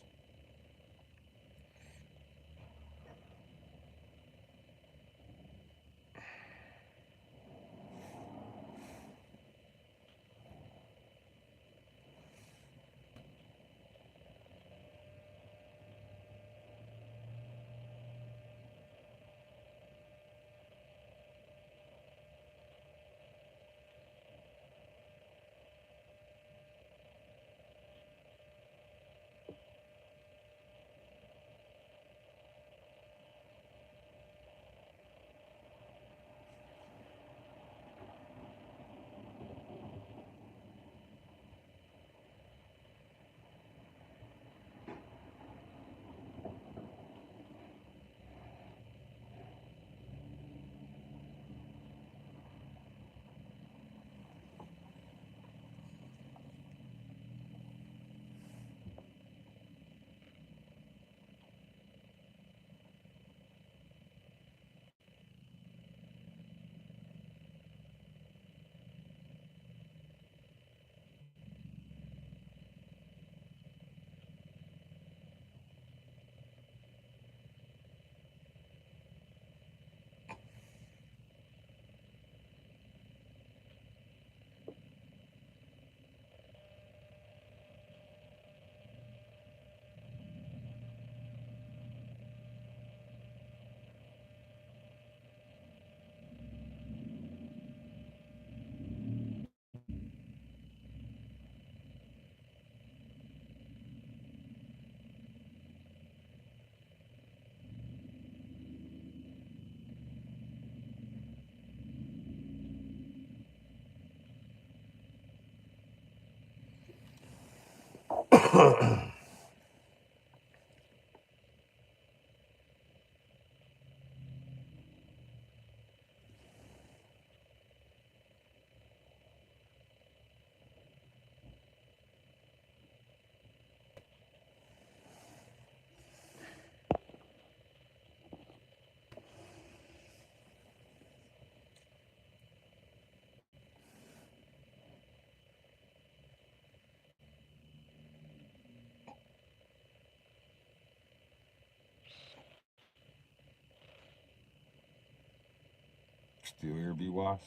Still here, B Wasp?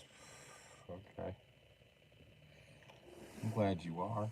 Okay. I'm glad you are.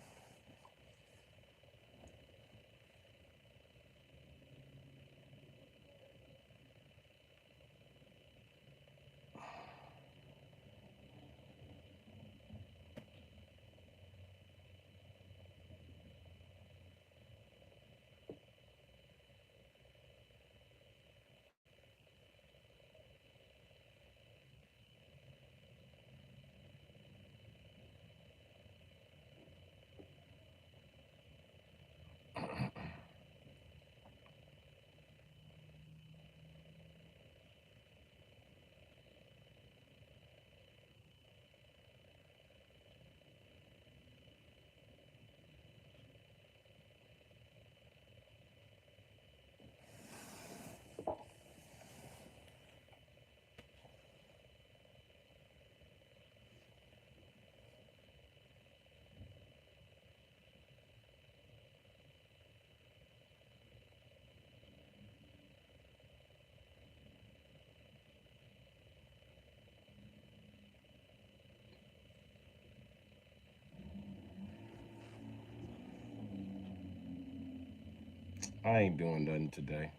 I ain't doing nothing today.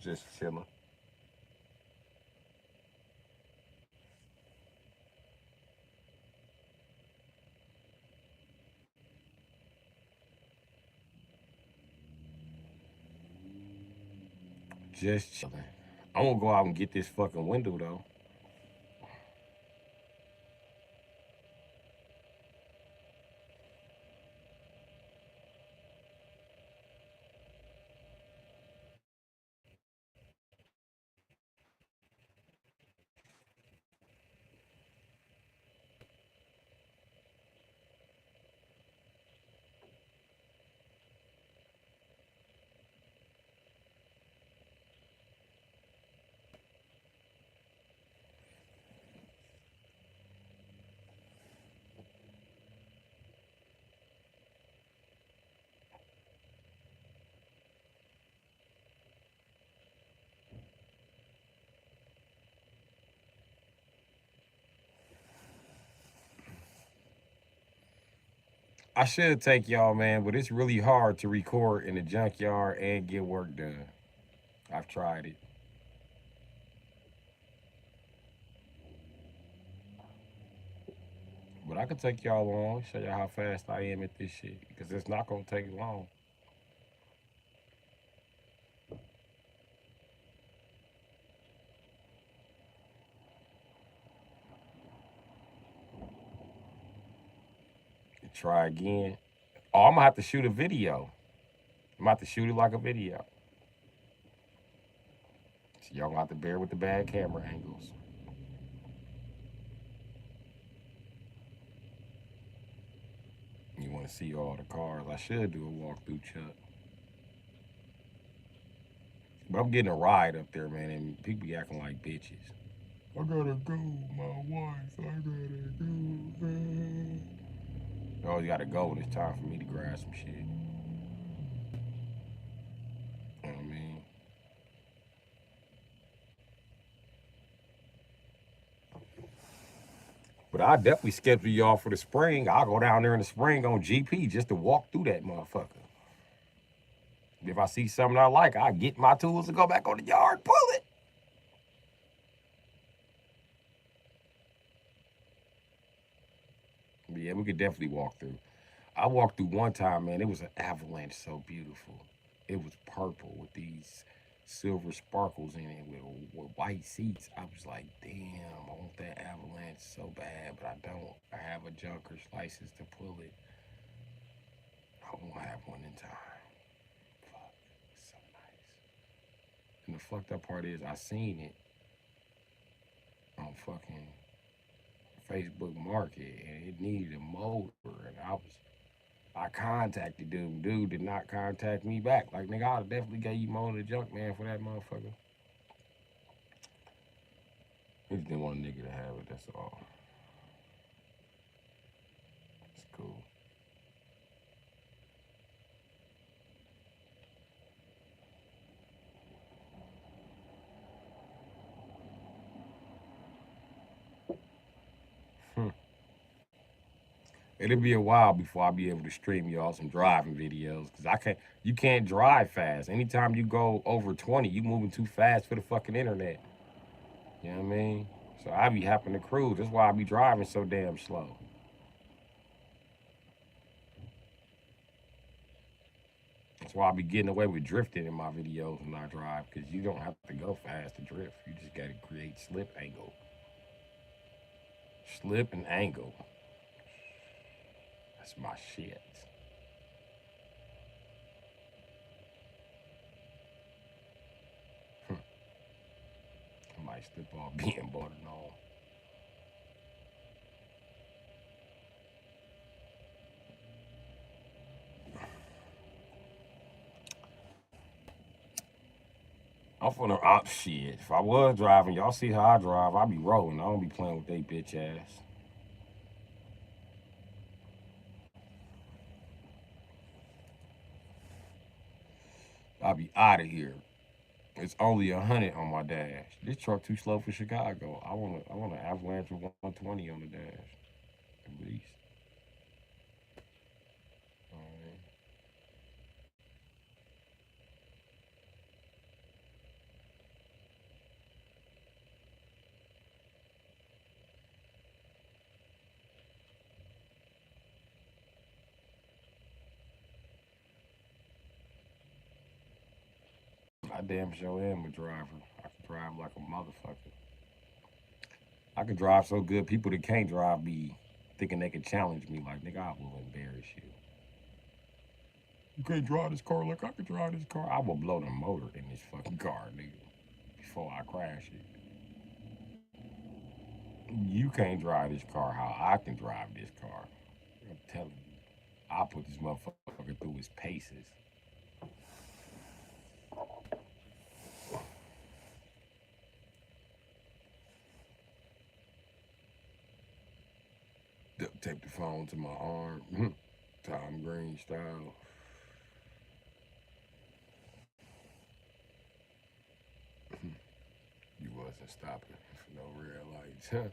Just chilling. Just chilling. I'm gonna go out and get this fucking window though. I should take y'all, man, but it's really hard to record in the junkyard and get work done. I've tried it. But I could take y'all on, show y'all how fast I am at this shit. Because it's not gonna take long. Try again. Oh, I'm gonna have to shoot a video. I'm gonna have to shoot it like a video. So y'all gonna have to bear with the bad camera angles. You wanna see all the cars. I should do a walkthrough, Chuck. But I'm getting a ride up there, man, and people be acting like bitches. I gotta go, my wife. I gotta go. You always gotta go when it's time for me to grab some shit. You know what I mean? But I definitely schedule y'all for the spring. I'll go down there in the spring on GP just to walk through that motherfucker. If I see something I like, I get my tools and go back on the yard, pull it. But yeah, we could definitely walk through. I walked through one time, man. It was an avalanche so beautiful. It was purple with these. silver sparkles in it with white seats. I was like, damn, I want that Avalanche so bad, but I don't. I have a junker's license to pull it. I won't have one in time. Fuck, it's so nice. And the fucked up part is, I seen it on fucking Facebook Market, and it needed a motor, and I contacted dude. Dude did not contact me back. Like, nigga, I'd definitely gave you more to the junk man for that motherfucker. He just didn't want a nigga to have it, that's all. It's cool. Hmm. It'll be a while before I'll be able to stream y'all some driving videos. Cause you can't drive fast. Anytime you go over 20, you moving too fast for the fucking internet. You know what I mean? So I be having to cruise. That's why I be driving so damn slow. That's why I be getting away with drifting in my videos when I drive, because you don't have to go fast to drift. You just gotta create slip angle. Slip and angle. That's my shit. Hmm. I might slip off being bought and all. I'm finna shit. If I was driving, y'all see how I drive, I be rolling. I don't be playing with they bitch ass. I be out of here. It's only 100 on my dash. This truck too slow for Chicago. I want an Avalanche with 120 on the dash, at least. Alright. I damn sure am a driver. I can drive like a motherfucker. I can drive so good, people that can't drive be thinking they can challenge me. Like, nigga, I will embarrass you. You can't drive this car like I can drive this car. I will blow the motor in this fucking car, nigga, before I crash it. You can't drive this car how I can drive this car. I'm telling you. I'll put this motherfucker through his paces. Duct tape the phone to my arm. Tom Green style. You wasn't stopping for no red lights.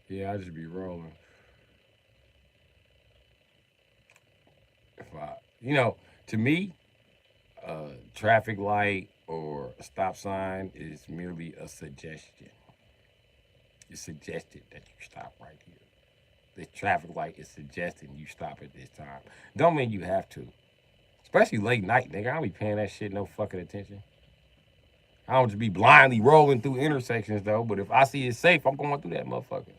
Yeah, I just be rolling. If I, to me, traffic light or a stop sign is merely a suggestion. It's suggested that you stop right here. The traffic light is suggesting you stop at this time. Don't mean you have to. Especially late night, nigga. I don't be paying that shit no fucking attention. I don't just be blindly rolling through intersections though. But if I see it's safe, I'm going through that motherfucker.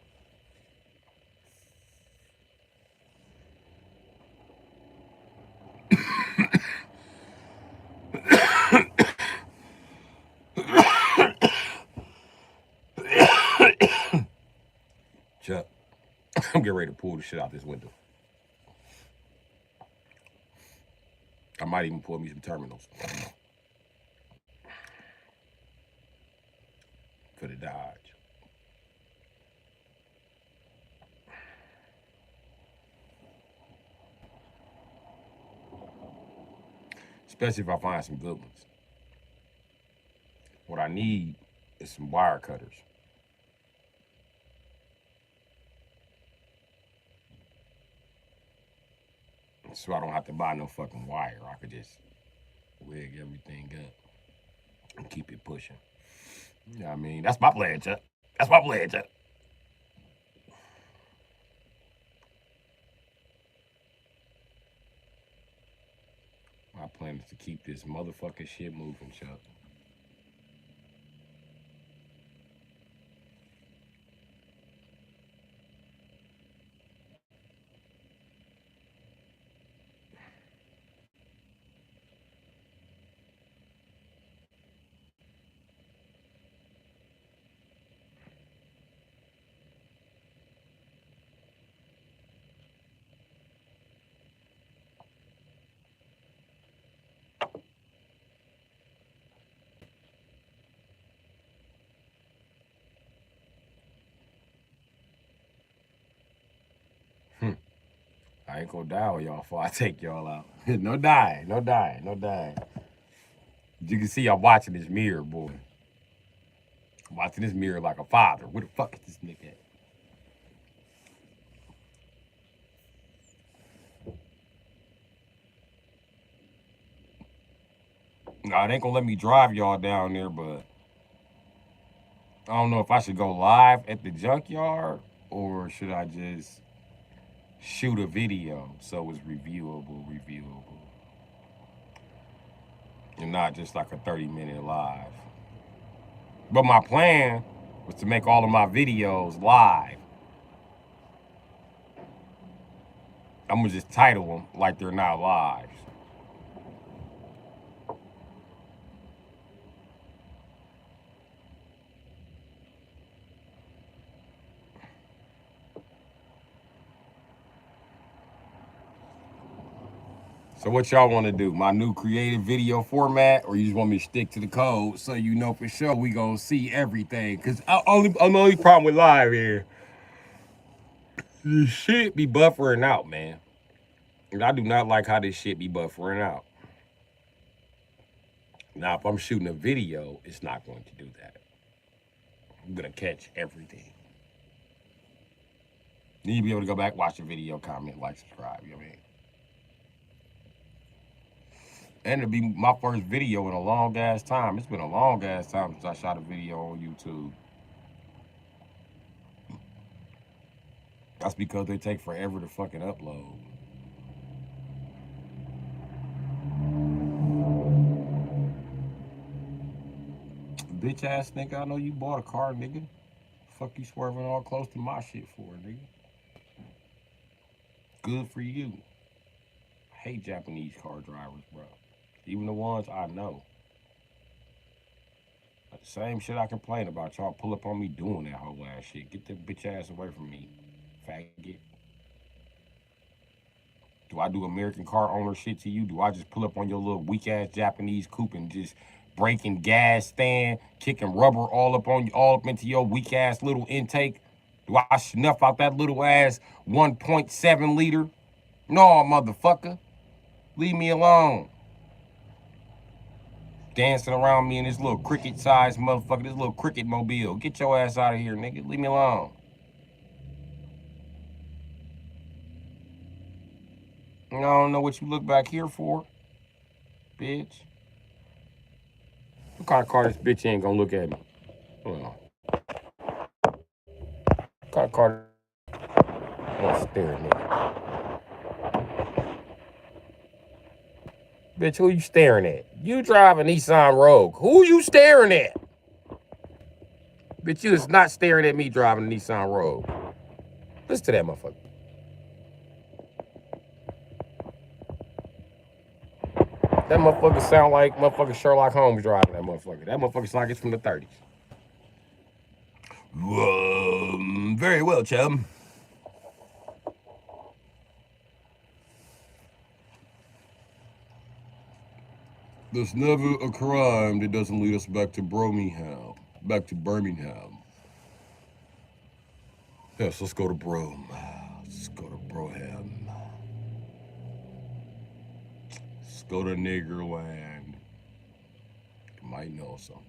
Chuck, I'm getting ready to pull the shit out this window. I might even pull me some terminals for the Dodge. Especially if I find some good ones. What I need is some wire cutters. So I don't have to buy no fucking wire. I could just rig everything up and keep it pushing. You know what I mean? That's my plan, Chuck. That's my plan, Chuck. My plan is to keep this motherfucking shit moving, Chuck. I ain't gonna die on y'all before I take y'all out. No dying, no dying, no dying. You can see I'm watching this mirror, boy. I'm watching this mirror like a father. Where the fuck is this nigga at? Nah, they ain't gonna let me drive y'all down there, but I don't know if I should go live at the junkyard or should I just shoot a video so it's reviewable, and not just like a 30-minute live. But my plan was to make all of my videos live. I'm gonna just title them like they're not live. So what y'all want to do? My new creative video format, or you just want me to stick to the code so you know for sure we gonna see everything? Cause only problem with live here, this shit be buffering out, man. And I do not like how this shit be buffering out. Now, if I'm shooting a video, it's not going to do that. I'm gonna catch everything. You need to be able to go back, watch the video, comment, like, subscribe. You know what I mean? And it'll be my first video in a long ass time. It's been a long ass time since I shot a video on YouTube. That's because they take forever to fucking upload. Bitch ass nigga, I know you bought a car, nigga. Fuck you swerving all close to my shit for, nigga. Good for you. I hate Japanese car drivers, bro. Even the ones I know. Like the same shit I complain about. Y'all pull up on me doing that whole ass shit. Get that bitch ass away from me, faggot. Do I do American car owner shit to you? Do I just pull up on your little weak ass Japanese coupe and just breaking gas stand, kicking rubber all up on you, all up into your weak ass little intake? Do I snuff out that little ass 1.7 liter? No, motherfucker. Leave me alone. Dancing around me in this little cricket sized motherfucker, this little cricket mobile. Get your ass out of here, nigga. Leave me alone. I don't know what you look back here for, bitch. What kind of car this bitch ain't gonna look at me? Hold on. What kind of car? I'm staring at. Bitch, who you staring at? You drive a Nissan Rogue. Who you staring at? Bitch, you is not staring at me driving a Nissan Rogue. Listen to that motherfucker. That motherfucker sound like motherfucker Sherlock Holmes driving that motherfucker. That motherfucker sound like it's from the 30s. Very well, chum. There's never a crime that doesn't lead us back to Birmingham. Back to Birmingham. Yes, let's go to Brom. Let's go to Broham. Let's go to Niggerland. You might know something.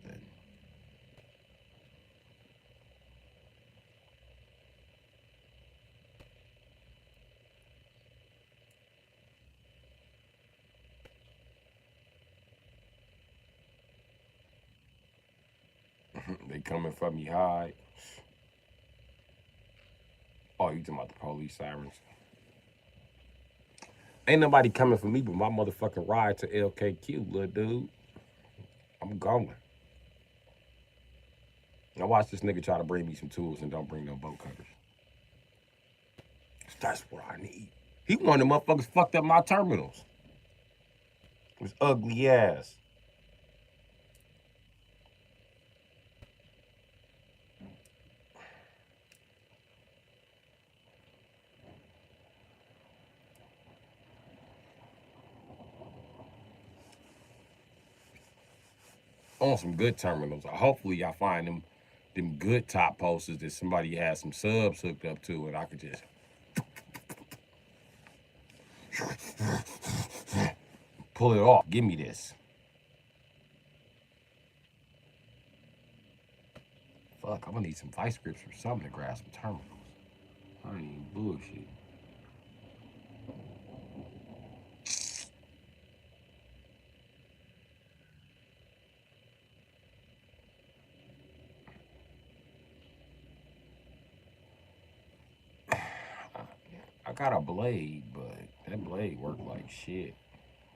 They coming for me high. Oh, you talking about the police sirens? Ain't nobody coming for me but my motherfucking ride to LKQ, little dude. I'm going. Now watch this nigga try to bring me some tools and don't bring no boat cutters. That's what I need. He one of the motherfuckers fucked up my terminals. His ugly ass. On some good terminals. Hopefully I find them good top posters that somebody has some subs hooked up to and I could just pull it off. Give me this. Fuck, I'm gonna need some vice grips or something to grab some terminals. I ain't even bullshit. I got a blade, but that blade worked like shit.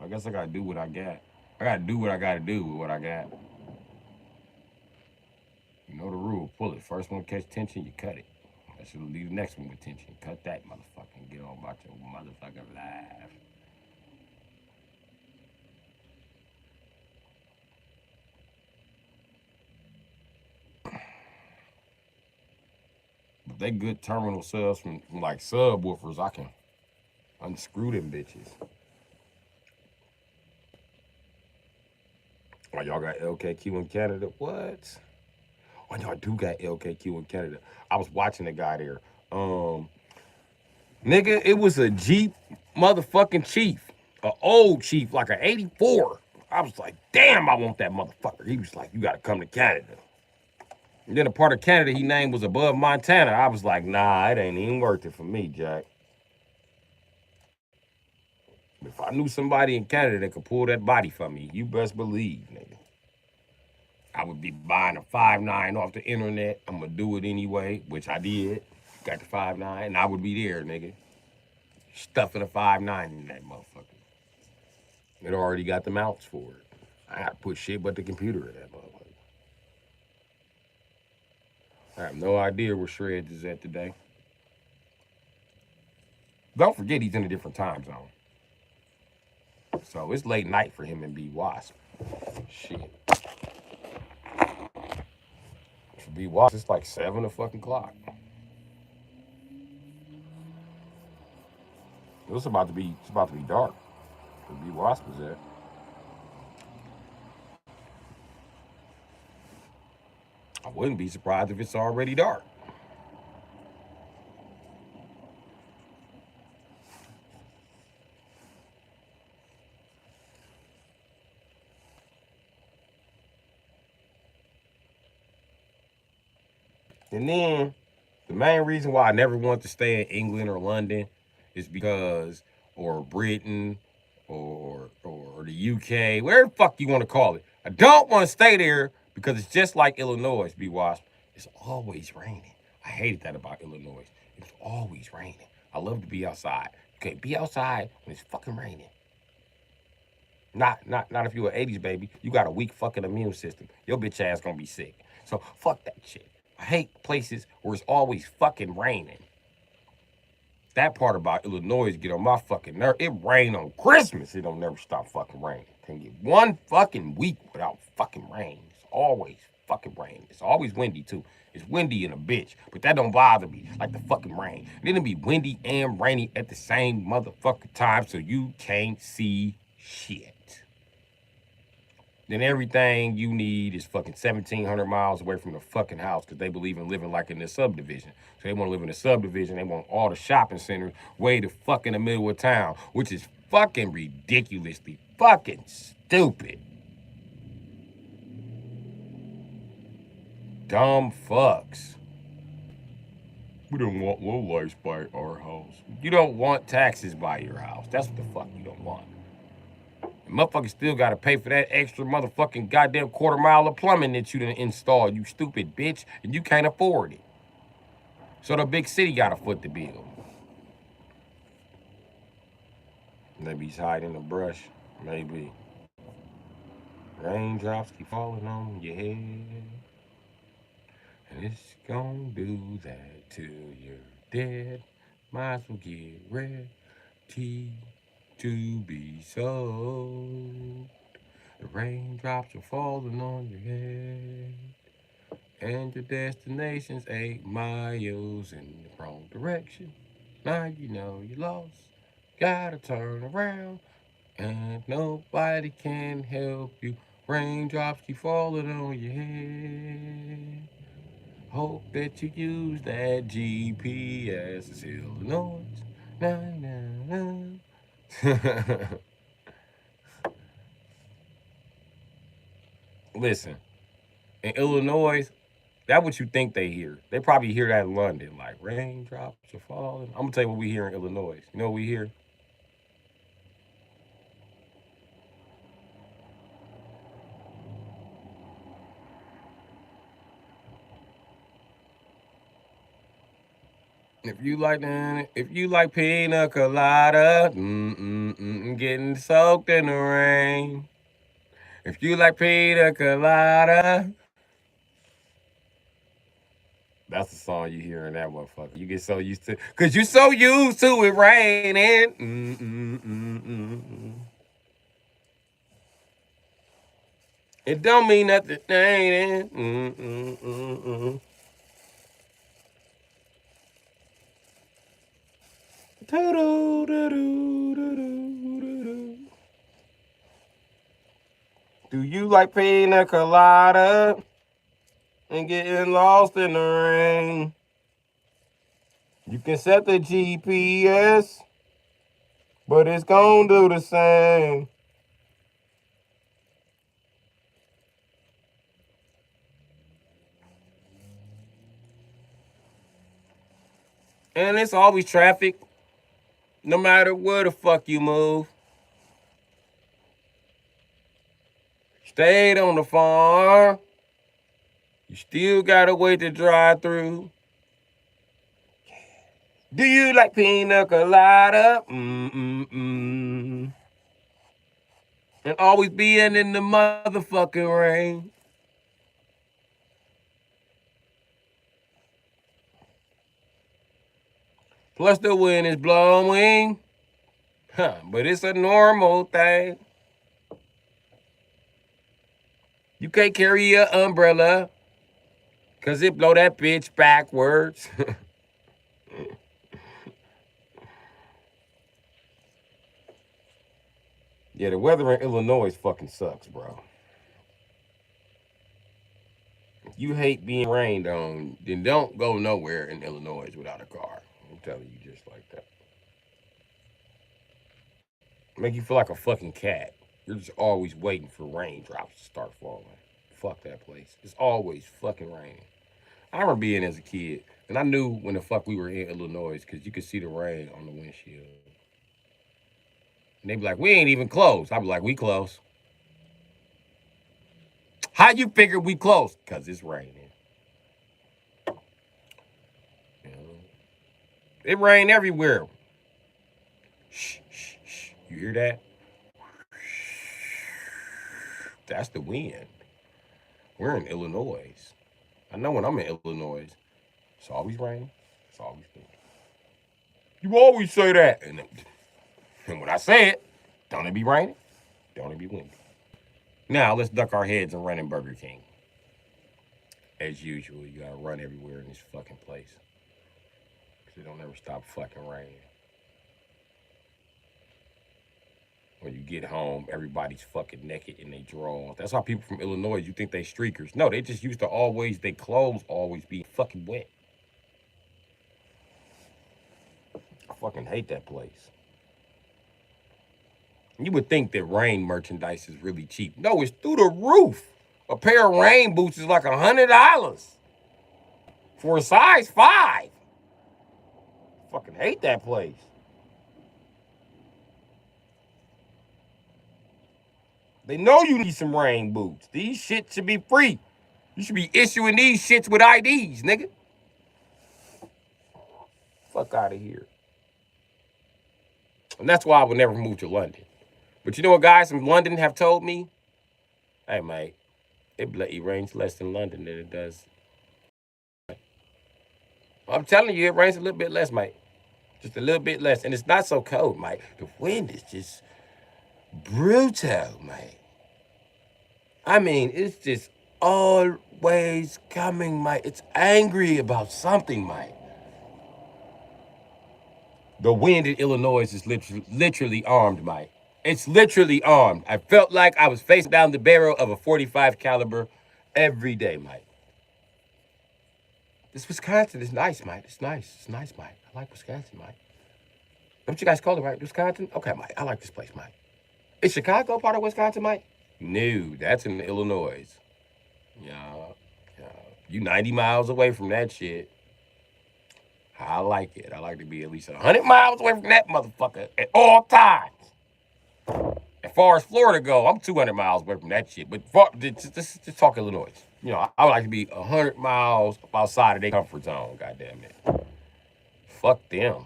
I guess I gotta do what I got. I gotta do what I gotta do with what I got. You know the rule. Pull it. First one catch tension, you cut it. That should leave the next one with tension. Cut that motherfucker and get on about your motherfucking life. But they good terminal subs from like subwoofers. I can unscrew them bitches. Oh, y'all got LKQ in Canada? What? Oh, y'all do got LKQ in Canada. I was watching the guy there. Nigga, it was a Jeep motherfucking Chief. An old Chief, like an 84. I was like, damn, I want that motherfucker. He was like, you gotta come to Canada. And then a part of Canada he named was above Montana. I was like, nah, it ain't even worth it for me, Jack. If I knew somebody in Canada that could pull that body for me, you best believe, nigga. I would be buying a 5.9 off the internet. I'm gonna do it anyway, which I did. Got the 5.9, and I would be there, nigga. Stuffing a 5.9 in that motherfucker. It already got the mounts for it. I got to put shit but the computer in that motherfucker. I have no idea where Shreds is at today. Don't forget he's in a different time zone. So it's late night for him and B Wasp. Shit. For B Wasp, it's like 7 o'clock. It's about to be dark. Where B Wasp is at. I wouldn't be surprised if it's already dark. And then the main reason why I never want to stay in England or London is because, or Britain, or the UK, where the fuck you want to call it. I don't want to stay there because it's just like Illinois, B Wasp. It's always raining. I hated that about Illinois. It's always raining. I love to be outside. You can't be outside when it's fucking raining. Not if you're an 80s baby. You got a weak fucking immune system. Your bitch ass gonna be sick. So fuck that shit. I hate places where it's always fucking raining. That part about Illinois get on my fucking nerve. It rain on Christmas. It don't never stop fucking raining. Can get one fucking week without fucking rain. It's always fucking rain. It's always windy too. It's windy in a bitch, but that don't bother me like the fucking rain. Then it be windy and rainy at the same motherfucking time, so you can't see shit. Then everything you need is fucking 1,700 miles away from the fucking house because they believe in living like in this subdivision. So they want to live in a subdivision. They want all the shopping centers way the fuck in the middle of town, which is fucking ridiculously fucking stupid. Dumb fucks. We don't want low lights by our house. You don't want taxes by your house. That's what the fuck you don't want. And motherfuckers still gotta pay for that extra motherfucking goddamn quarter mile of plumbing that you done installed, you stupid bitch, and you can't afford it. So the big city gotta foot the bill. Maybe he's hiding in the brush. Maybe. Raindrops keep falling on your head. And it's gonna do that till you're dead. Might as well get ready to be sold. The raindrops are falling on your head. And your destination's 8 miles in the wrong direction. Now you know you lost. Gotta turn around. And nobody can help you. Raindrops keep falling on your head. Hope that you use that GPS. It's Illinois. Na, na, na. Listen, in Illinois, that's what you think they hear. They probably hear that in London, like raindrops are falling. I'm gonna tell you what we hear in Illinois. You know what we hear? If you like pina colada, getting soaked in the rain. If you like pina colada, that's the song you hear in that motherfucker. You get so used to, cause you so used to it raining. It don't mean nothing, ain't it? Do you like pina colada and getting lost in the rain? You can set the GPS, but it's gonna do the same. And it's always traffic, no matter where the fuck you move. Stayed on the farm, you still gotta wait to drive through. Do you like pina colada? And always being in the motherfucking rain. Plus the wind is blowing. Huh, but it's a normal thing. You can't carry your umbrella, cause it blow that bitch backwards. Yeah, the weather in Illinois fucking sucks, bro. If you hate being rained on, then don't go nowhere in Illinois without a car. I'm telling you just like that. Make you feel like a fucking cat. You're just always waiting for raindrops to start falling. Fuck that place. It's always fucking raining. I remember being as a kid, and I knew when the fuck we were in Illinois because you could see the rain on the windshield. And they'd be like, "We ain't even close." I'd be like, "We close." How you figure we close? Cause it's raining. You know? It rained everywhere. Shh, shh, shh. You hear that? That's the wind. We're in Illinois. I know when I'm in Illinois, it's always raining. It's always windy. You always say that. And when I say it, don't it be raining? Don't it be windy? Now let's duck our heads and run in Burger King. As usual, you gotta run everywhere in this fucking place. Cause it don't ever stop fucking raining. When you get home, everybody's fucking naked in their drawers. That's why people from Illinois, you think they streakers. No, they just used to always, their clothes always be fucking wet. I fucking hate that place. You would think that rain merchandise is really cheap. No, it's through the roof. A pair of rain boots is like $100 for a size 5. Fucking hate that place. They know you need some rain boots. These shit should be free. You should be issuing these shits with IDs, nigga. Fuck out of here. And that's why I would never move to London. But you know what guys from London have told me? Hey, mate, it rains less in London than it does. I'm telling you, it rains a little bit less, mate. Just a little bit less. And it's not so cold, mate. The wind is just brutal, mate. I mean, it's just always coming, mate. It's angry about something, mate. The wind in Illinois is literally armed, mate. It's literally armed. I felt like I was facing down the barrel of a 45 caliber every day, mate. This Wisconsin is nice, mate. It's nice. It's nice, mate. I like Wisconsin, mate. What you guys call it, right? Wisconsin? Okay, mate. I like this place, mate. Is Chicago part of Wisconsin, mate? No, that's in Illinois. Yeah, yeah. You 90 miles away from that shit. I like it. I like to be at least 100 miles away from that motherfucker at all times. As far as Florida go, I'm 200 miles away from that shit. But just talk Illinois. You know, I would like to be 100 miles outside of their comfort zone. Goddamn it. Fuck them.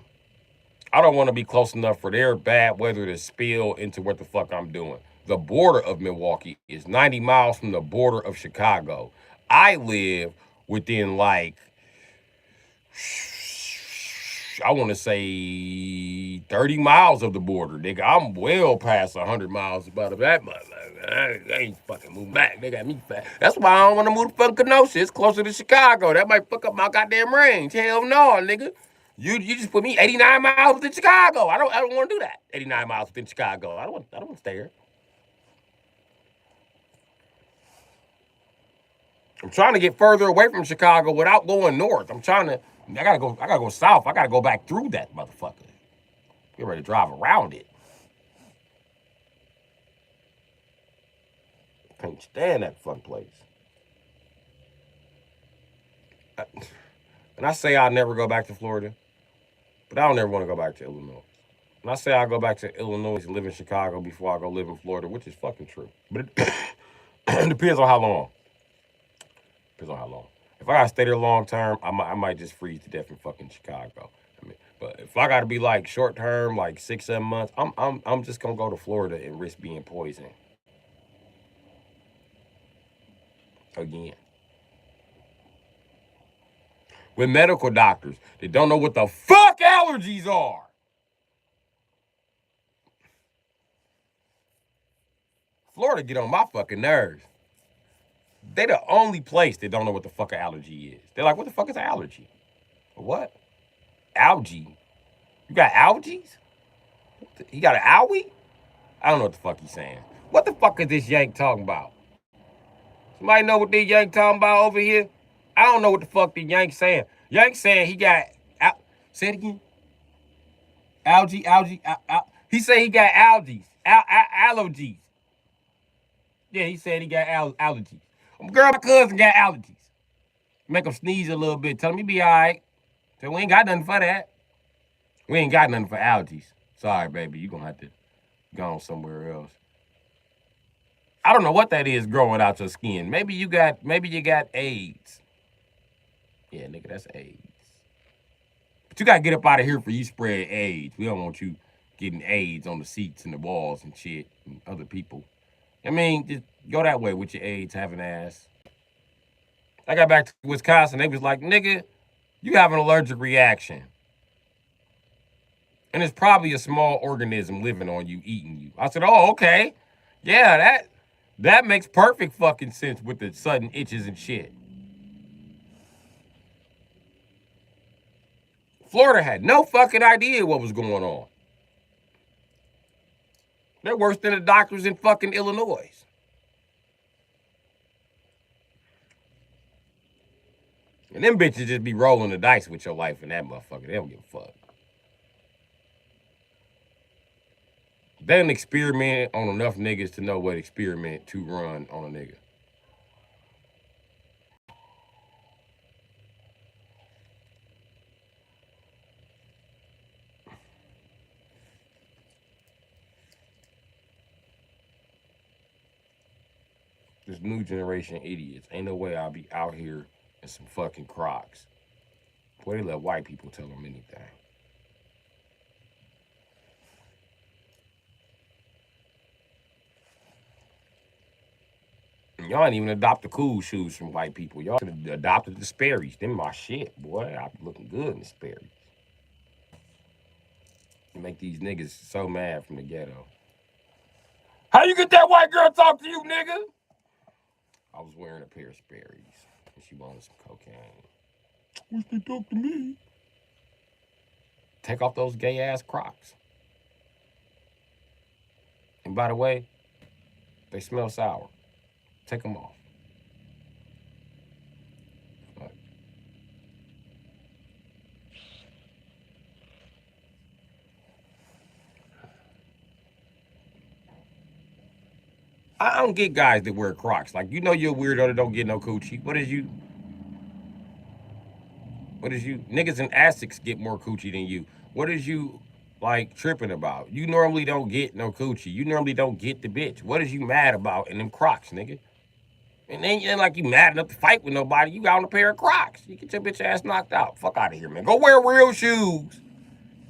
I don't want to be close enough for their bad weather to spill into what the fuck I'm doing. The border of Milwaukee is 90 miles from the border of Chicago. I live within like I want to say 30 miles of the border, nigga. I'm well past 100 miles about that motherfucker. I ain't fucking moving back. They got me fat. That's why I don't want to move to fucking Kenosha. It's closer to Chicago. That might fuck up my goddamn range. Hell no, nigga. You just put me 89 miles within Chicago. I don't want to do that. 89 miles within Chicago. I don't want to stay here. I'm trying to get further away from Chicago without going north. I gotta go south. I gotta go back through that motherfucker. Get ready to drive around it. Can't stand that fucking place. And I say I'll never go back to Florida, but I don't ever want to go back to Illinois. And I say I'll go back to Illinois and live in Chicago before I go live in Florida, which is fucking true. But it depends on how long. Depends on how long. If I gotta stay there long term, I might just freeze to death in fucking Chicago. I mean, but if I gotta be like short term, like 6 7 months, I'm just gonna go to Florida and risk being poisoned again. With medical doctors that don't know what the fuck allergies are. Florida get on my fucking nerves. They the only place that don't know what the fuck an allergy is. They're like, what the fuck is an allergy? What? Algae? You got algaes? He got an owie? I don't know what the fuck he's saying. What the fuck is this yank talking about? Somebody know what this yank talking about over here? I don't know what the fuck the yank saying. Yank saying he got. Say it again. Algae. He said he got allergies. Yeah, he said he got allergies. Girl, my cousin got allergies. Make him sneeze a little bit. Tell him he be all right. So we ain't got nothing for that. We ain't got nothing for allergies. Sorry, baby. You gonna have to go on somewhere else. I don't know what that is growing out your skin. Maybe you got AIDS. Yeah, nigga, that's AIDS. But you gotta get up out of here for you spread AIDS. We don't want you getting AIDS on the seats and the walls and shit and other people. I mean, just go that way with your AIDS having ass. I got back to Wisconsin. They was like, nigga, you have an allergic reaction. And it's probably a small organism living on you, eating you. I said, oh, okay. Yeah, that makes perfect fucking sense with the sudden itches and shit. Florida had no fucking idea what was going on. They're worse than the doctors in fucking Illinois. And them bitches just be rolling the dice with your life in that motherfucker. They don't give a fuck. They done experiment on enough niggas to know what experiment to run on a nigga. This new generation idiots. Ain't no way I'll be out here in some fucking Crocs. Boy, they let white people tell them anything. Y'all ain't even adopt the cool shoes from white people. Y'all should have adopted the Sperry's. Them my shit, boy. I be looking good in the Sperry's. Make these niggas so mad from the ghetto. How you get that white girl talk to you, nigga? I was wearing a pair of Sperry's and she wanted some cocaine. Wish they talk to me. Take off those gay ass Crocs. And by the way, they smell sour. Take them off. But I don't get guys that wear Crocs. Like, you know you're a weirdo that don't get no coochie. What is you? Niggas in Asics get more coochie than you. What is you like tripping about? You normally don't get no coochie. You normally don't get the bitch. What is you mad about in them Crocs, nigga? And then you ain't like you mad enough to fight with nobody. You got on a pair of Crocs. You get your bitch ass knocked out. Fuck out of here, man. Go wear real shoes.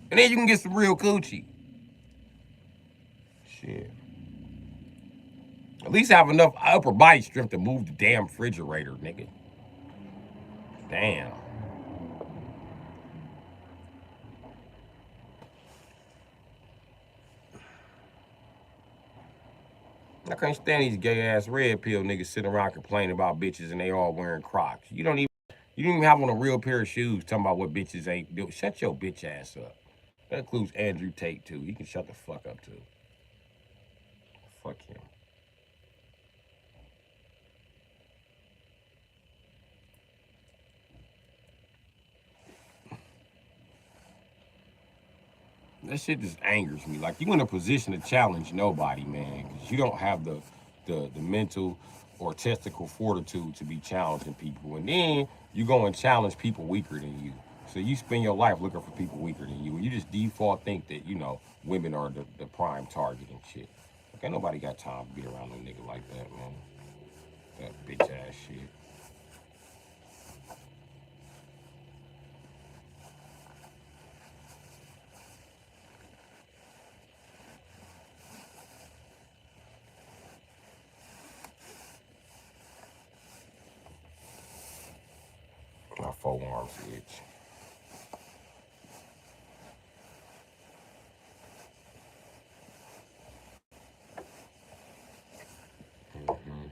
And then you can get some real coochie. Shit. At least have enough upper body strength to move the damn refrigerator, nigga. Damn. I can't stand these gay ass red pill niggas sitting around complaining about bitches and they all wearing Crocs. You don't even have on a real pair of shoes talking about what bitches ain't doing. Shut your bitch ass up. That includes Andrew Tate too. He can shut the fuck up too. Fuck him. That shit just angers me. Like you in a position to challenge nobody, man, because you don't have the mental or testicle fortitude to be challenging people, and then you go and challenge people weaker than you. So you spend your life looking for people weaker than you, and you just default think that women are the prime target and shit. Like ain't nobody got time to be around no nigga like that, man. That bitch ass shit. My forearms itch. Mm-hmm.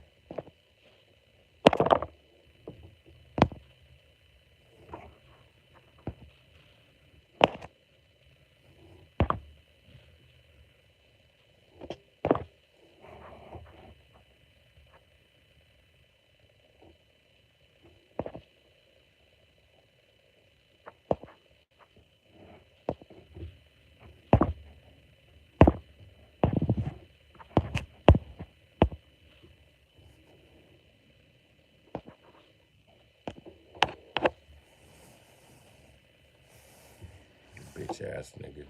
Bitch ass nigga.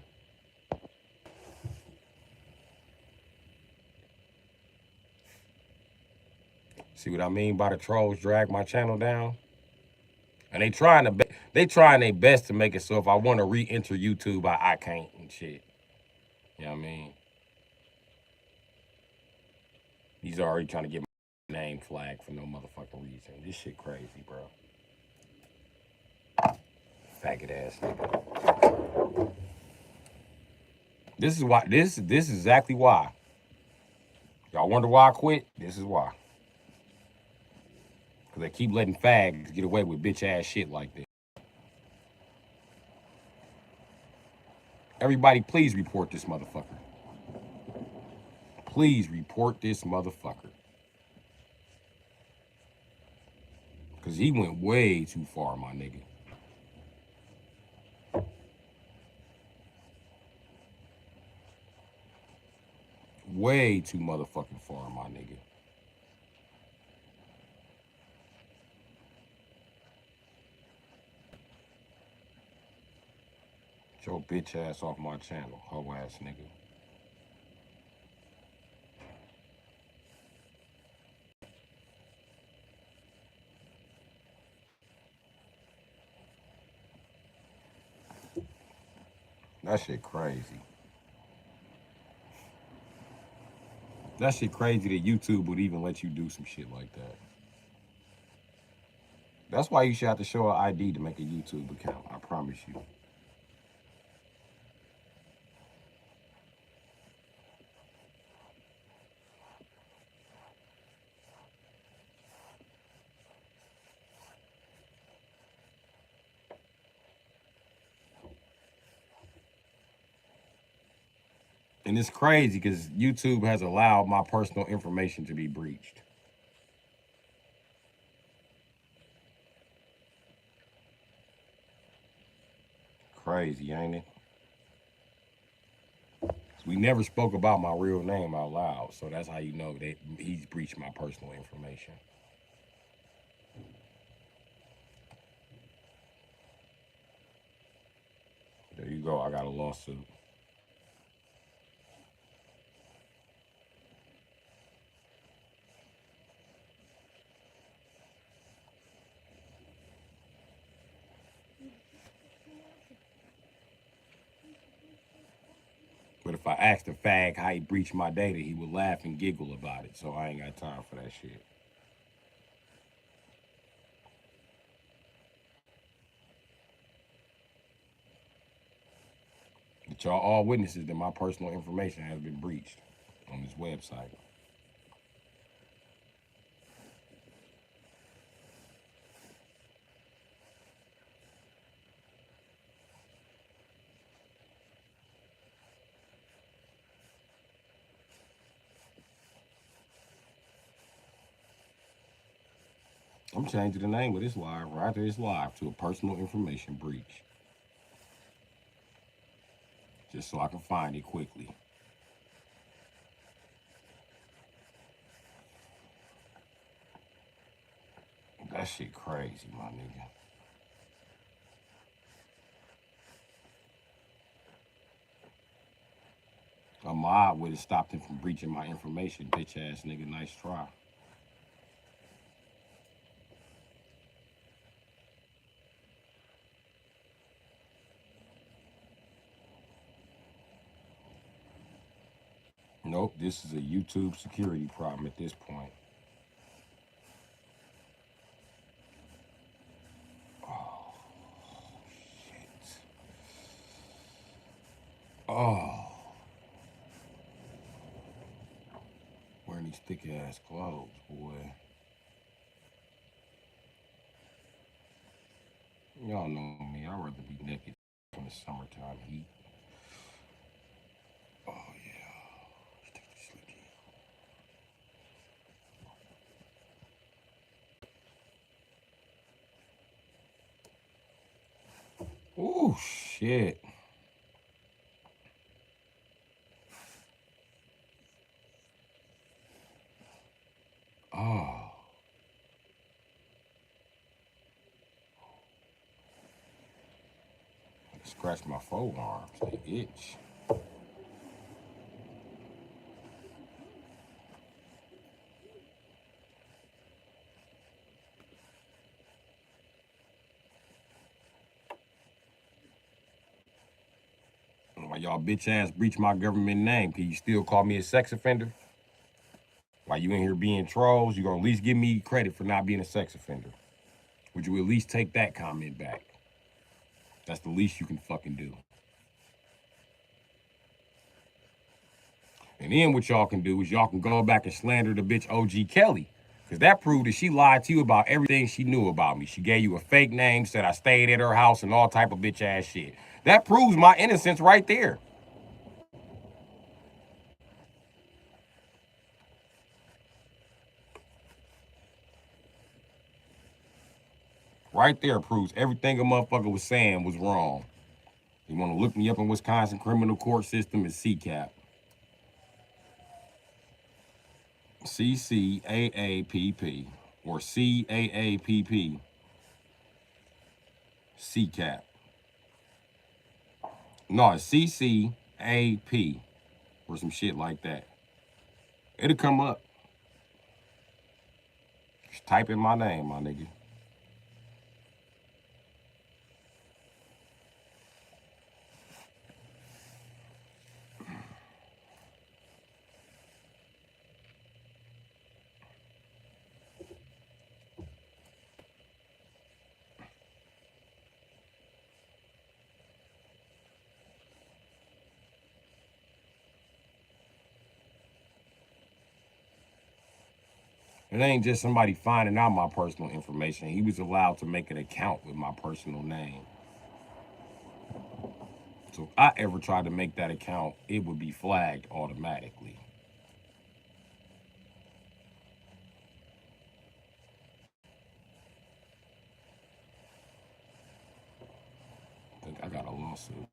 See what I mean by the trolls drag my channel down? And they trying their best to make it so if I want to re-enter YouTube, I can't and shit. You know what I mean? He's already trying to get my name flagged for no motherfucking reason. This shit crazy, bro. Faggot ass nigga. This is why. This is exactly why. Y'all wonder why I quit? This is why. Cause they keep letting fags get away with bitch ass shit like this. Everybody, please report this motherfucker. Please report this motherfucker. Cause he went way too far, my nigga. Way too motherfucking far, my nigga. Get your bitch ass off my channel, hoe ass nigga. That shit crazy. That shit crazy that YouTube would even let you do some shit like that. That's why you should have to show an ID to make a YouTube account. I promise you. And it's crazy because YouTube has allowed my personal information to be breached. Crazy, ain't it? We never spoke about my real name out loud, so that's how you know that he's breached my personal information. There you go. I got a lawsuit. But if I asked the fag how he breached my data, he would laugh and giggle about it. So I ain't got time for that shit. But y'all all witnesses that my personal information has been breached on this website. I'm changing the name of this live right after this live to a personal information breach. Just so I can find it quickly. That shit crazy, my nigga. A mob would have stopped him from breaching my information, bitch ass nigga. Nice try. Nope, this is a YouTube security problem at this point. Oh, shit. Oh. Wearing these thick ass clothes, boy. Y'all know me. I'd rather be naked in the summertime heat. Oh, yeah. Let's take this slicky. Ooh, shit. Oh. I scratch my forearms. They itch. Why y'all bitch ass breach my government name? Can you still call me a sex offender? While you in here being trolls, you gonna at least give me credit for not being a sex offender. Would you at least take that comment back? That's the least you can fucking do. And then what y'all can do is y'all can go back and slander the bitch OG Kelly. Because that proved that she lied to you about everything she knew about me. She gave you a fake name, said I stayed at her house and all type of bitch ass shit. That proves my innocence right there. Right there proves everything a motherfucker was saying was wrong. You want to look me up in Wisconsin criminal court system is CCAP. CCAAPP or CAAPP. CCAP. No, it's CCAP or some shit like that. It'll come up. Just type in my name, my nigga. It ain't just somebody finding out my personal information. He was allowed to make an account with my personal name. So if I ever tried to make that account, it would be flagged automatically. I think I got a lawsuit.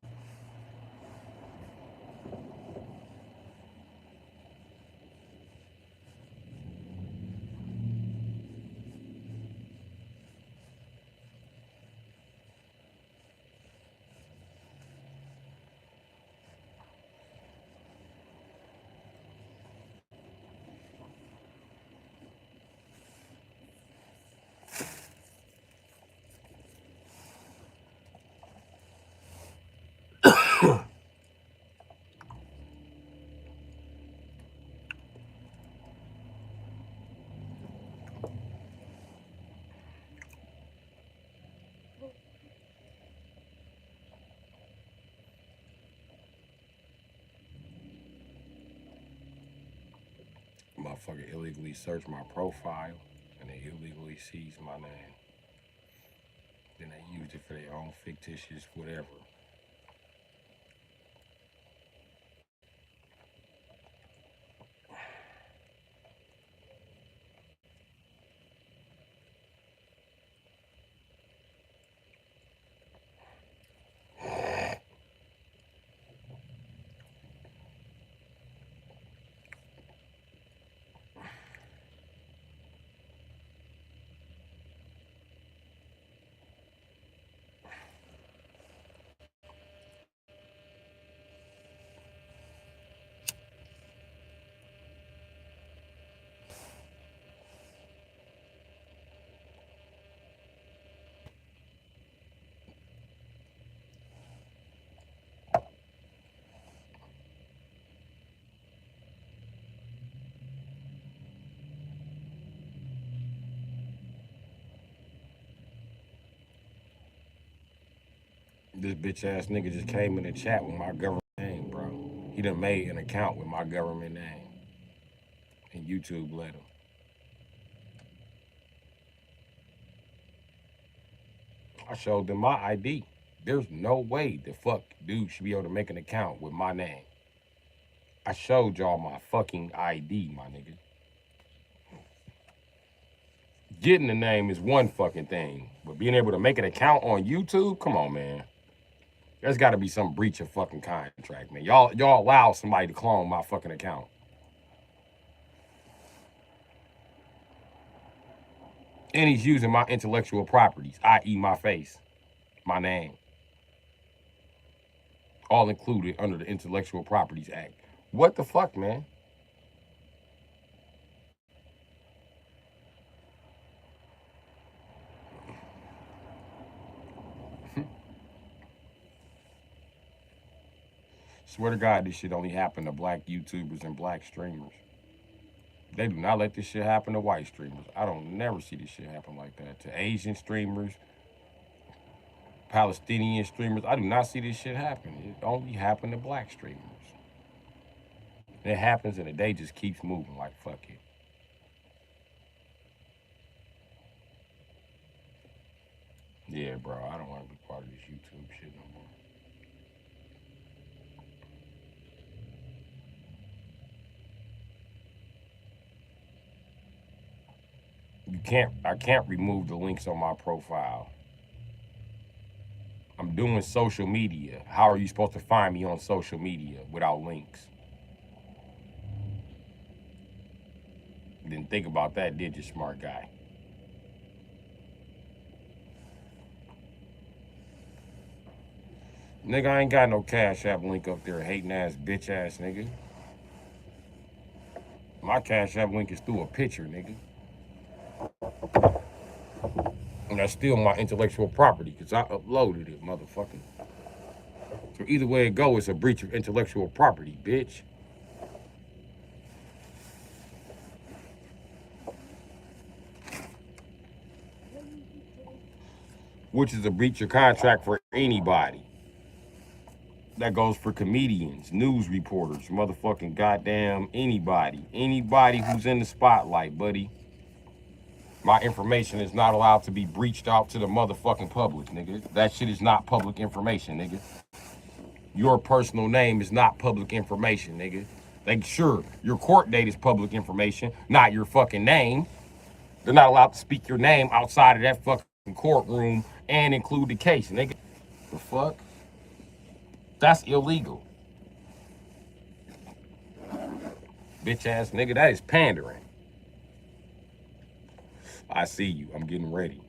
Motherfucker illegally search my profile and they illegally seize my name. Then they used it for their own fictitious whatever. This bitch ass nigga just came in the chat with my government name, bro. He done made an account with my government name. And YouTube let him. I showed them my ID. There's no way the fuck dude should be able to make an account with my name. I showed y'all my fucking ID, my nigga. Getting the name is one fucking thing, but being able to make an account on YouTube, come on, man. There's got to be some breach of fucking contract, man. Y'all allow somebody to clone my fucking account. And he's using my intellectual properties, i.e. my face, my name. All included under the Intellectual Properties Act. What the fuck, man? Swear to God, this shit only happen to black YouTubers and black streamers. They do not let this shit happen to white streamers. I don't never see this shit happen like that. To Asian streamers, Palestinian streamers, I do not see this shit happen. It only happen to black streamers. And it happens and the day just keeps moving like fuck it. Yeah, bro, I don't want to be part of this YouTube shit no more. I can't remove the links on my profile. I'm doing social media. How are you supposed to find me on social media without links? Didn't think about that, did you, smart guy? Nigga, I ain't got no Cash App link up there, hating ass, bitch ass nigga. My Cash App link is through a picture, nigga. And that's still my intellectual property, because I uploaded it, motherfucker. So either way it go, it's a breach of intellectual property, bitch. Which is a breach of contract for anybody. That goes for comedians, news reporters, motherfucking goddamn anybody. Anybody who's in the spotlight, buddy. My information is not allowed to be breached out to the motherfucking public, nigga. That shit is not public information, nigga. Your personal name is not public information, nigga. Like, sure, your court date is public information, not your fucking name. They're not allowed to speak your name outside of that fucking courtroom and include the case, nigga. The fuck? That's illegal. Bitch ass nigga, that is pandering. I see you. I'm getting ready.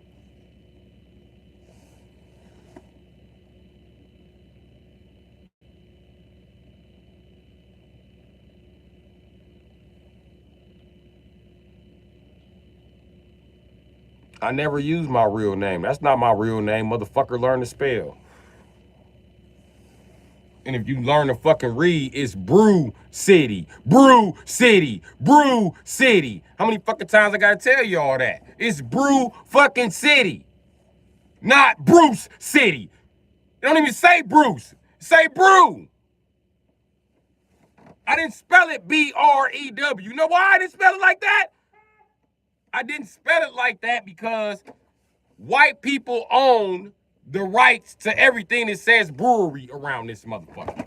I never use my real name. That's not my real name. Motherfucker, learn to spell. And if you learn to fucking read, it's Bru Sitdee. Bru Sitdee. Bru Sitdee. How many fucking times I gotta tell you all that? It's Bru fucking Sitdee. Not Bruce Sitdee. They don't even say Bruce. Say Bru. I didn't spell it B-R-E-W. You know why I didn't spell it like that? I didn't spell it like that because white people own the rights to everything that says brewery around this motherfucker.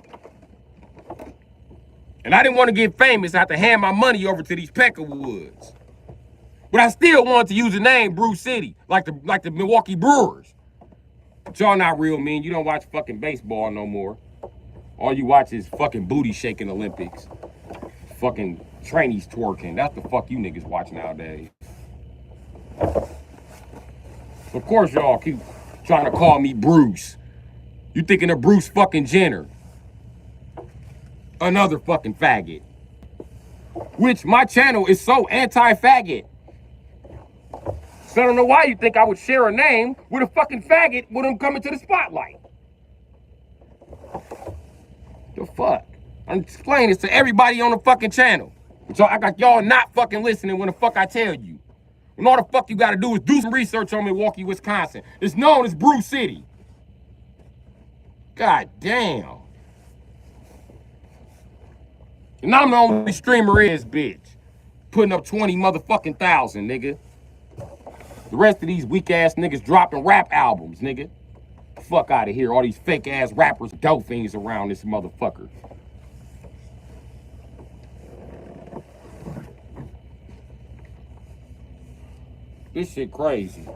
And I didn't want to get famous. I had to hand my money over to these Peckerwoods. But I still wanted to use the name Bru Sitdee, like the Milwaukee Brewers. But y'all not real mean. You don't watch fucking baseball no more. All you watch is fucking booty shaking Olympics. Fucking trainees twerking. That's the fuck you niggas watch nowadays. Of course y'all keep trying to call me Bruce. You thinking of Bruce fucking Jenner. Another fucking faggot. Which my channel is so anti-faggot. So I don't know why you think I would share a name with a fucking faggot with him coming to the spotlight. The fuck? I'm explaining this to everybody on the fucking channel. So I got y'all not fucking listening when the fuck I tell you. And all the fuck you gotta do is do some research on Milwaukee, Wisconsin. It's known as Bru Sitdee. God damn. And I'm the only streamer in this bitch. Putting up 20 motherfucking thousand, nigga. The rest of these weak ass niggas dropping rap albums, nigga. Fuck out of here. All these fake ass rappers, dope things around this motherfucker. This shit crazy.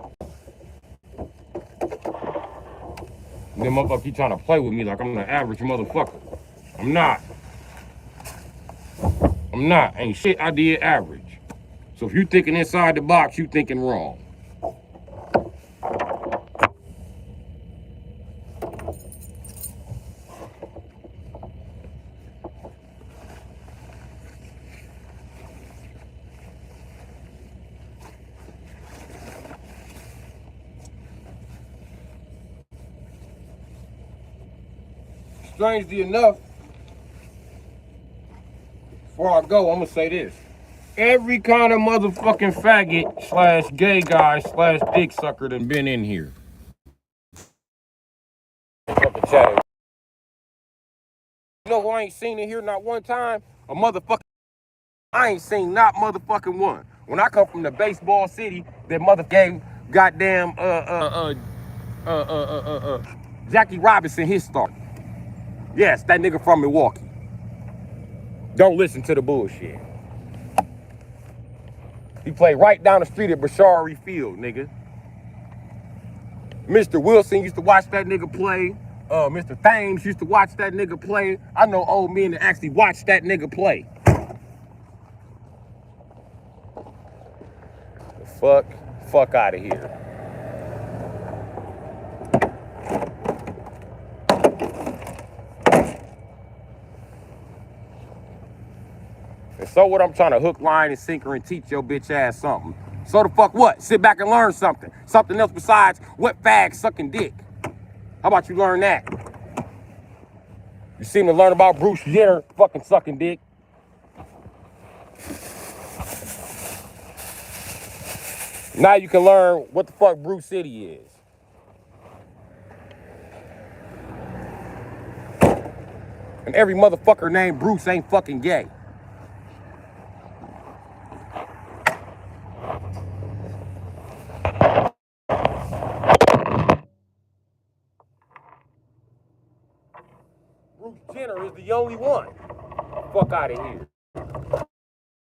And them motherfuckers keep trying to play with me like I'm an average motherfucker. I'm not. I'm not. Ain't shit I did average. So if you thinking inside the box, you thinking wrong. Strangely enough, before I go, I'm gonna say this. Every kind of motherfucking faggot slash gay guy slash dick sucker that been in here. Fucking chat. You know who I ain't seen in here not one time? A motherfucking. I ain't seen not motherfucking one. When I come from the baseball city, that motherfucking goddamn Jackie Robinson his start. Yes, that nigga from Milwaukee. Don't listen to the bullshit. He played right down the street at Bashari Field, nigga. Mr. Wilson used to watch that nigga play. Mr. Thames used to watch that nigga play. I know old men that actually watch that nigga play. The fuck out of here. And so what I'm trying to hook, line, and sinker and teach your bitch ass something. So the fuck what? Sit back and learn something. Something else besides what fag sucking dick. How about you learn that? You seem to learn about Bruce Jenner fucking sucking dick. Now you can learn what the fuck Bru Sitdee is. And every motherfucker named Bruce ain't fucking gay. Tanner is the only one. Fuck out of here.